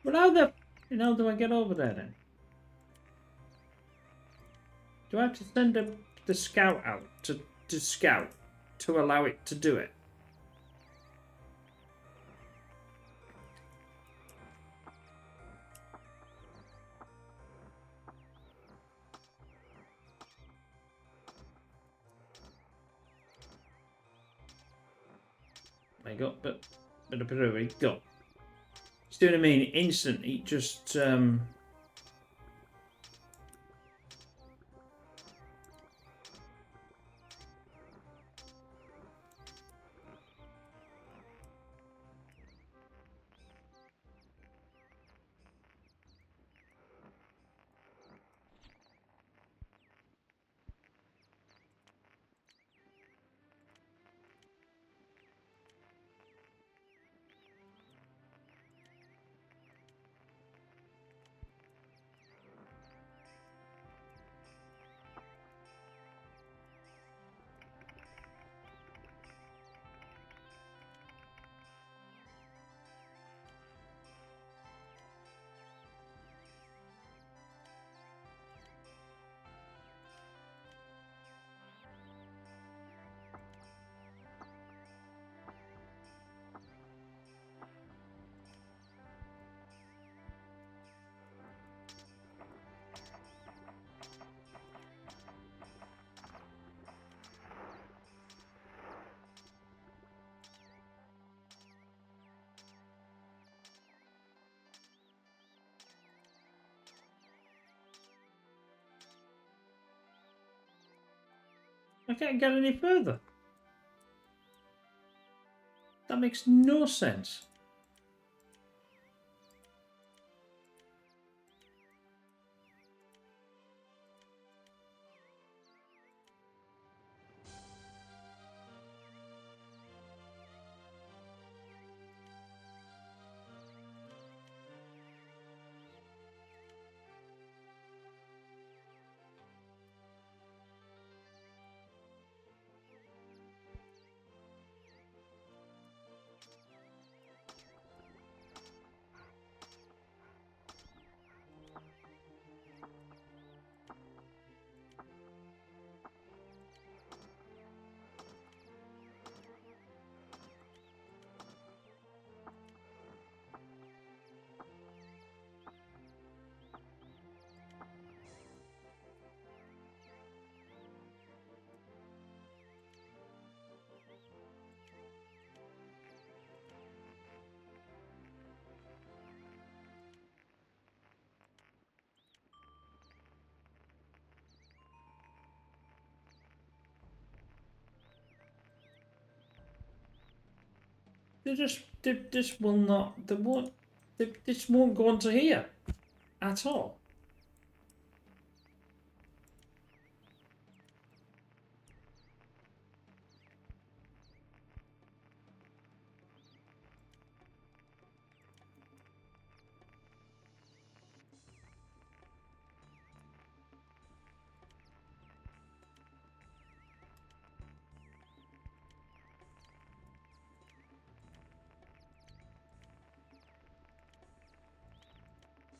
But how the hell do I get over there then? Do I have to send the scout out to scout to allow it to do it? I got, but go. See what I mean? Instantly, just I can't get any further. That makes no sense. They just will not. They won't. They just won't go onto here at all.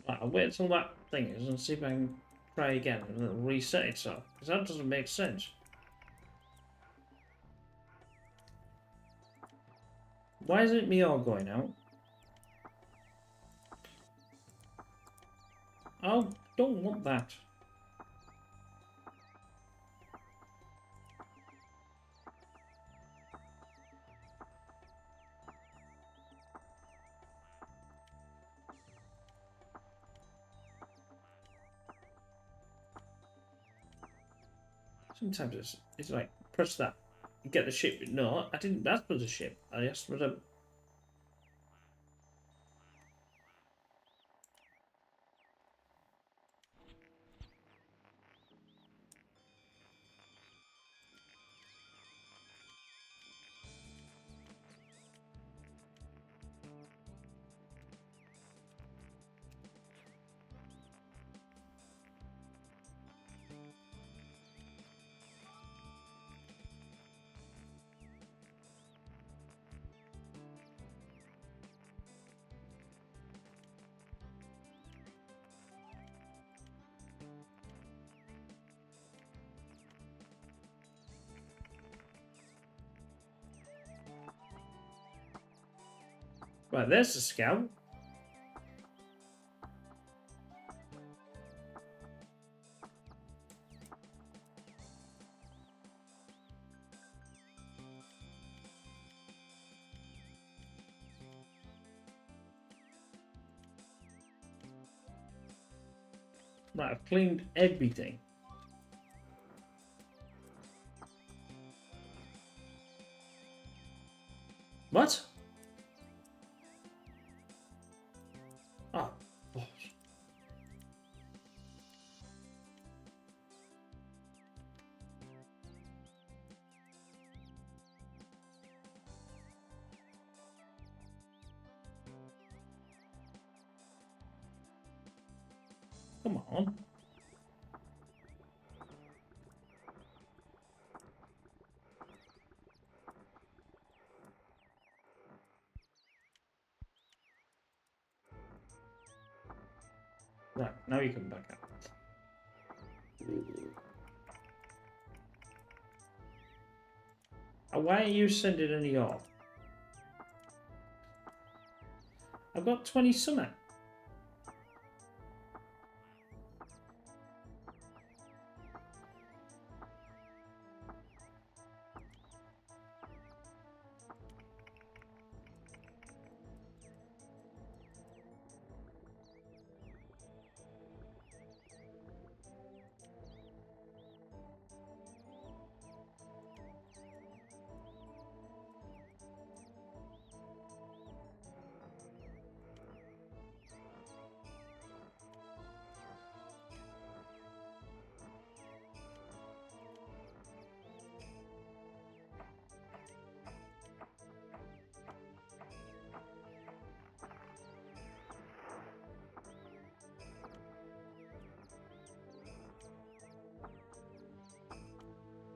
Right, I'll wait until that thing is and see if I can try again and it'll reset itself. Because that doesn't make sense. Why isn't me all going out? I don't want that. Sometimes it's like, press that, get the ship. No, I didn't ask for the ship. I asked for the... Right, there's the scout. Right, I've cleaned everything. What? Oh, boss. Come on. Right, now you come back out. Why are you sending any off? I've got 20 something.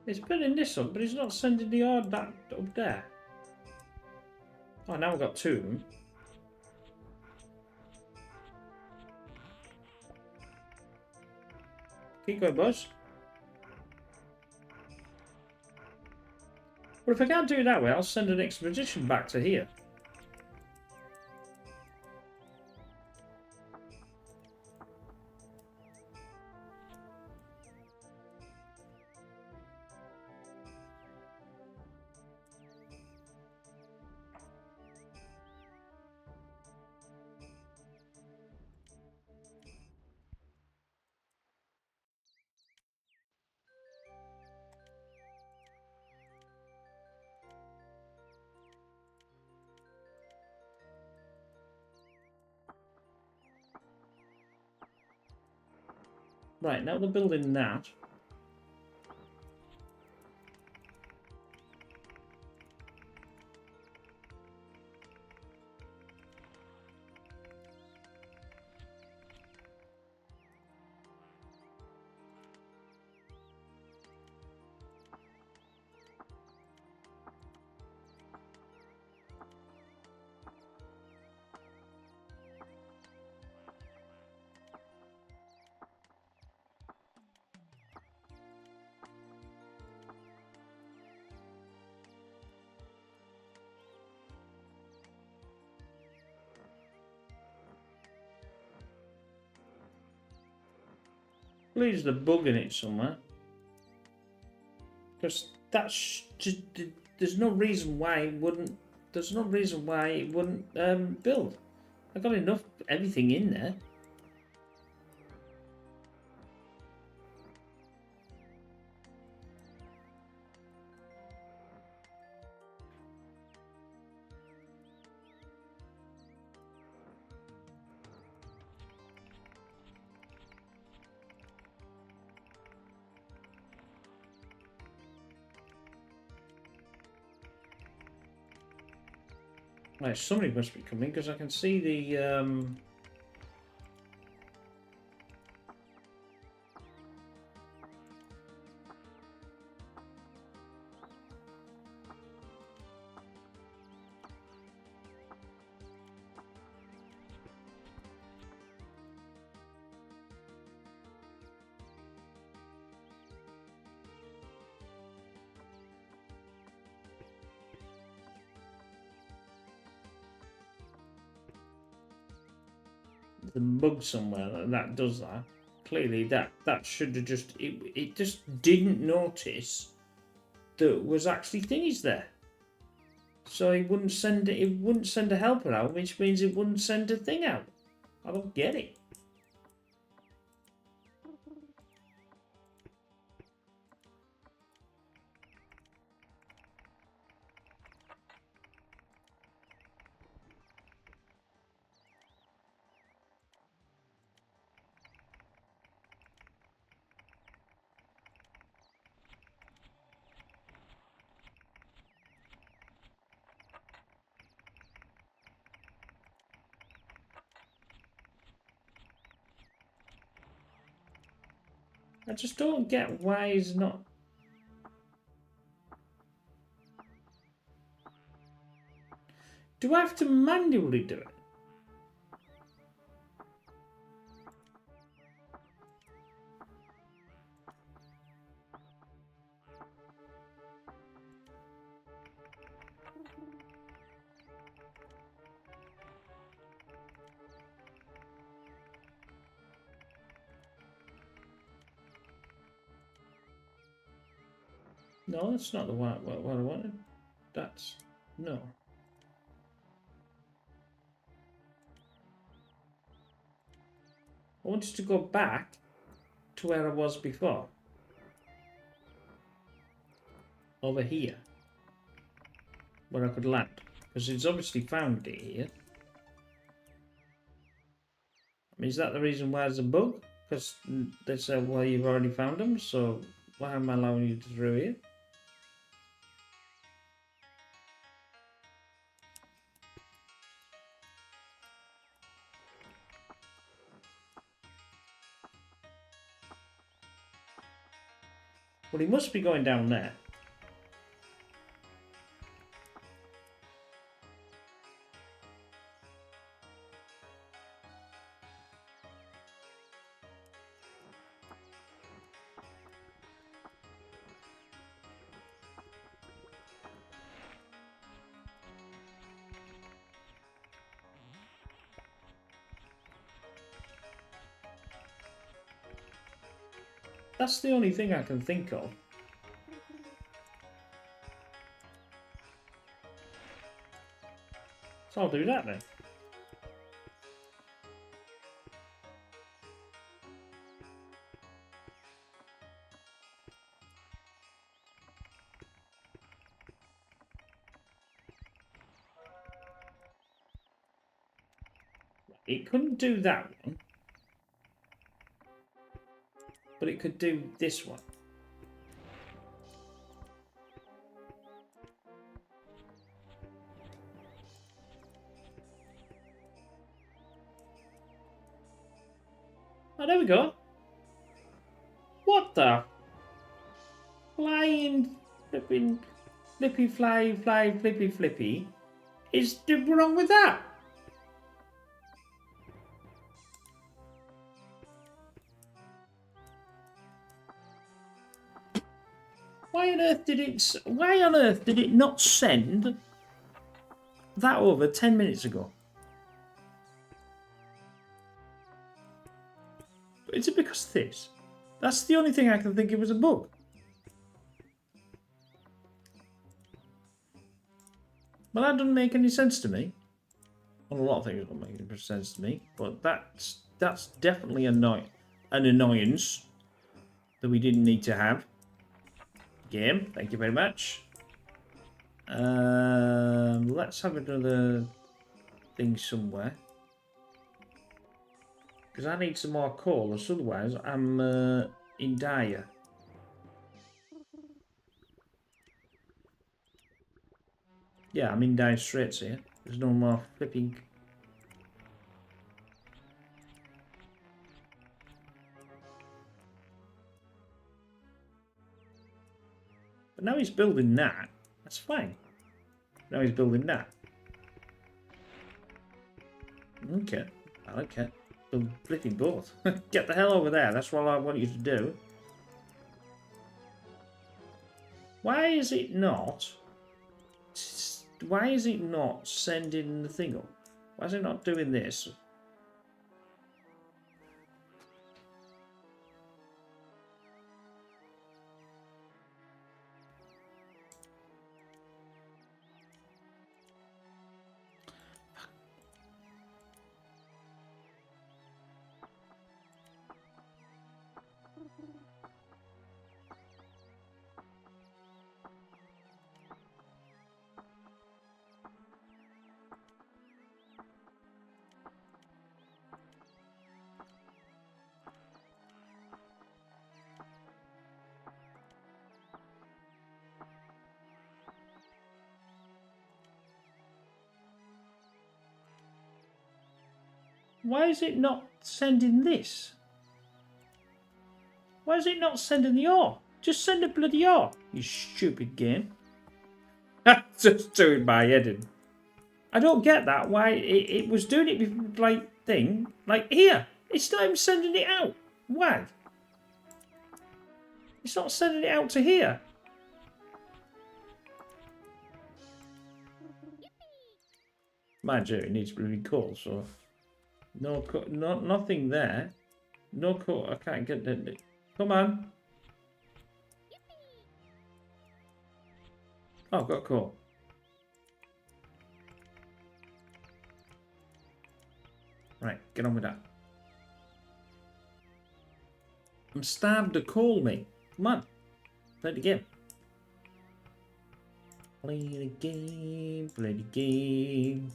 It's putting this up, but it's not sending the odd back up there. Oh, now we've got two of them. Keep going, Buzz. But if I can't do it that way, I'll send an expedition back to here. Right, now they're building that. Please, the bug in it somewhere. Because that's just, there's no reason why it wouldn't. There's no reason why it wouldn't build. I got enough everything in there. Right, somebody must be coming because I can see the. the bug somewhere that does that. Clearly, that should have just it just didn't notice there was actually thingies there. So it wouldn't send a helper out, which means it wouldn't send a thing out. I don't get it. I just don't get why he's not. Do I have to manually do it? No, that's not the one what I wanted. That's no. I wanted to go back to where I was before. Over here. Where I could land. Because it's obviously found it here. I mean, is that the reason why there's a bug? Because they said, well, you've already found them, so why am I allowing you through here? Well, he must be going down there. That's the only thing I can think of. So I'll do that then. It couldn't do that one. But it could do this one. Oh, there we go. What the? Flying, flipping, flippy, fly, flippy, flippy. Is wrong with that? Why on earth did it not send that over 10 minutes ago? Is it because of this? That's the only thing I can think it was a bug. Well, that doesn't make any sense to me. Well, a lot of things don't make any sense to me, but that's definitely an annoyance that we didn't need to have. Game, thank you very much. Let's have another thing somewhere. Because I need some more coal, or otherwise I'm in dire. Yeah, I'm in dire straits here. There's no more flipping. But now he's building that. That's fine. Now he's building that. Okay. Okay. Build flipping both. Get the hell over there. That's what I want you to do. Why is it not? Why is it not sending the thing up? Why is it not doing this? Why is it not sending this? Why is it not sending the ore? Just send a bloody ore, you stupid game. Just doing my head in. I don't get that. Why it was doing it with like thing like here. It's not even sending it out. Why? It's not sending it out to here. Mind you, it needs bloody coal, so no, nothing there. No coal. I can't get it. Come on. Oh, I've got coal. Right, get on with that. I'm starved to coal, mate. Come on. Play the game. Play the game. Play the game.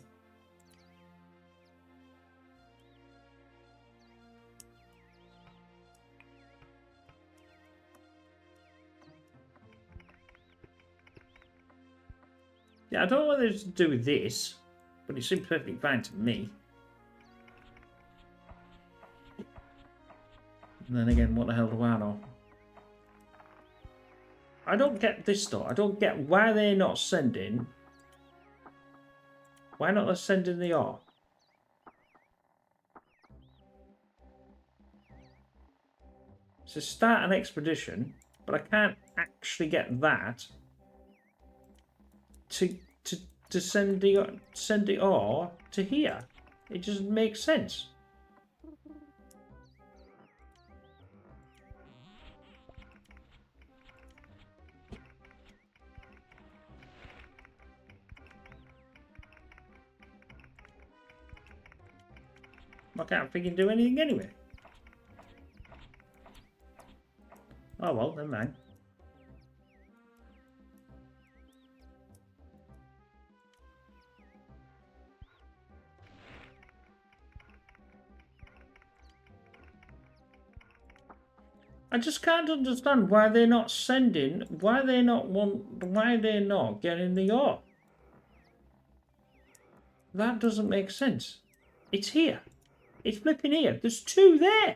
Yeah, I don't know what it's to do with this, but it seems perfectly fine to me. And then again, what the hell do I know? I don't get this though. I don't get why they're not sending. Why not sending the ore? So start an expedition, but I can't actually get that to send the ore to here. It doesn't make sense. I can't freaking do anything anyway. Oh well, never mind. I just can't understand why they're not sending, why they're not getting the ore. That doesn't make sense. It's here. It's flipping here. There's two there.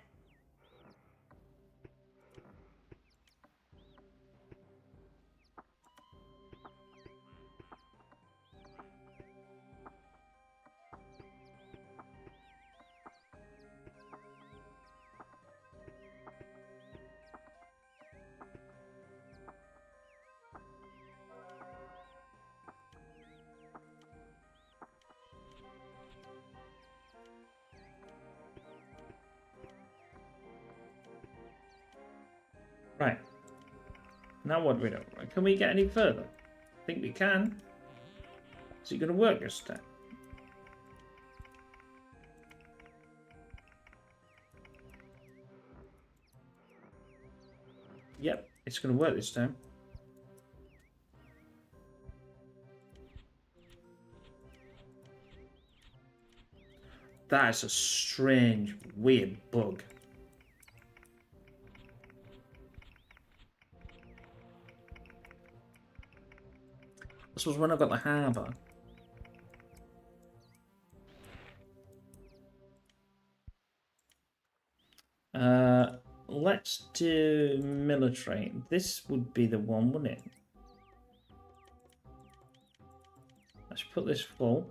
Right. Now what do we do? Can we get any further? I think we can. Is it going to work this time? Yep, it's going to work this time. That is a strange, weird bug. This was when I got the harbour. Let's do military. This would be the one, wouldn't it? Let's put this full.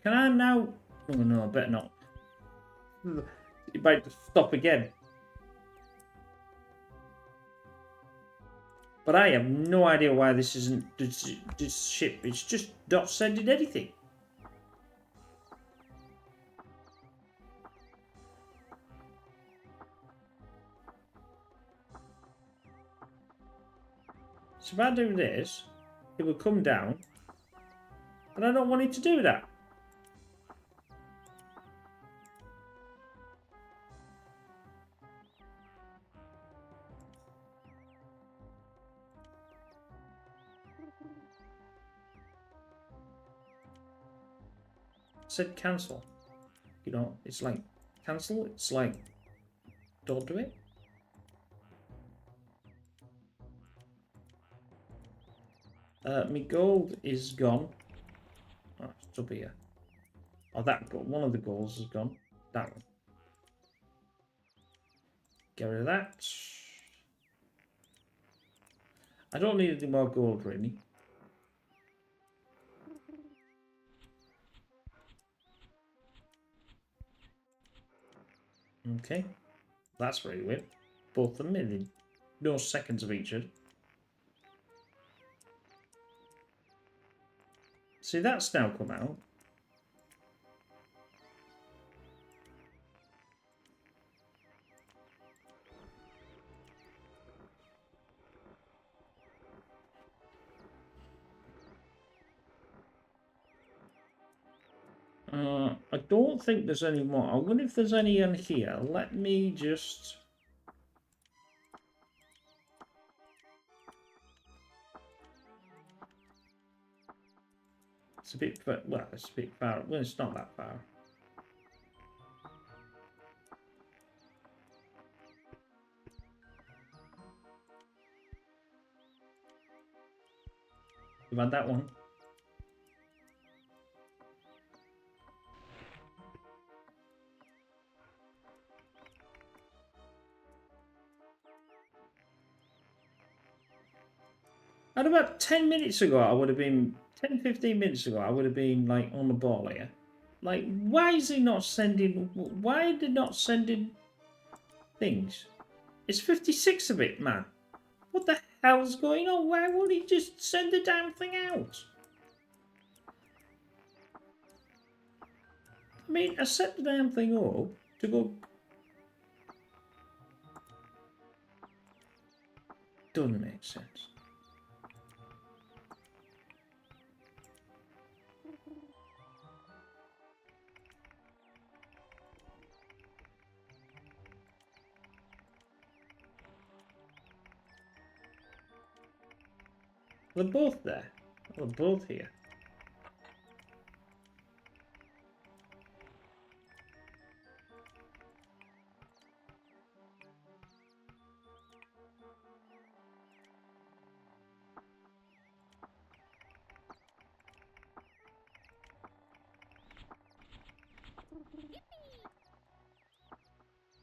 Can I now? Oh no, I better not. It might just stop again. But I have no idea why this isn't this ship. It's just not sending anything. So if I do this, it will come down, and I don't want it to do that. Said cancel. You know, it's like cancel. It's like, don't do it. My gold is gone. Oh, it's up here. Oh, that goal. One of the goals is gone. That one. Get rid of that. I don't need any more gold, really. Okay. That's very weird. Both of them in no seconds of each other. See, that's now come out. I don't think there's any more. I wonder if there's any in here. Let me just... It's a bit... Well, it's a bit far. Well, it's not that far. You've had that one. And about 10 minutes ago, I would have been... 10, 15 minutes ago, I would have been, like, on the ball here. Like, why is he not sending... Why are they not sending things? It's 56 of it, man. What the hell's going on? Why won't he just send the damn thing out? I mean, I set the damn thing up to go... Doesn't make sense. They're both there. They're both here.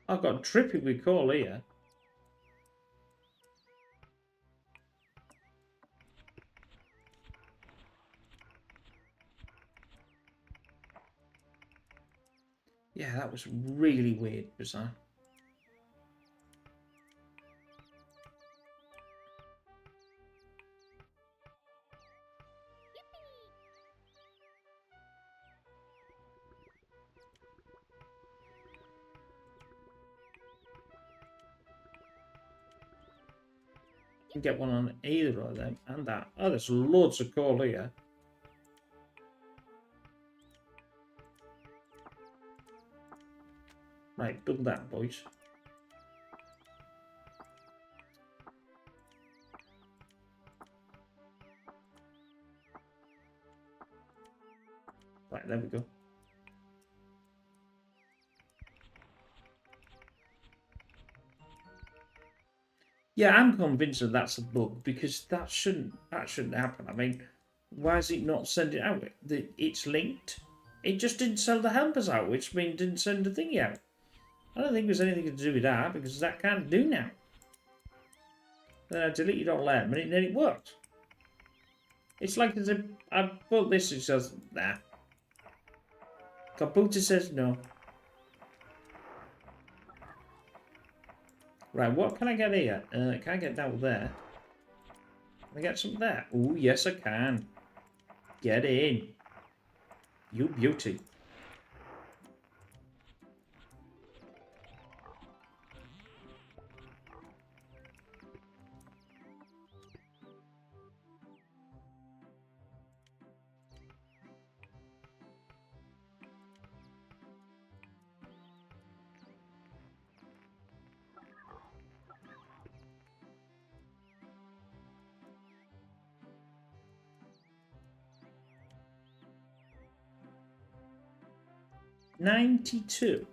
I've got trippy we call here. Yeah, that was really weird, bizarre. Can get one on either of them and that. Oh, there's loads of coal here. Right, build that, boys. Right, there we go. Yeah, I'm convinced that that's a bug because that shouldn't happen. I mean, why is it not sending out? It's linked. It just didn't send the helpers out, which means didn't send the thingy out. I don't think there's anything to do with that because that can't do now. Then I deleted all that, and then it worked. It's like as if I put this, it says nah. Computer says no. Right, what can I get here? Can I get that there? Can I get something there? Oh, yes I can. Get in. You beauty. $92.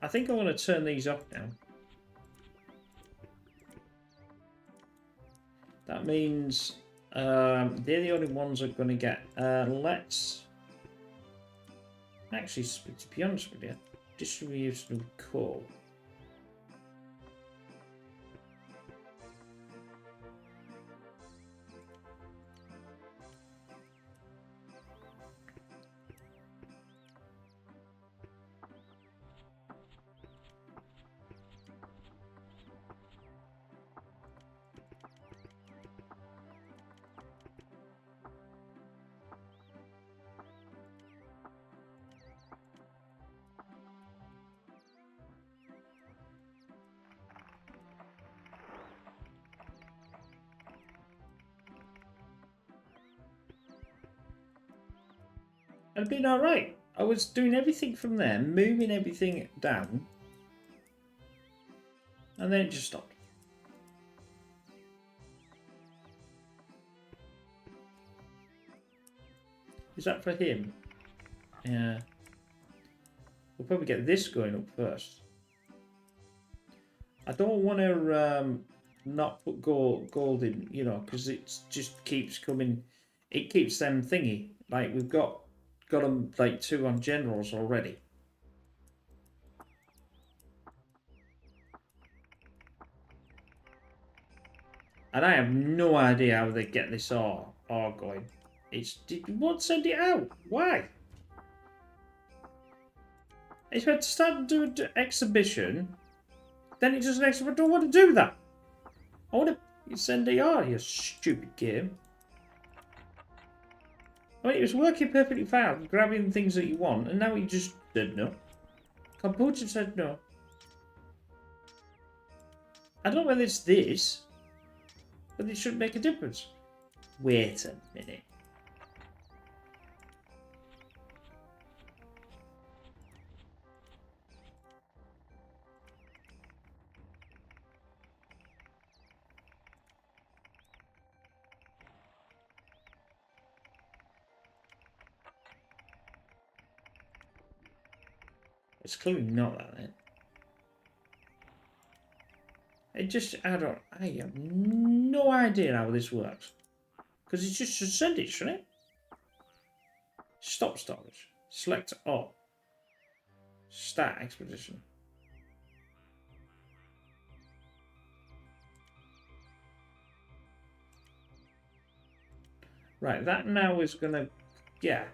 I think I'm going to turn these off now. That means they're the only ones I'm going to get. Let's... Actually, to be honest with you, distribution of coal. I'd been alright. I was doing everything from there, moving everything down, and then it just stopped. Is that for him? Yeah. We'll probably get this going up first. I don't want to not put gold in, you know, because it just keeps coming. It keeps them thingy. Like, we've got them, like, 2 on generals already. And I have no idea how they get this all going. It won't send it out. Why? It's meant to start doing an exhibition. Then it just an exhibition. I don't want to do that. I want to send it out, you stupid game. I mean, it was working perfectly fine, grabbing the things that you want, and now he just said no. Kombucha said no. I don't know whether it's this, but it should make a difference. Wait a minute. It's clearly not that then. I have no idea how this works. Because it just should send it, shouldn't it? Stop storage. Select all. Start expedition. Right, that now is gonna... Yeah.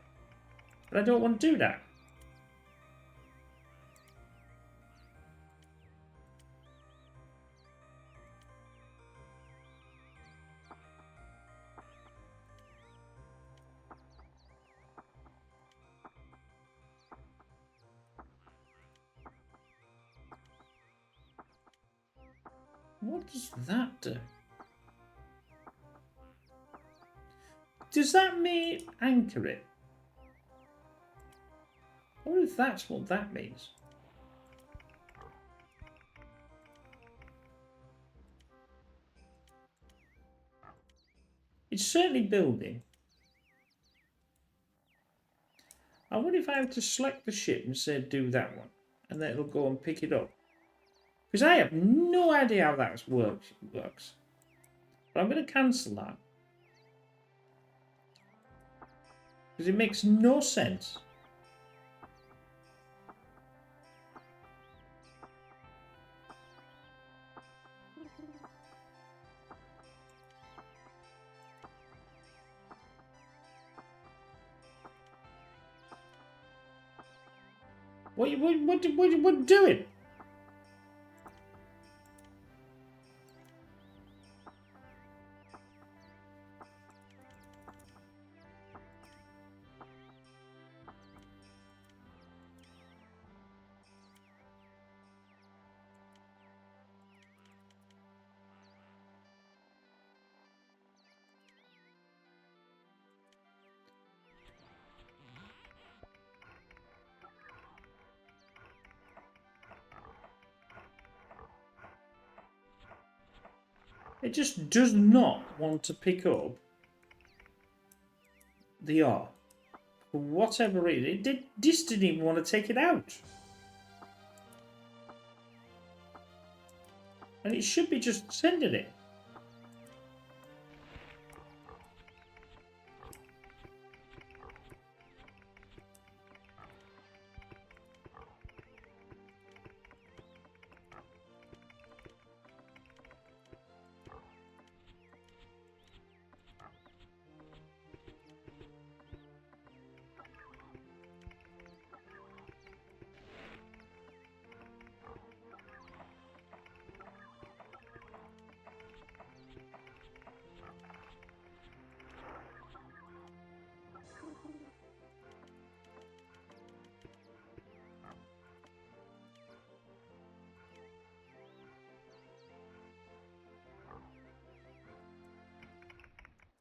But I don't want to do that. What does that do? Does that mean anchor it? I wonder if that's what that means. It's certainly building. I wonder if I have to select the ship and say do that one. And then it'll go and pick it up. Because I have no idea how that works. But I'm going to cancel that. Because it makes no sense. What are you doing? It just does not want to pick up the R. For whatever reason, this didn't even want to take it out. And it should be just sending it.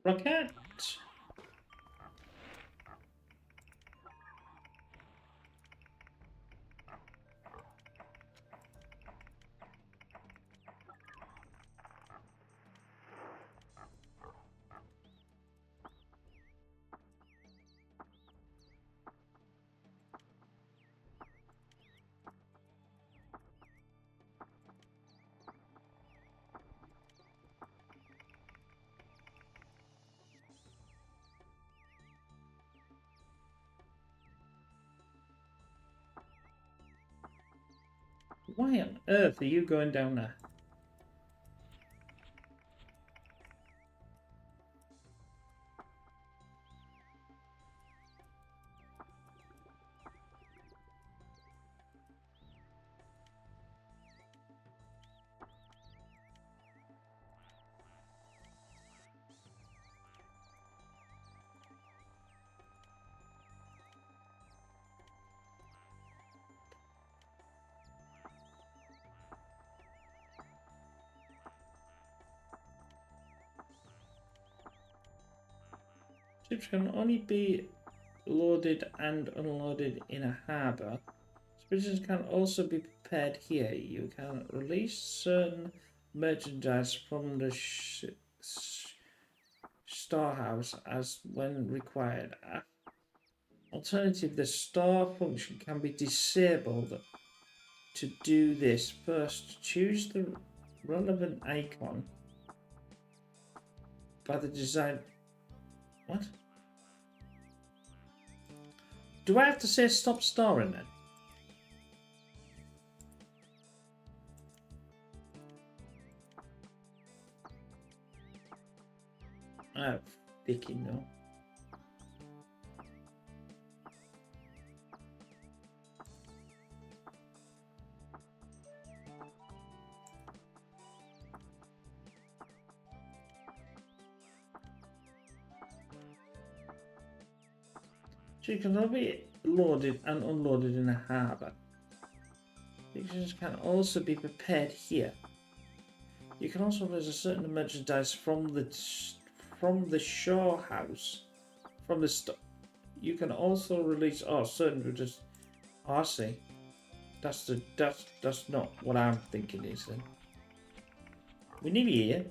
Rocket. Why on earth are you going down there? Ships can only be loaded and unloaded in a harbour. Provisions can also be prepared here. You can release certain merchandise from the storehouse as when required. Alternatively, the store function can be disabled. To do this, first choose the relevant icon by the design. What? Do I have to say stop storing then? Oh, thinking no. So you can only be loaded and unloaded in a harbour. Pictures can also be prepared here. You can also release a certain merchandise from the shore house, from the store. You can also release certain just. Oh, I see. That's not what I'm thinking is then. We're nearly here.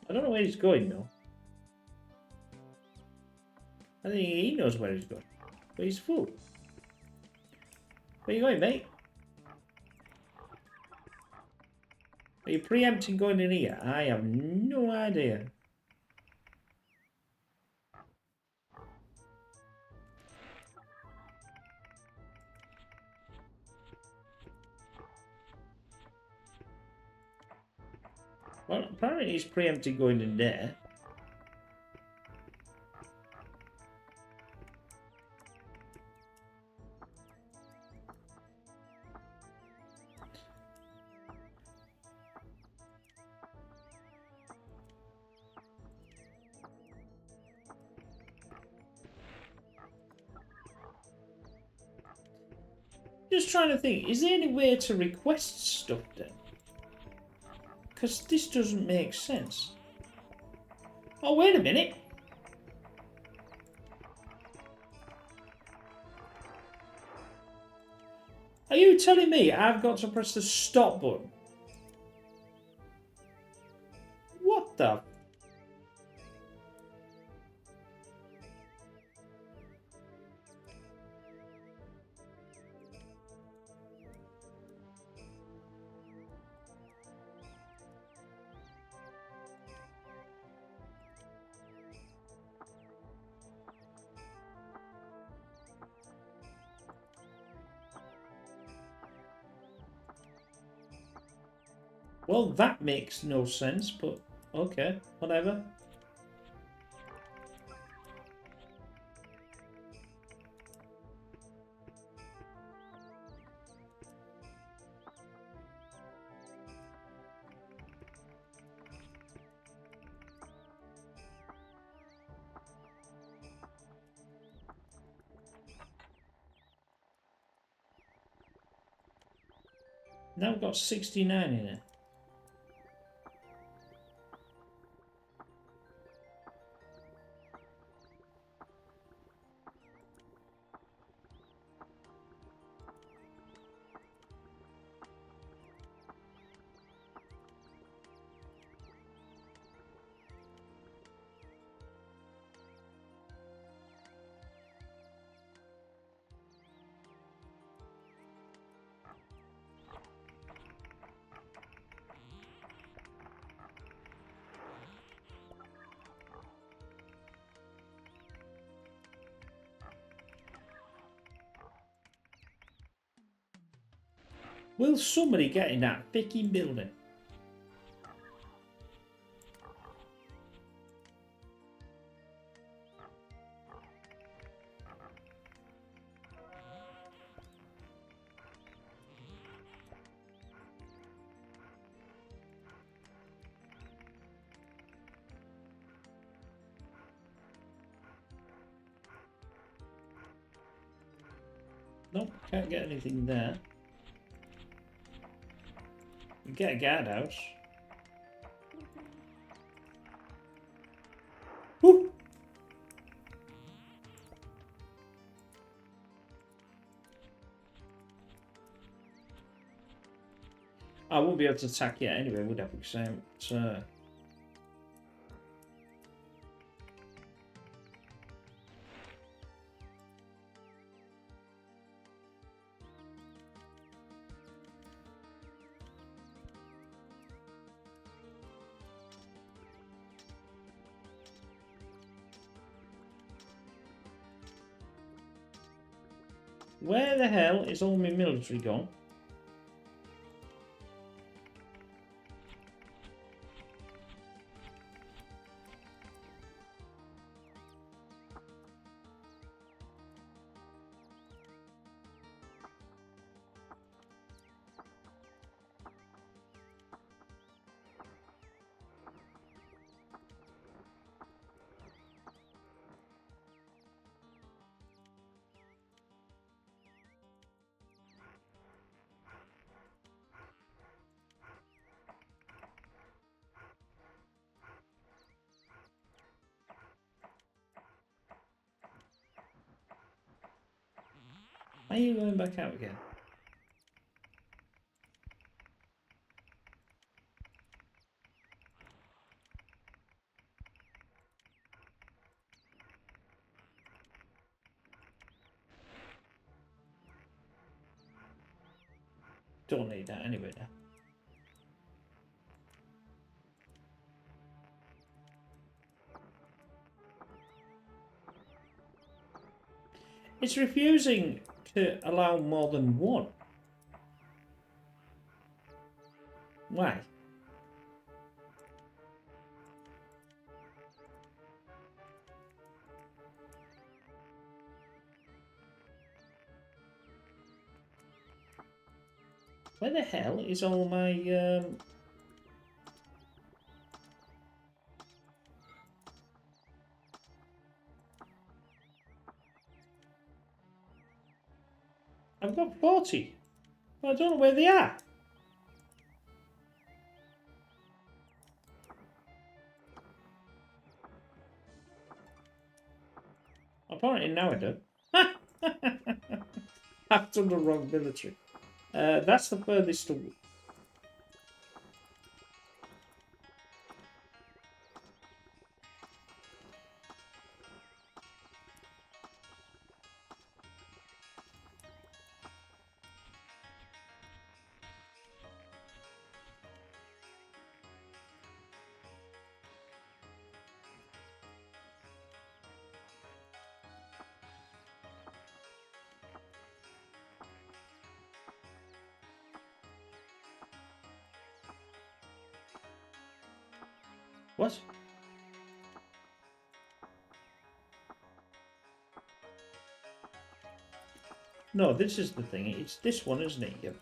I don't know where he's going though. I think he knows where he's going. But he's full. Where are you going, mate? Are you preempting going in here? I have no idea. Well, apparently he's preempting going in there. Just trying to think, is there any way to request stuff then? Because this doesn't make sense. Oh, wait a minute. Are you telling me I've got to press the stop button? What the? Well, that makes no sense, but okay, whatever. Now we've got 69 in it. Will somebody get in that freaking building? Nope, can't get anything there. You get a guardhouse. Woo! I won't be able to attack yet anyway, would I? Because where the hell is all my military gone? Are you going back out again? Don't need that anyway now. It's refusing to allow more than one. Why? Where the hell is all my I've got 40. But I don't know where they are. Apparently now I do. I've done the wrong military. That's the furthest to... What? No, this is the thing. It's this one, isn't it, you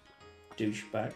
douchebag?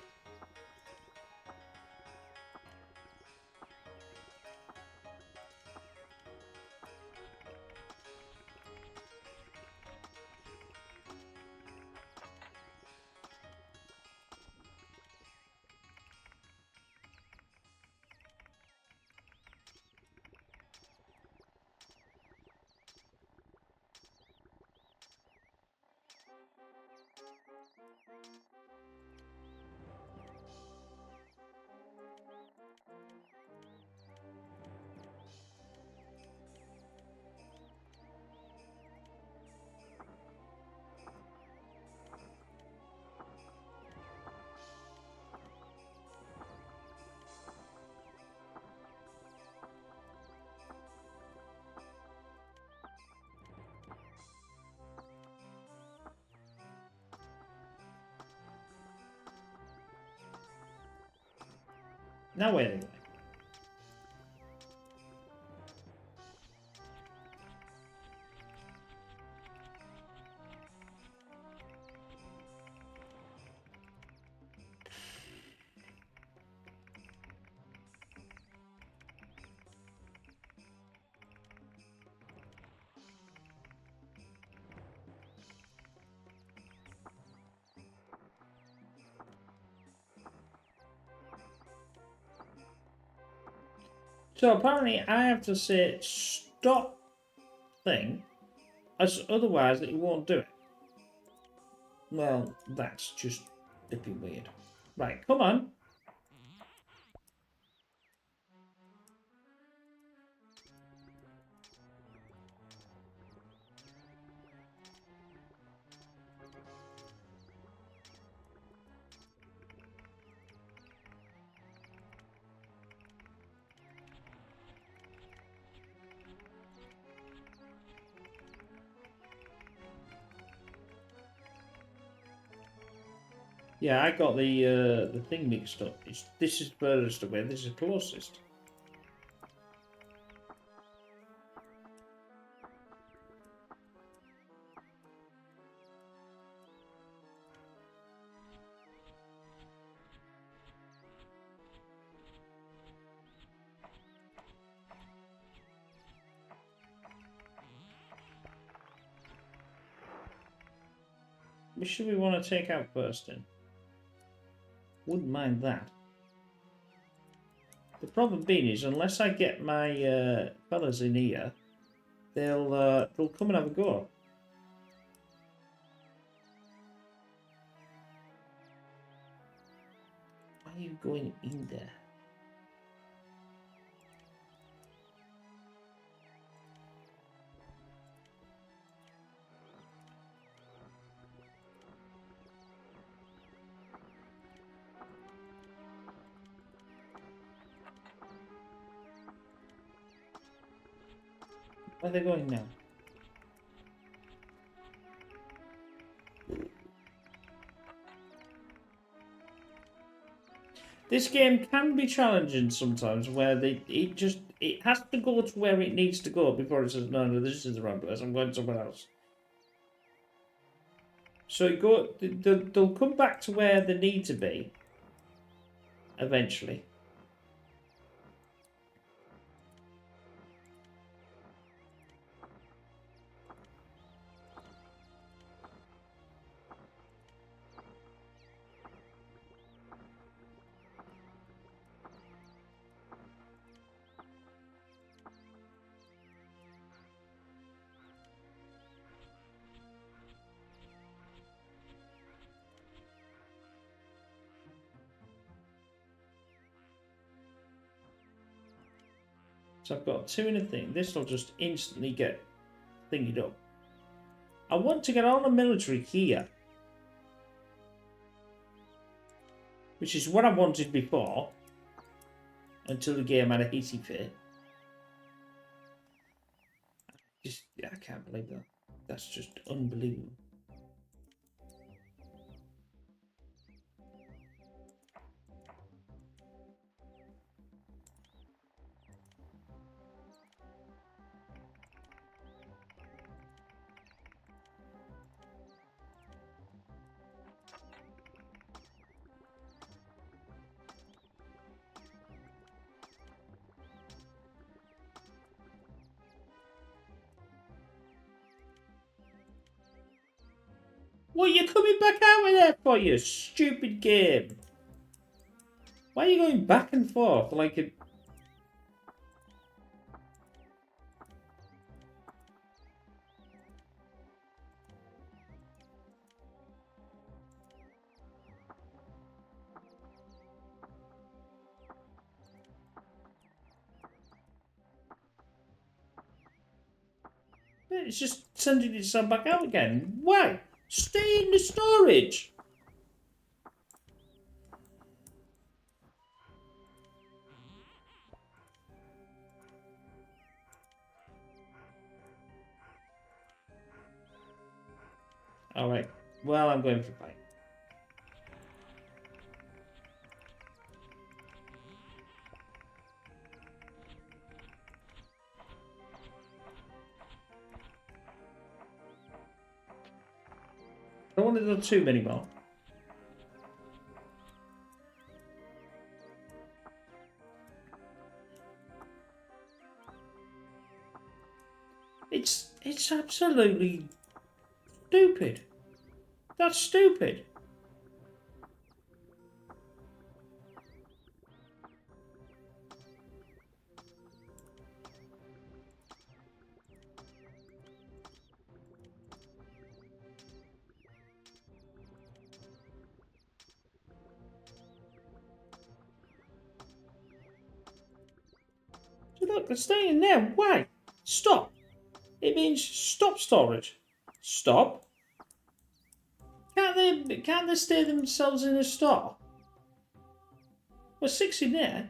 Now anyway. So apparently I have to say stop thing, as otherwise it won't do it. Well, that's just a bit weird. Right, come on. Yeah, I got the thing mixed up. This is furthest away. This is closest. Which should we want to take out first then? Wouldn't mind that. The problem being is, unless I get my fellas in here, they'll come and have a go. Why are you going in there? Where are they going now? This game can be challenging sometimes, where it has to go to where it needs to go before it says no, this is the wrong place. I'm going somewhere else. So they'll come back to where they need to be eventually. So I've got two in a thing. This will just instantly get thingied up. I want to get on the military here, which is what I wanted before, until the game had a hissy fit. I can't believe that. That's just unbelievable. What are you coming back out of there for, you stupid game? Why are you going back and forth like a... It's just sending itself back out again. Why? Stay in the storage. Alright. Well, I'm going for a bite. I don't want to do too many more. It's absolutely stupid. That's stupid. So look, they're staying there. Why? Stop. It means stop storage. Stop. Can't they stay themselves in a store? Well, 6 in there.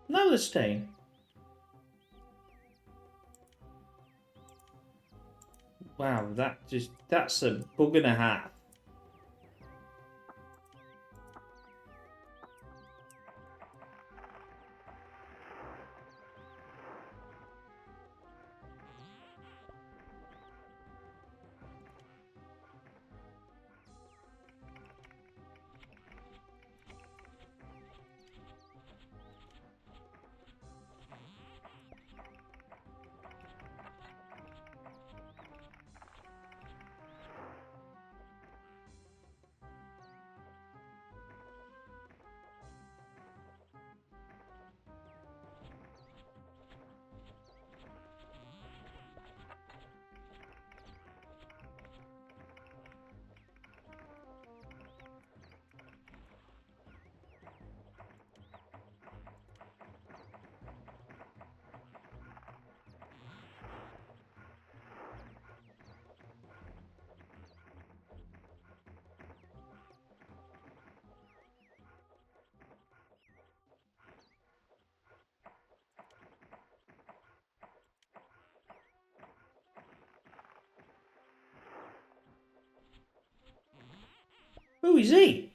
Now they're staying. Wow, that's a bug and a half. Who is he?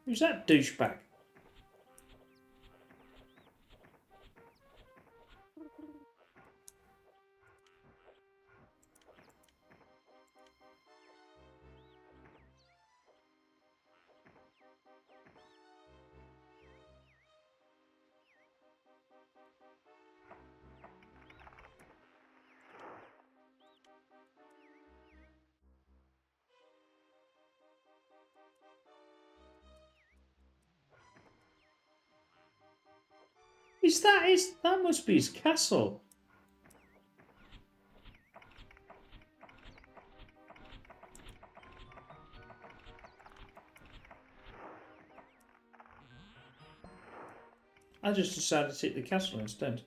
Who's that douchebag? That must be his castle. I just decided to take the castle instead.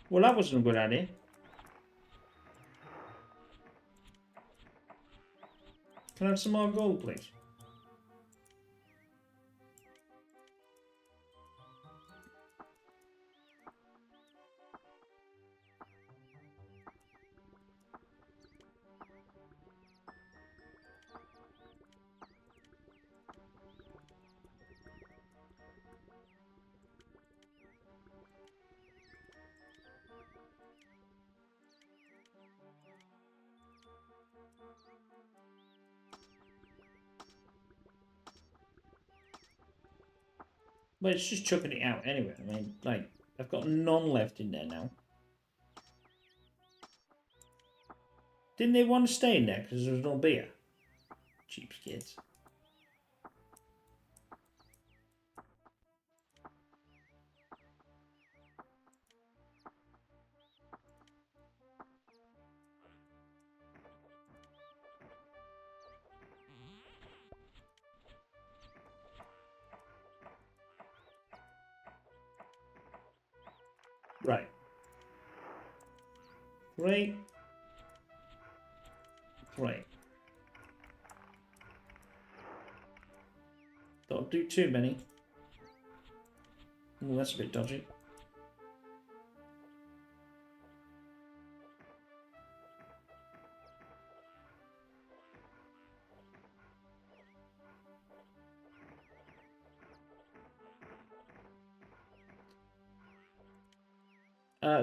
Well, that wasn't a good idea. Can I have some more gold, please? Well, it's just chucking it out anyway. I mean, like, I've got none left in there now. Didn't they want to stay in there because there was no beer? Cheapskates. Right. Great. Great. Don't do too many. Oh, that's a bit dodgy.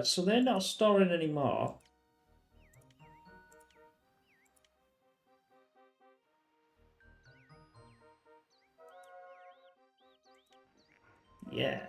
So they're not storing anymore. Yeah.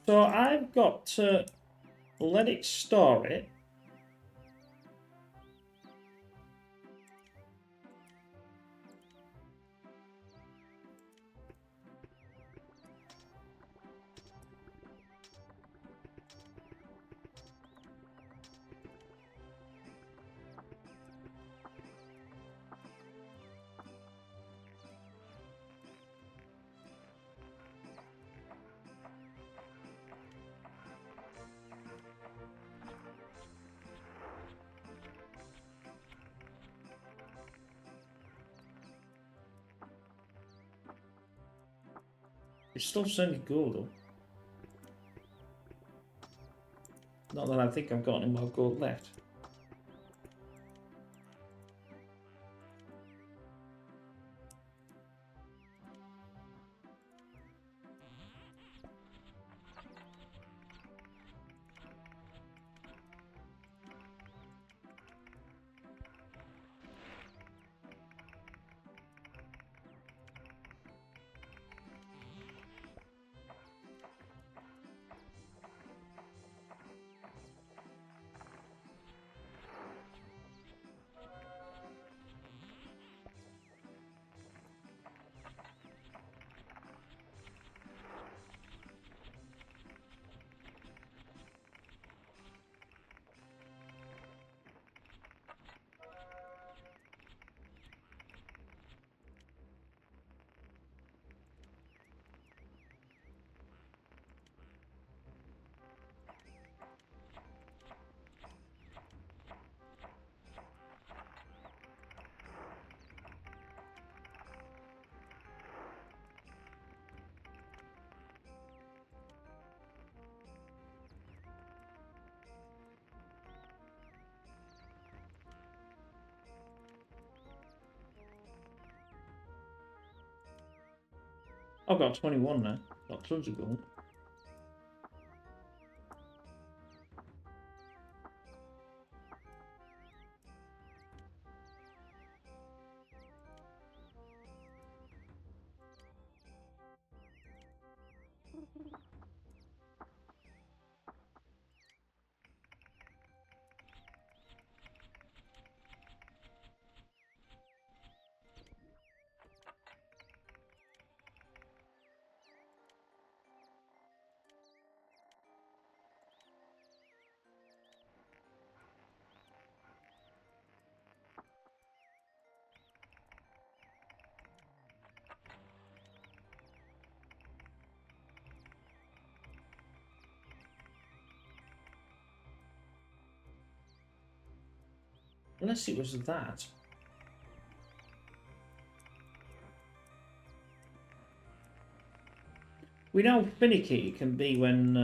So I've got to let it store it. It's still sending gold though. Not that I think I've got any more gold left. I've got 21 now. Got tons of gold. Unless it was that. We know how finicky it can be when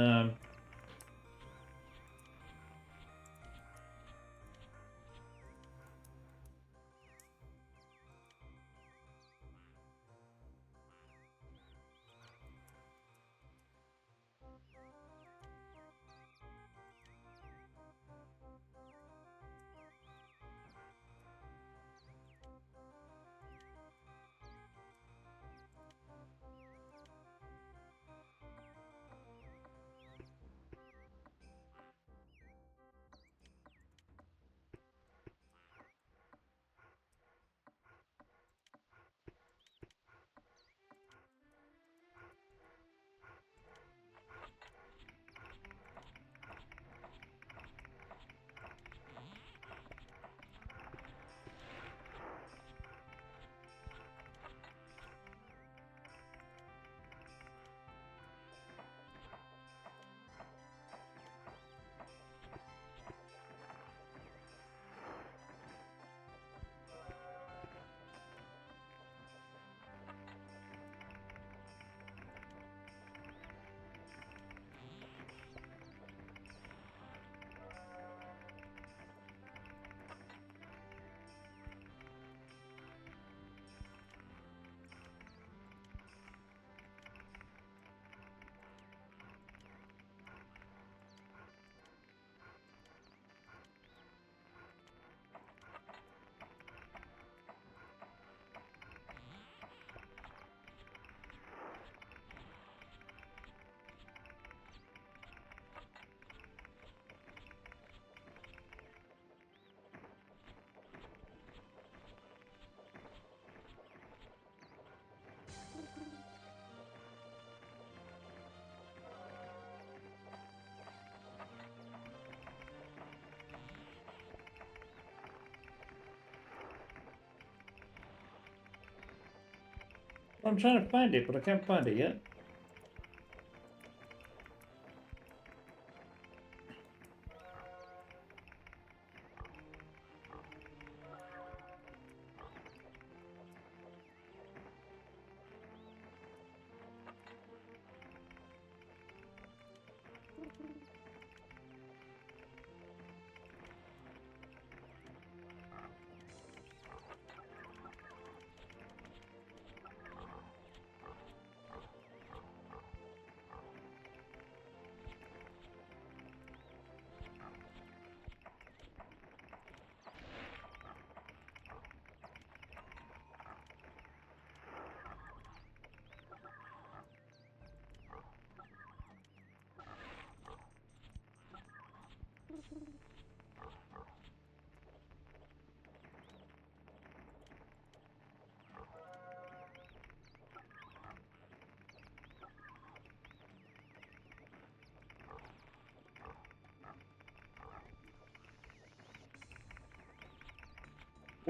I'm trying to find it, but I can't find it yet.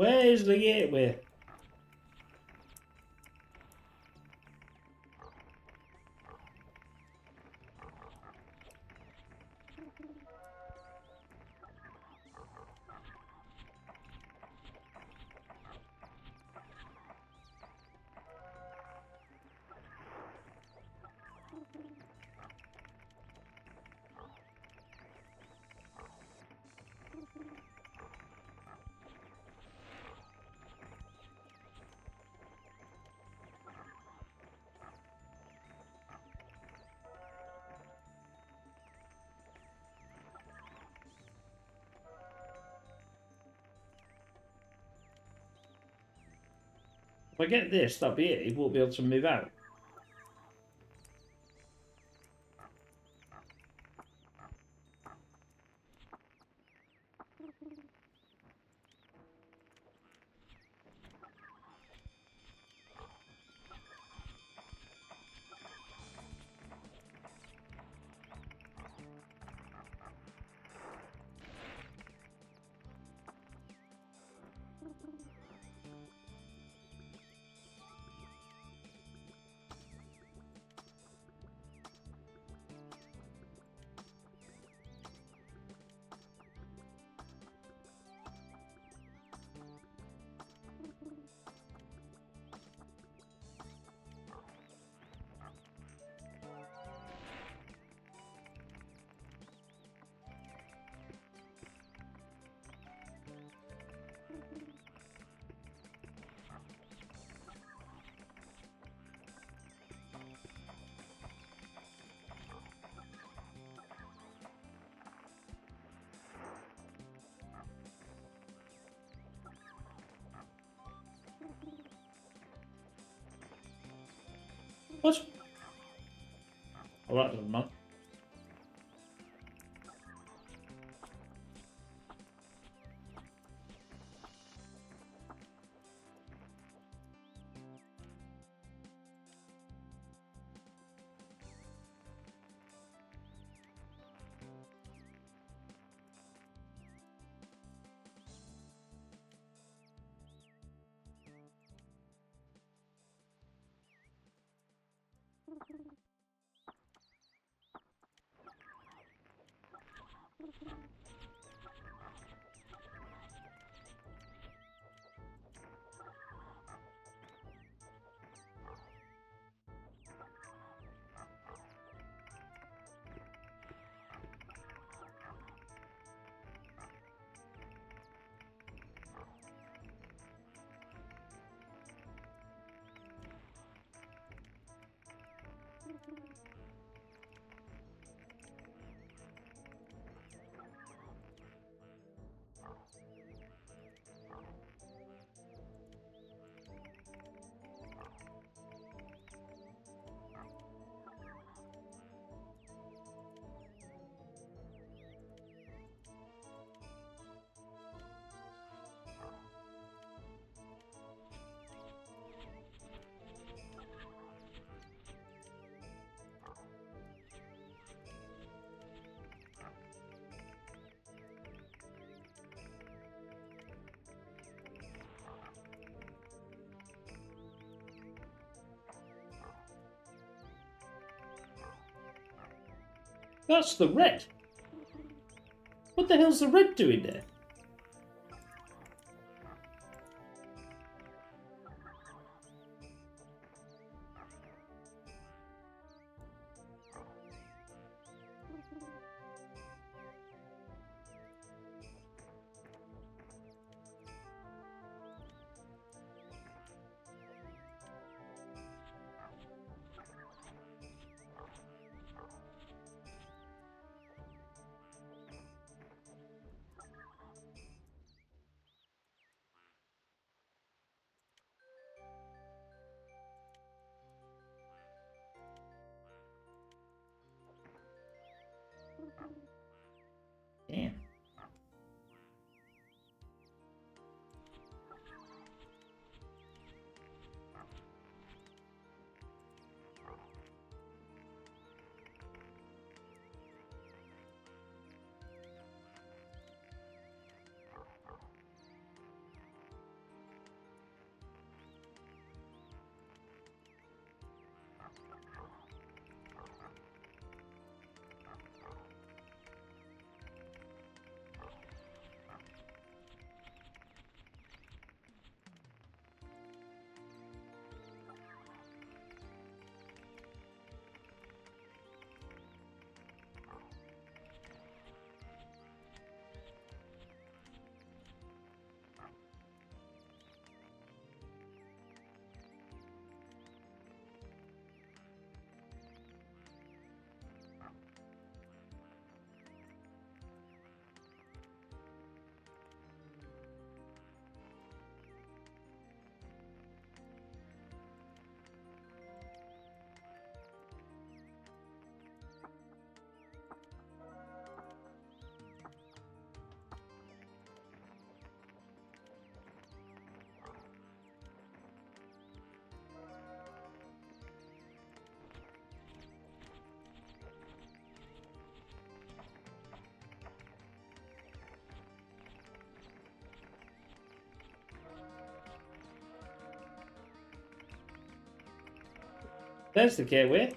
Where is the gateway? If I get this, that'll be it. He won't be able to move out. What? Oh, that doesn't matter. That's the red. What the hell's the red doing there? There's the gateway.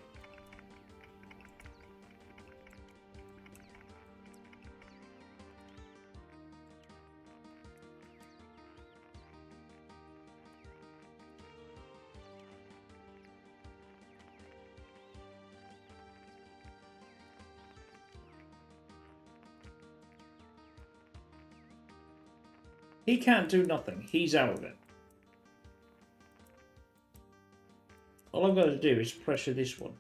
He can't do nothing. He's out of it. All I've got to do is pressure this one.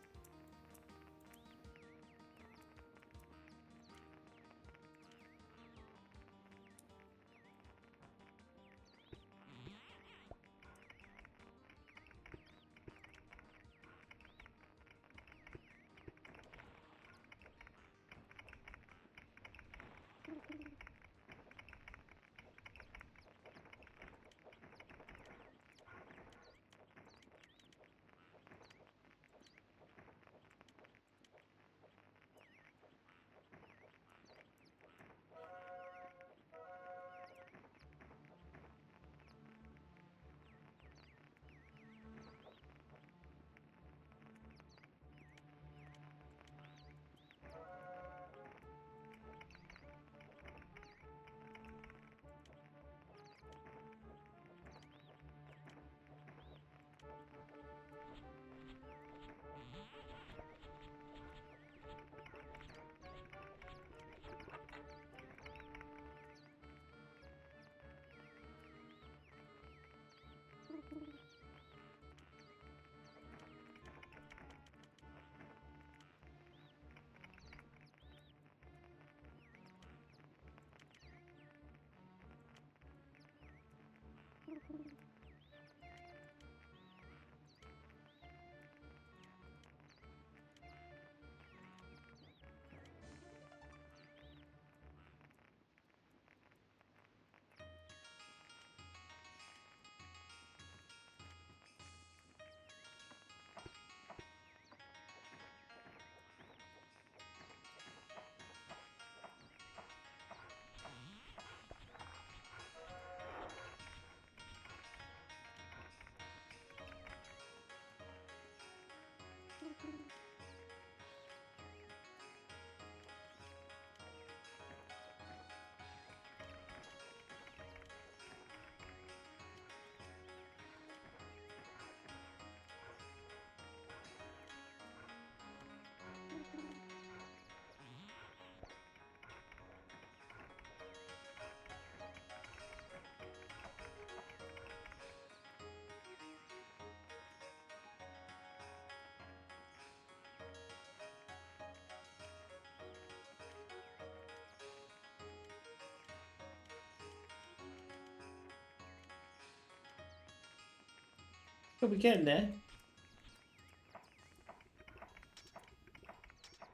Are we getting there?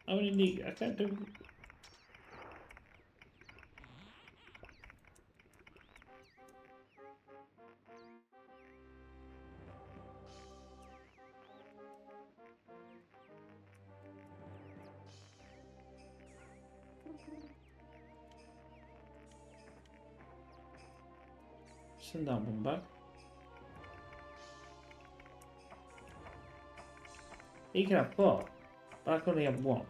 I only need. I can't do. Send that one back. You can have four, but I can only have one.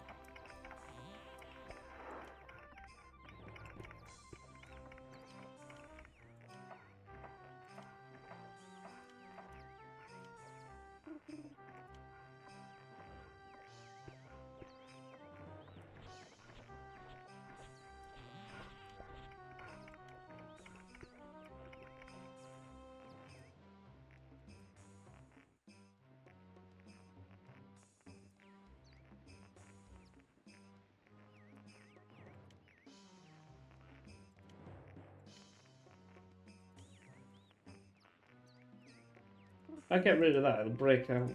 If I get rid of that, it'll break out.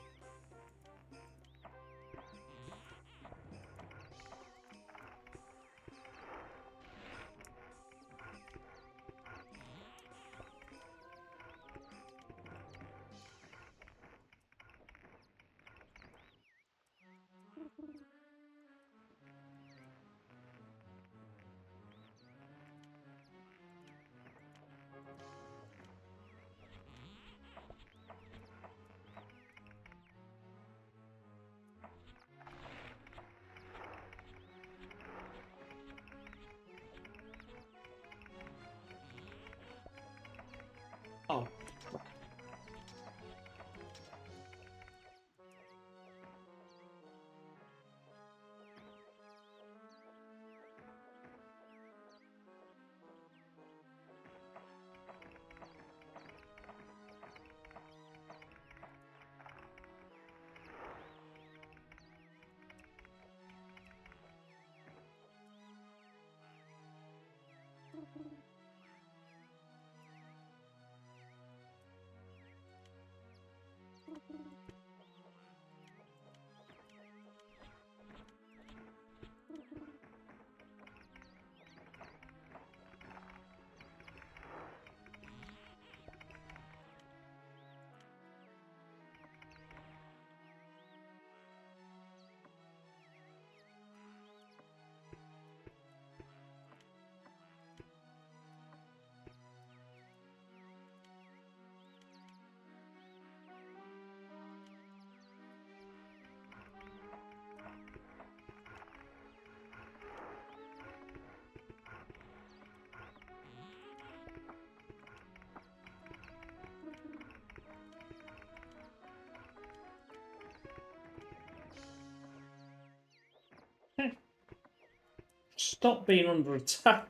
Stop being under attack.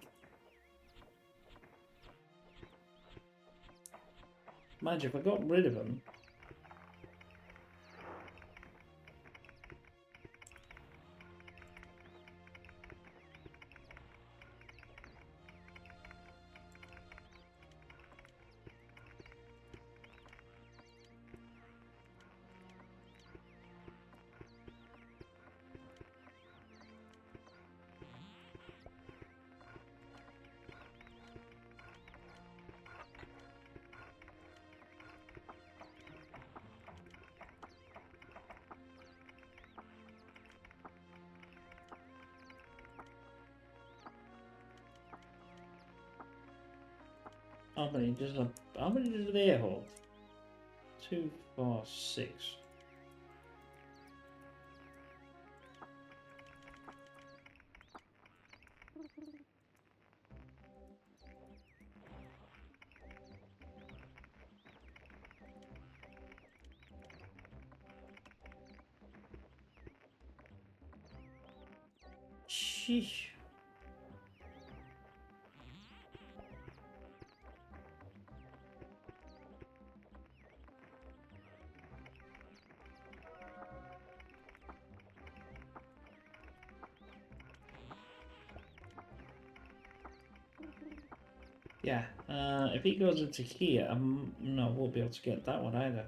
Mind you, if I got rid of them. How many does they hold? 2, 4, 6. Sheesh. Yeah, if he goes into here, I won't be able to get that one either.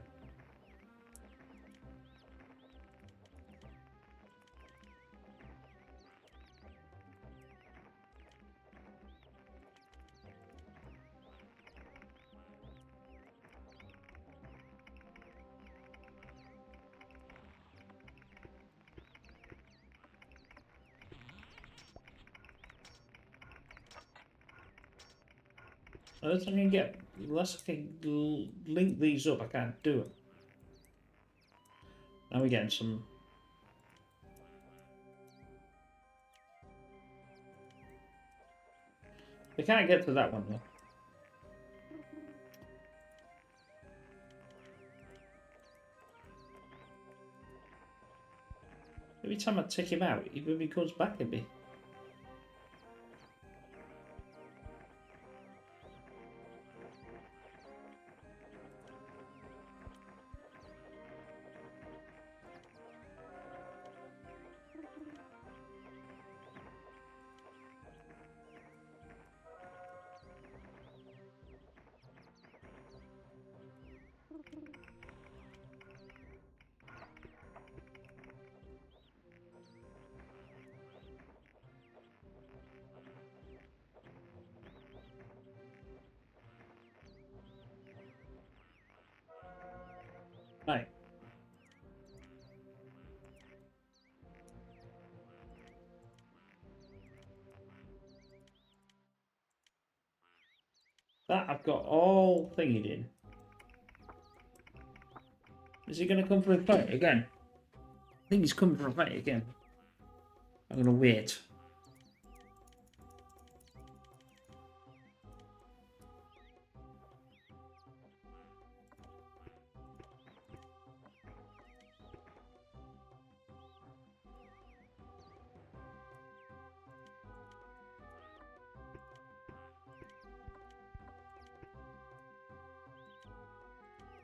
Unless I can link these up, I can't do it. Now we're getting some. We can't get to that one though. Every time I take him out, he comes back at me. Right. That I've got all thingied in. Is he going to come for a fight again? I think he's coming for a fight again. I'm going to wait.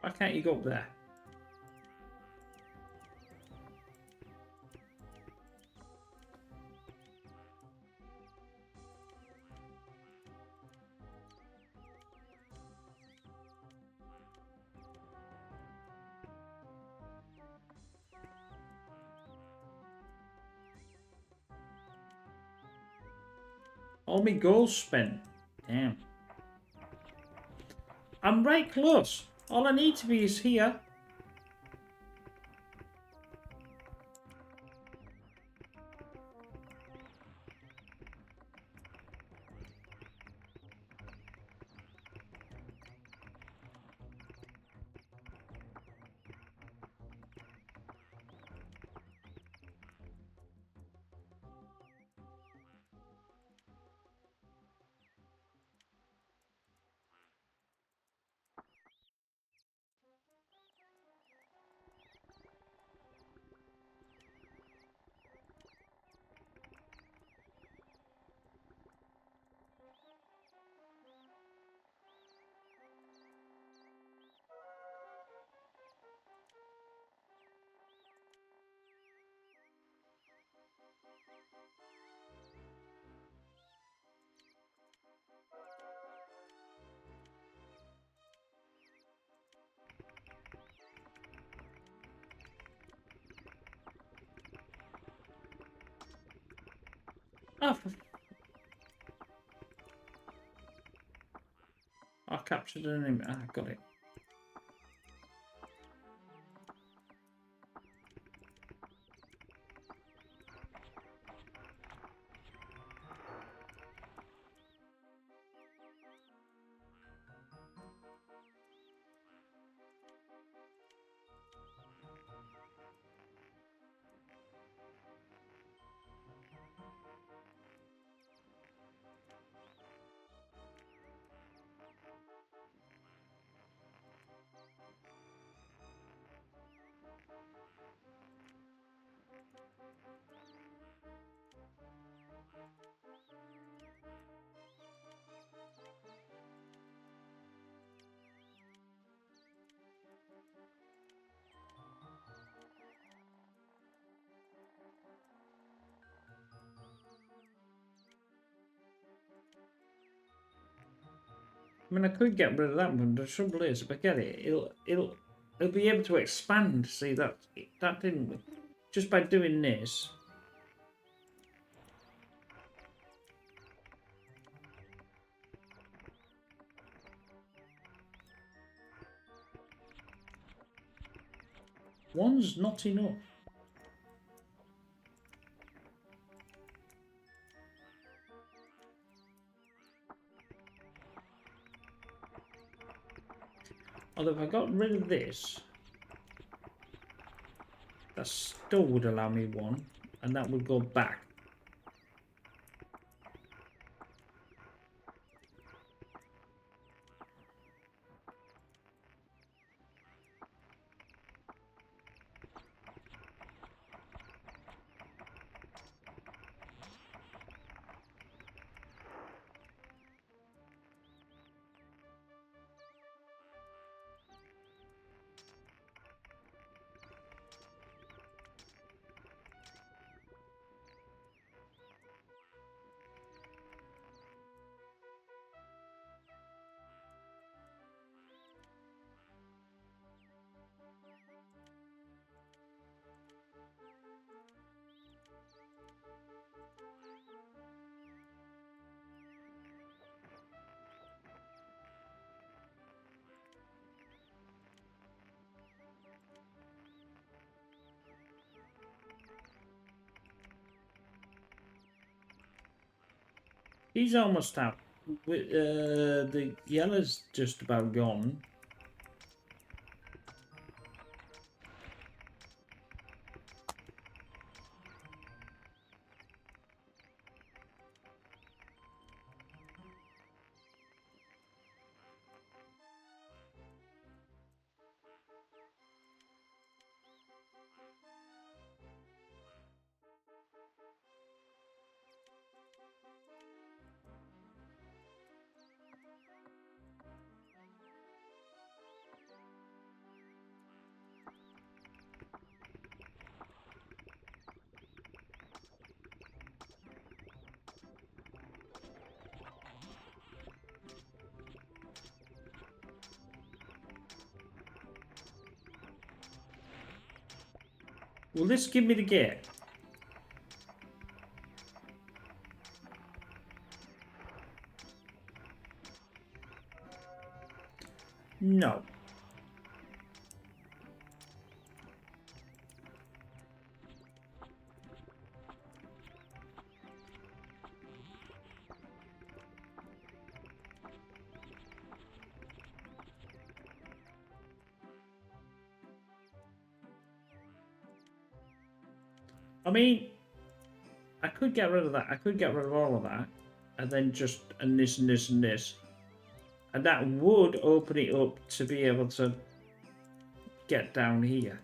Why can't you go up there? All my goals spent. Damn. I'm right close. All I need to be is here. Oh, I captured an image. Ah, got it. I mean, I could get rid of that one. The trouble is, if I get it, it'll be able to expand. See that didn't just by doing this. One's not enough. Although if I got rid of this, that still would allow me one, and that would go back. He's almost out. The yellow's just about gone. Will this give me the gate? No. I mean, I could get rid of that. I could get rid of all of that. And then just, and this and this and this. And that would open it up to be able to get down here.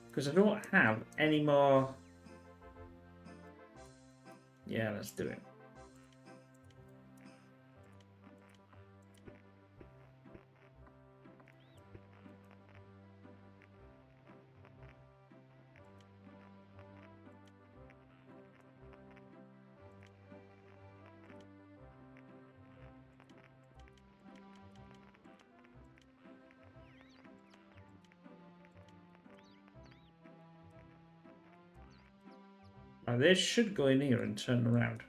Because I don't have any more. Yeah, let's do it. Right, they should go in here and turn around.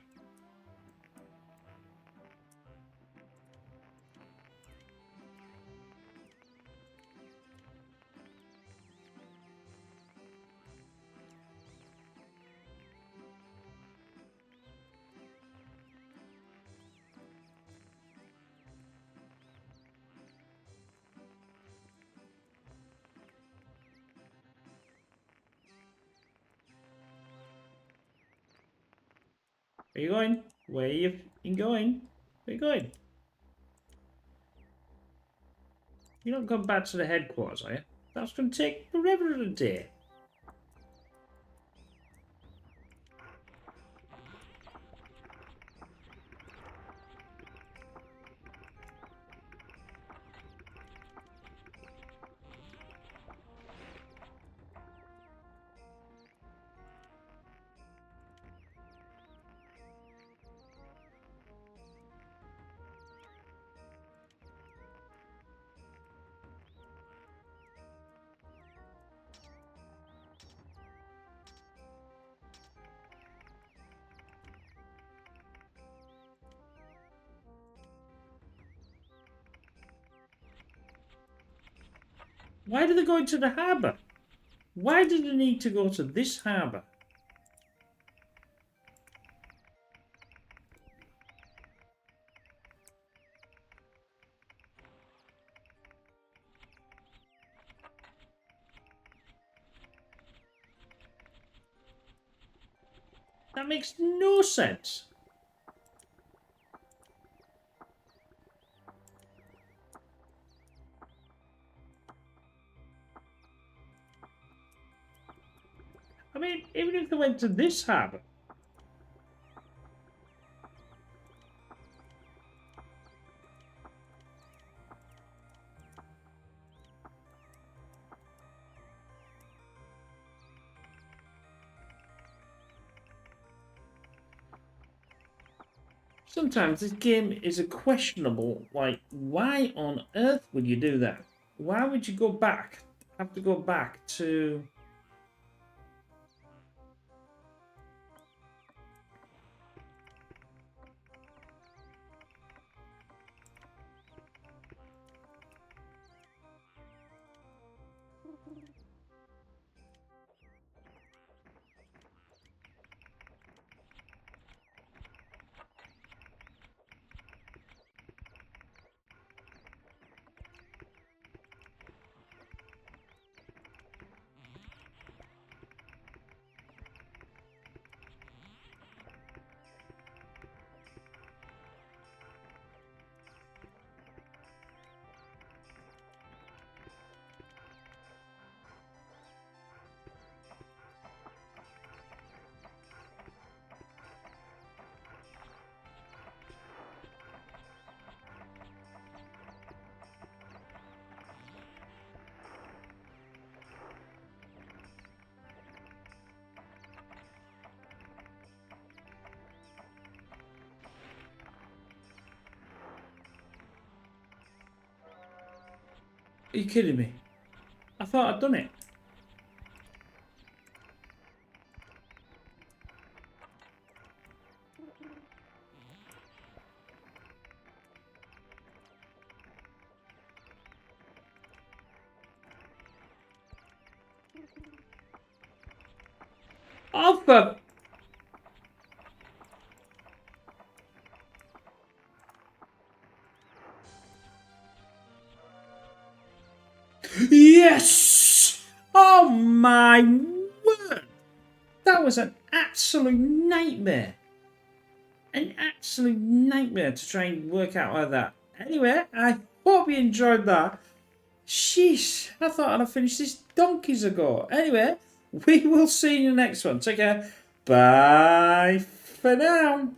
Where are you going? Where are you going? Where are you going? You're not going back to the headquarters, are you? That's going to take forever and a day. Why did they go into the harbour? Why did they need to go to this harbour? That makes no sense. I mean, even if they went to this harbour. Sometimes this game is a questionable, like, why on earth would you do that? Why would you go back? Have to go back to... Are you kidding me? I thought I'd done it. Oh, for... Yes! Oh my word! That was an absolute nightmare. An absolute nightmare to try and work out like that. Anyway, I hope you enjoyed that. Sheesh, I thought I'd have finished this donkeys ago. Anyway, we will see you in the next one. Take care. Bye for now.